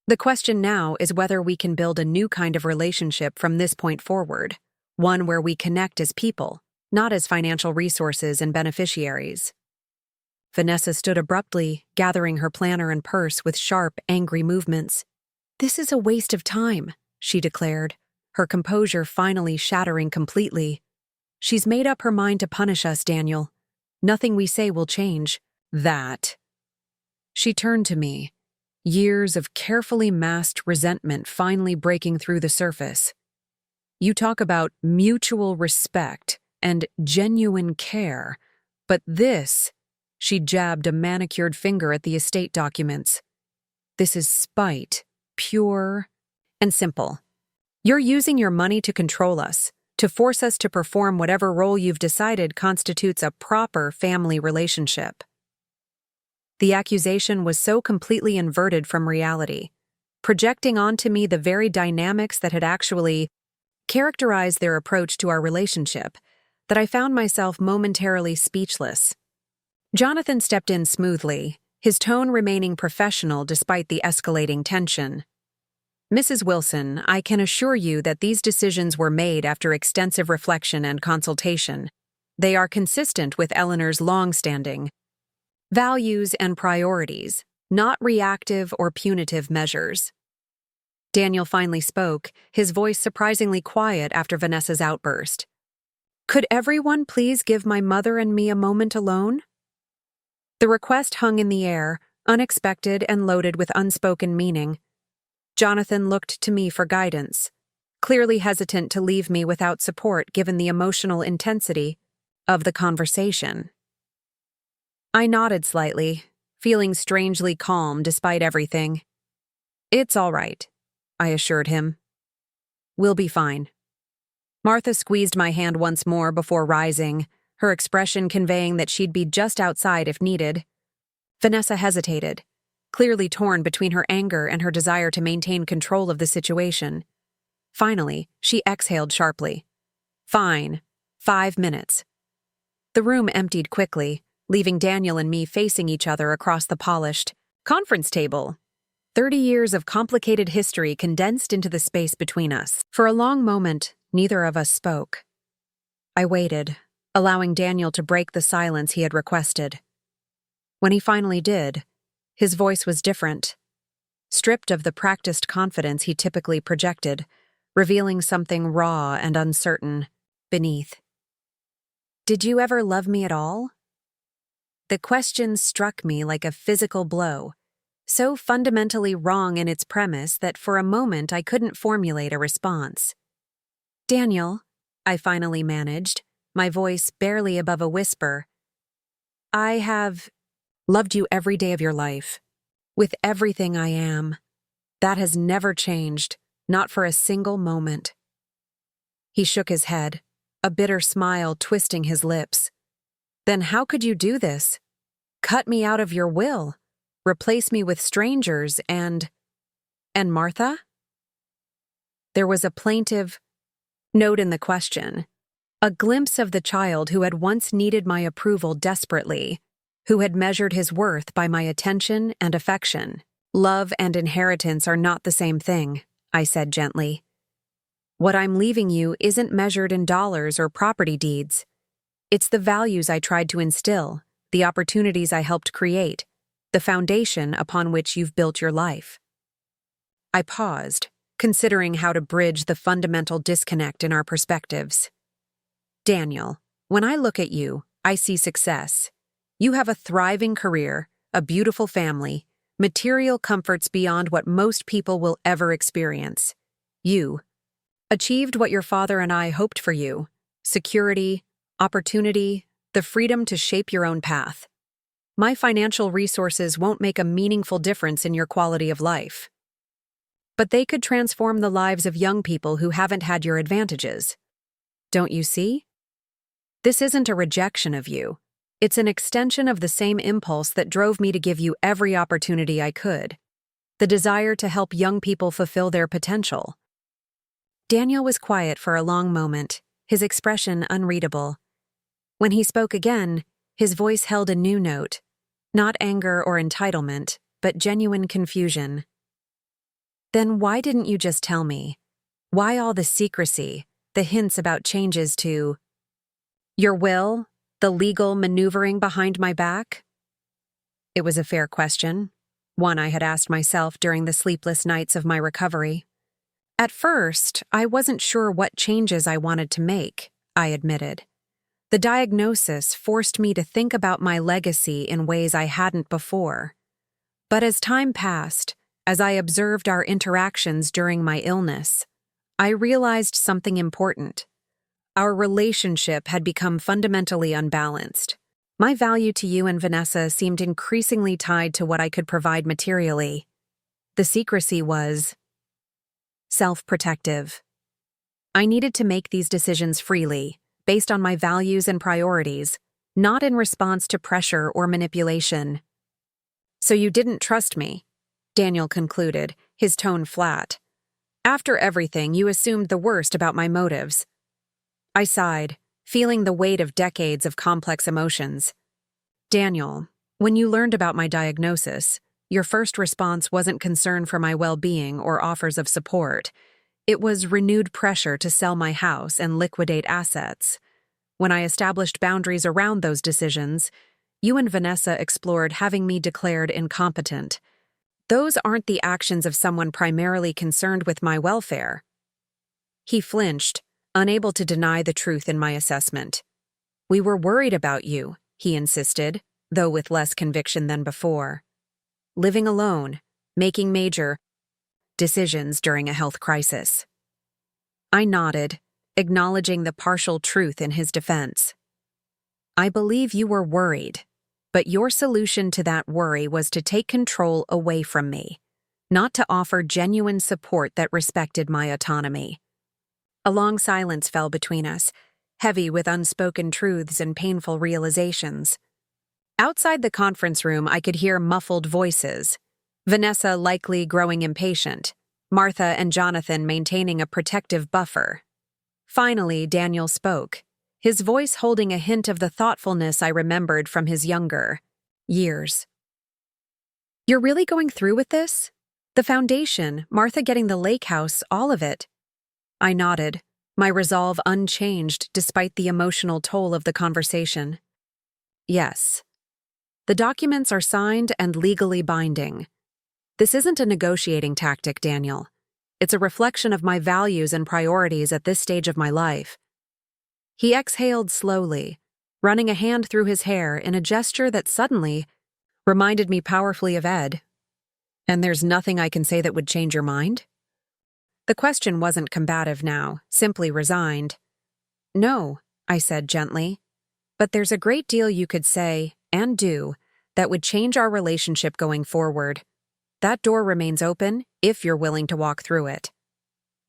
The question now is whether we can build a new kind of relationship from this point forward, one where we connect as people, not as financial resources and beneficiaries. Vanessa stood abruptly, gathering her planner and purse with sharp, angry movements. "This is a waste of time," she declared, her composure finally shattering completely. "She's made up her mind to punish us, Daniel. Nothing we say will change that." She turned to me, years of carefully masked resentment finally breaking through the surface. "You talk about mutual respect and genuine care, but this," she jabbed a manicured finger at the estate documents. "This is spite, pure and simple. You're using your money to control us, to force us to perform whatever role you've decided constitutes a proper family relationship." The accusation was so completely inverted from reality, projecting onto me the very dynamics that had actually characterized their approach to our relationship, that I found myself momentarily speechless. Jonathan stepped in smoothly, his tone remaining professional despite the escalating tension. "Mrs. Wilson, I can assure you that these decisions were made after extensive reflection and consultation. They are consistent with Eleanor's long-standing values and priorities, not reactive or punitive measures." Daniel finally spoke, his voice surprisingly quiet after Vanessa's outburst. "Could everyone please give my mother and me a moment alone?" The request hung in the air, unexpected and loaded with unspoken meaning. Jonathan looked to me for guidance, clearly hesitant to leave me without support given the emotional intensity of the conversation. I nodded slightly, feeling strangely calm despite everything. "It's all right," I assured him. "We'll be fine." Martha squeezed my hand once more before rising, her expression conveying that she'd be just outside if needed. Vanessa hesitated, clearly torn between her anger and her desire to maintain control of the situation. Finally, she exhaled sharply. "Fine. 5 minutes." The room emptied quickly, leaving Daniel and me facing each other across the polished conference table. 30 years of complicated history condensed into the space between us. For a long moment, neither of us spoke. I waited, allowing Daniel to break the silence he had requested. When he finally did, his voice was different, stripped of the practiced confidence he typically projected, revealing something raw and uncertain beneath. "Did you ever love me at all?" The question struck me like a physical blow, so fundamentally wrong in its premise that for a moment I couldn't formulate a response. "Daniel," I finally managed, my voice barely above a whisper, "I have loved you every day of your life, with everything I am. That has never changed, not for a single moment." He shook his head, a bitter smile twisting his lips. "Then how could you do this? Cut me out of your will? Replace me with strangers and Martha?" There was a plaintive note in the question, a glimpse of the child who had once needed my approval desperately, who had measured his worth by my attention and affection. Love and inheritance are not the same thing, I said gently. What I'm leaving you isn't measured in dollars or property deeds. It's the values I tried to instill, the opportunities I helped create, the foundation upon which you've built your life. I paused, considering how to bridge the fundamental disconnect in our perspectives. Daniel, when I look at you, I see success. You have a thriving career, a beautiful family, material comforts beyond what most people will ever experience. You achieved what your father and I hoped for you: security, opportunity, the freedom to shape your own path. My financial resources won't make a meaningful difference in your quality of life, but they could transform the lives of young people who haven't had your advantages. Don't you see? This isn't a rejection of you. It's an extension of the same impulse that drove me to give you every opportunity I could. The desire to help young people fulfill their potential. Daniel was quiet for a long moment, his expression unreadable. When he spoke again, his voice held a new note, not anger or entitlement, but genuine confusion. Then why didn't you just tell me? Why all the secrecy, the hints about changes to your will, the legal maneuvering behind my back? It was a fair question, one I had asked myself during the sleepless nights of my recovery. At first, I wasn't sure what changes I wanted to make, I admitted. The diagnosis forced me to think about my legacy in ways I hadn't before. But as time passed, as I observed our interactions during my illness, I realized something important. Our relationship had become fundamentally unbalanced. My value to you and Vanessa seemed increasingly tied to what I could provide materially. The secrecy was self-protective. I needed to make these decisions freely, based on my values and priorities, not in response to pressure or manipulation. So you didn't trust me, Daniel concluded, his tone flat. After everything, you assumed the worst about my motives. I sighed, feeling the weight of decades of complex emotions. Daniel, when you learned about my diagnosis, your first response wasn't concern for my well-being or offers of support. It was renewed pressure to sell my house and liquidate assets. When I established boundaries around those decisions, you and Vanessa explored having me declared incompetent. Those aren't the actions of someone primarily concerned with my welfare. He flinched, unable to deny the truth in my assessment. We were worried about you, he insisted, though with less conviction than before. Living alone, making major decisions during a health crisis. I nodded, acknowledging the partial truth in his defense. I believe you were worried, but your solution to that worry was to take control away from me, not to offer genuine support that respected my autonomy. A long silence fell between us, heavy with unspoken truths and painful realizations. Outside the conference room, I could hear muffled voices, Vanessa likely growing impatient, Martha and Jonathan maintaining a protective buffer. Finally, Daniel spoke, his voice holding a hint of the thoughtfulness I remembered from his younger years. You're really going through with this? The foundation, Martha getting the lake house, all of it. I nodded, my resolve unchanged despite the emotional toll of the conversation. Yes. The documents are signed and legally binding. This isn't a negotiating tactic, Daniel. It's a reflection of my values and priorities at this stage of my life. He exhaled slowly, running a hand through his hair in a gesture that suddenly reminded me powerfully of Ed. And there's nothing I can say that would change your mind? The question wasn't combative now, simply resigned. No, I said gently. But there's a great deal you could say, and do, that would change our relationship going forward. That door remains open if you're willing to walk through it.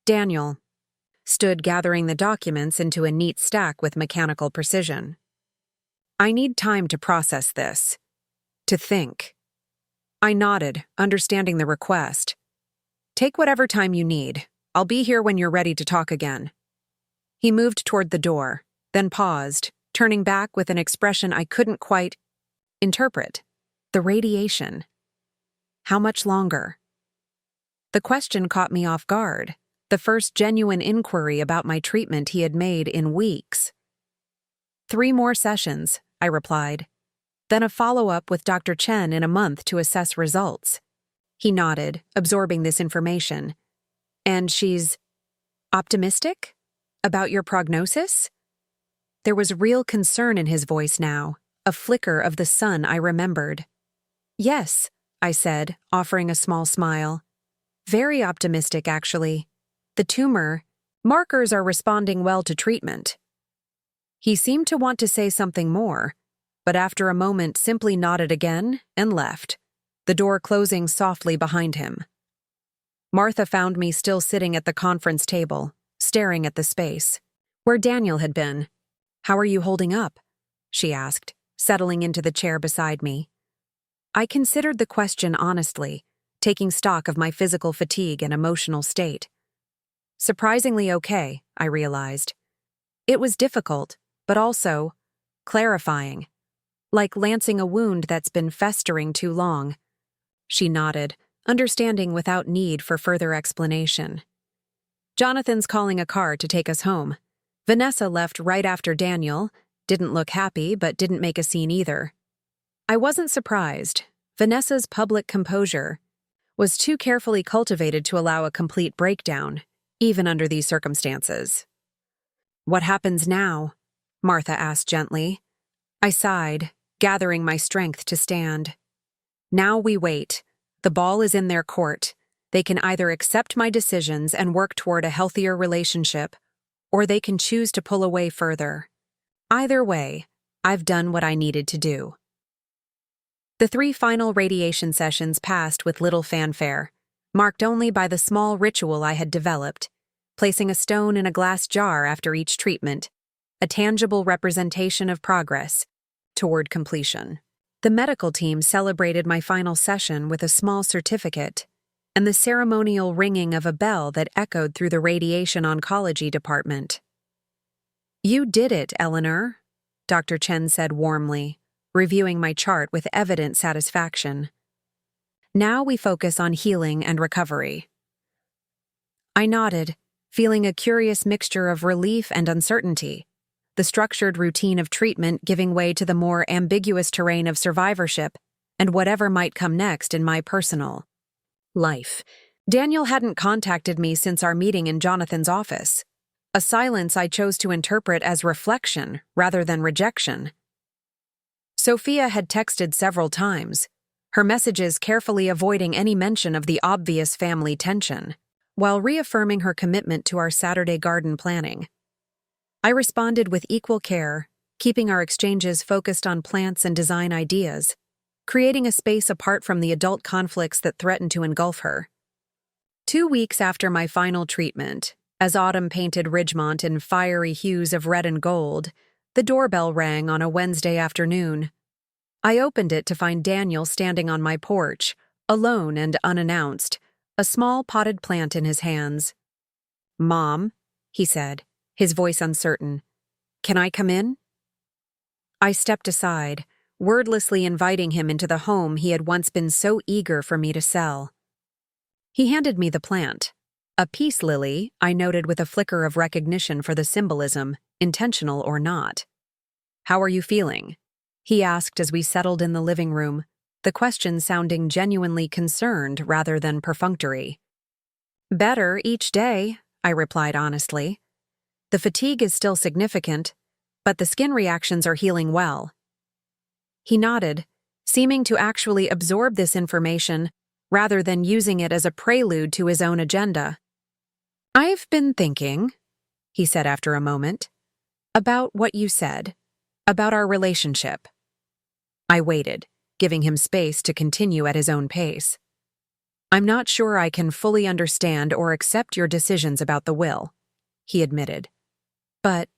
Daniel stood gathering the documents into a neat stack with mechanical precision. I need time to process this. To think. I nodded, understanding the request. Take whatever time you need. I'll be here when you're ready to talk again." He moved toward the door, then paused, turning back with an expression I couldn't quite interpret. The radiation. How much longer? The question caught me off guard, the first genuine inquiry about my treatment he had made in weeks. 3 more sessions, I replied. Then a follow-up with Dr. Chen in a month to assess results. He nodded, absorbing this information. And she's optimistic? About your prognosis? There was real concern in his voice now, a flicker of the sun I remembered. Yes, I said, offering a small smile. Very optimistic, actually. The tumor markers are responding well to treatment. He seemed to want to say something more, but after a moment simply nodded again and left, the door closing softly behind him. Martha found me still sitting at the conference table, staring at the space, where Daniel had been. "How are you holding up?" she asked, settling into the chair beside me. I considered the question honestly, taking stock of my physical fatigue and emotional state. Surprisingly okay, I realized. It was difficult, but also clarifying, like lancing a wound that's been festering too long. She nodded, understanding without need for further explanation. "Jonathan's calling a car to take us home. Vanessa left right after Daniel, didn't look happy but didn't make a scene either." I wasn't surprised. Vanessa's public composure was too carefully cultivated to allow a complete breakdown, even under these circumstances. "What happens now?" Martha asked gently. I sighed, gathering my strength to stand. "Now we wait. The ball is in their court. They can either accept my decisions and work toward a healthier relationship, or they can choose to pull away further. Either way, I've done what I needed to do." The 3 final radiation sessions passed with little fanfare, marked only by the small ritual I had developed, placing a stone in a glass jar after each treatment, a tangible representation of progress toward completion. The medical team celebrated my final session with a small certificate and the ceremonial ringing of a bell that echoed through the radiation oncology department. "You did it, Eleanor," Dr. Chen said warmly, reviewing my chart with evident satisfaction. "Now we focus on healing and recovery." I nodded, feeling a curious mixture of relief and uncertainty, the structured routine of treatment giving way to the more ambiguous terrain of survivorship and whatever might come next in my personal life. Daniel hadn't contacted me since our meeting in Jonathan's office, a silence I chose to interpret as reflection rather than rejection. Sophia had texted several times, her messages carefully avoiding any mention of the obvious family tension, while reaffirming her commitment to our Saturday garden planning. I responded with equal care, keeping our exchanges focused on plants and design ideas, creating a space apart from the adult conflicts that threatened to engulf her. 2 weeks after my final treatment, as autumn painted Ridgemont in fiery hues of red and gold, the doorbell rang on a Wednesday afternoon. I opened it to find Daniel standing on my porch, alone and unannounced, a small potted plant in his hands. "Mom," he said, his voice uncertain, "can I come in?" I stepped aside, wordlessly inviting him into the home he had once been so eager for me to sell. He handed me the plant, a peace lily, I noted with a flicker of recognition for the symbolism, intentional or not. "How are you feeling?" he asked as we settled in the living room, the question sounding genuinely concerned rather than perfunctory. "Better each day," I replied honestly. "The fatigue is still significant, but the skin reactions are healing well." He nodded, seeming to actually absorb this information rather than using it as a prelude to his own agenda. "I've been thinking," he said after a moment, "about what you said, about our relationship." I waited, giving him space to continue at his own pace. "I'm not sure I can fully understand or accept your decisions about the will," he admitted. "But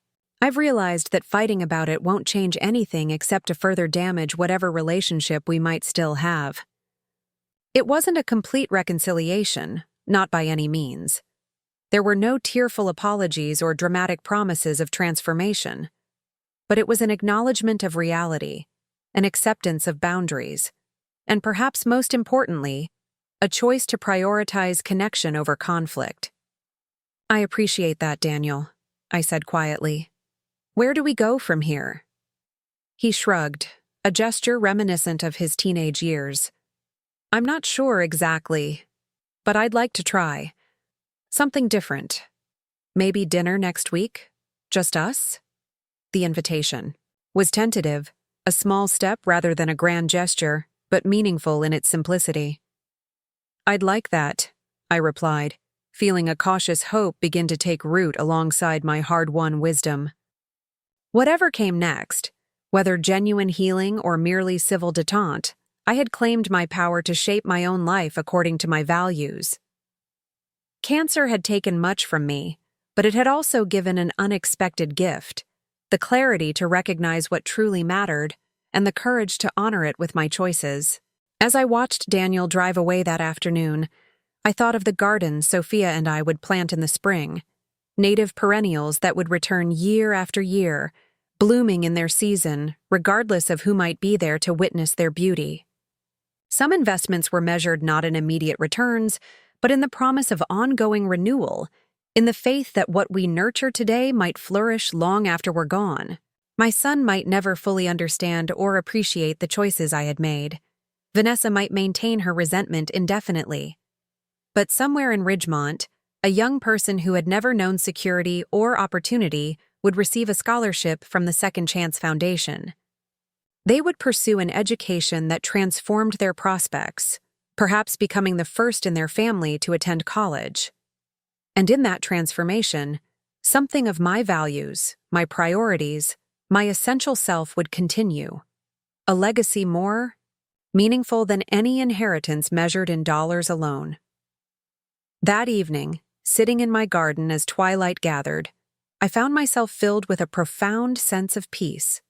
I've realized that fighting about it won't change anything except to further damage whatever relationship we might still have." It wasn't a complete reconciliation, not by any means. There were no tearful apologies or dramatic promises of transformation, but it was an acknowledgement of reality, an acceptance of boundaries, and perhaps most importantly, a choice to prioritize connection over conflict. "I appreciate that, Daniel," I said quietly. "Where do we go from here?" He shrugged, a gesture reminiscent of his teenage years. "I'm not sure exactly, but I'd like to try. Something different. Maybe dinner next week? Just us?" The invitation was tentative, a small step rather than a grand gesture, but meaningful in its simplicity. "I'd like that," I replied, feeling a cautious hope begin to take root alongside my hard-won wisdom. Whatever came next, whether genuine healing or merely civil detente, I had claimed my power to shape my own life according to my values. Cancer had taken much from me, but it had also given an unexpected gift, the clarity to recognize what truly mattered and the courage to honor it with my choices. As I watched Daniel drive away that afternoon, I thought of the garden Sophia and I would plant in the spring, native perennials that would return year after year, blooming in their season, regardless of who might be there to witness their beauty. Some investments were measured not in immediate returns, but in the promise of ongoing renewal, in the faith that what we nurture today might flourish long after we're gone. My son might never fully understand or appreciate the choices I had made. Vanessa might maintain her resentment indefinitely. But somewhere in Ridgemont, a young person who had never known security or opportunity would receive a scholarship from the Second Chance Foundation. They would pursue an education that transformed their prospects, perhaps becoming the first in their family to attend college. And in that transformation, something of my values, my priorities, my essential self would continue. A legacy more meaningful than any inheritance measured in dollars alone. That evening, sitting in my garden as twilight gathered, I found myself filled with a profound sense of peace.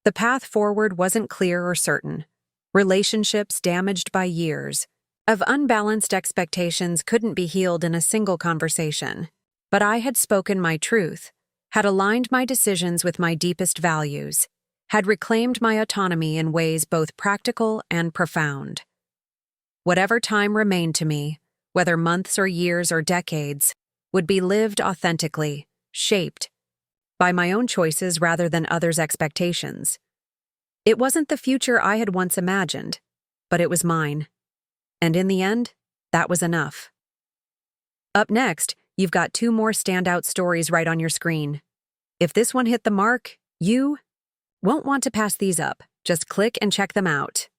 The path forward wasn't clear or certain. Relationships damaged by years of unbalanced expectations couldn't be healed in a single conversation. But I had spoken my truth, had aligned my decisions with my deepest values, had reclaimed my autonomy in ways both practical and profound. Whatever time remained to me, whether months or years or decades, would be lived authentically, shaped by my own choices rather than others' expectations. It wasn't the future I had once imagined, but it was mine. And in the end, that was enough. Up next, you've got 2 more standout stories right on your screen. If this one hit the mark, you won't want to pass these up. Just click and check them out.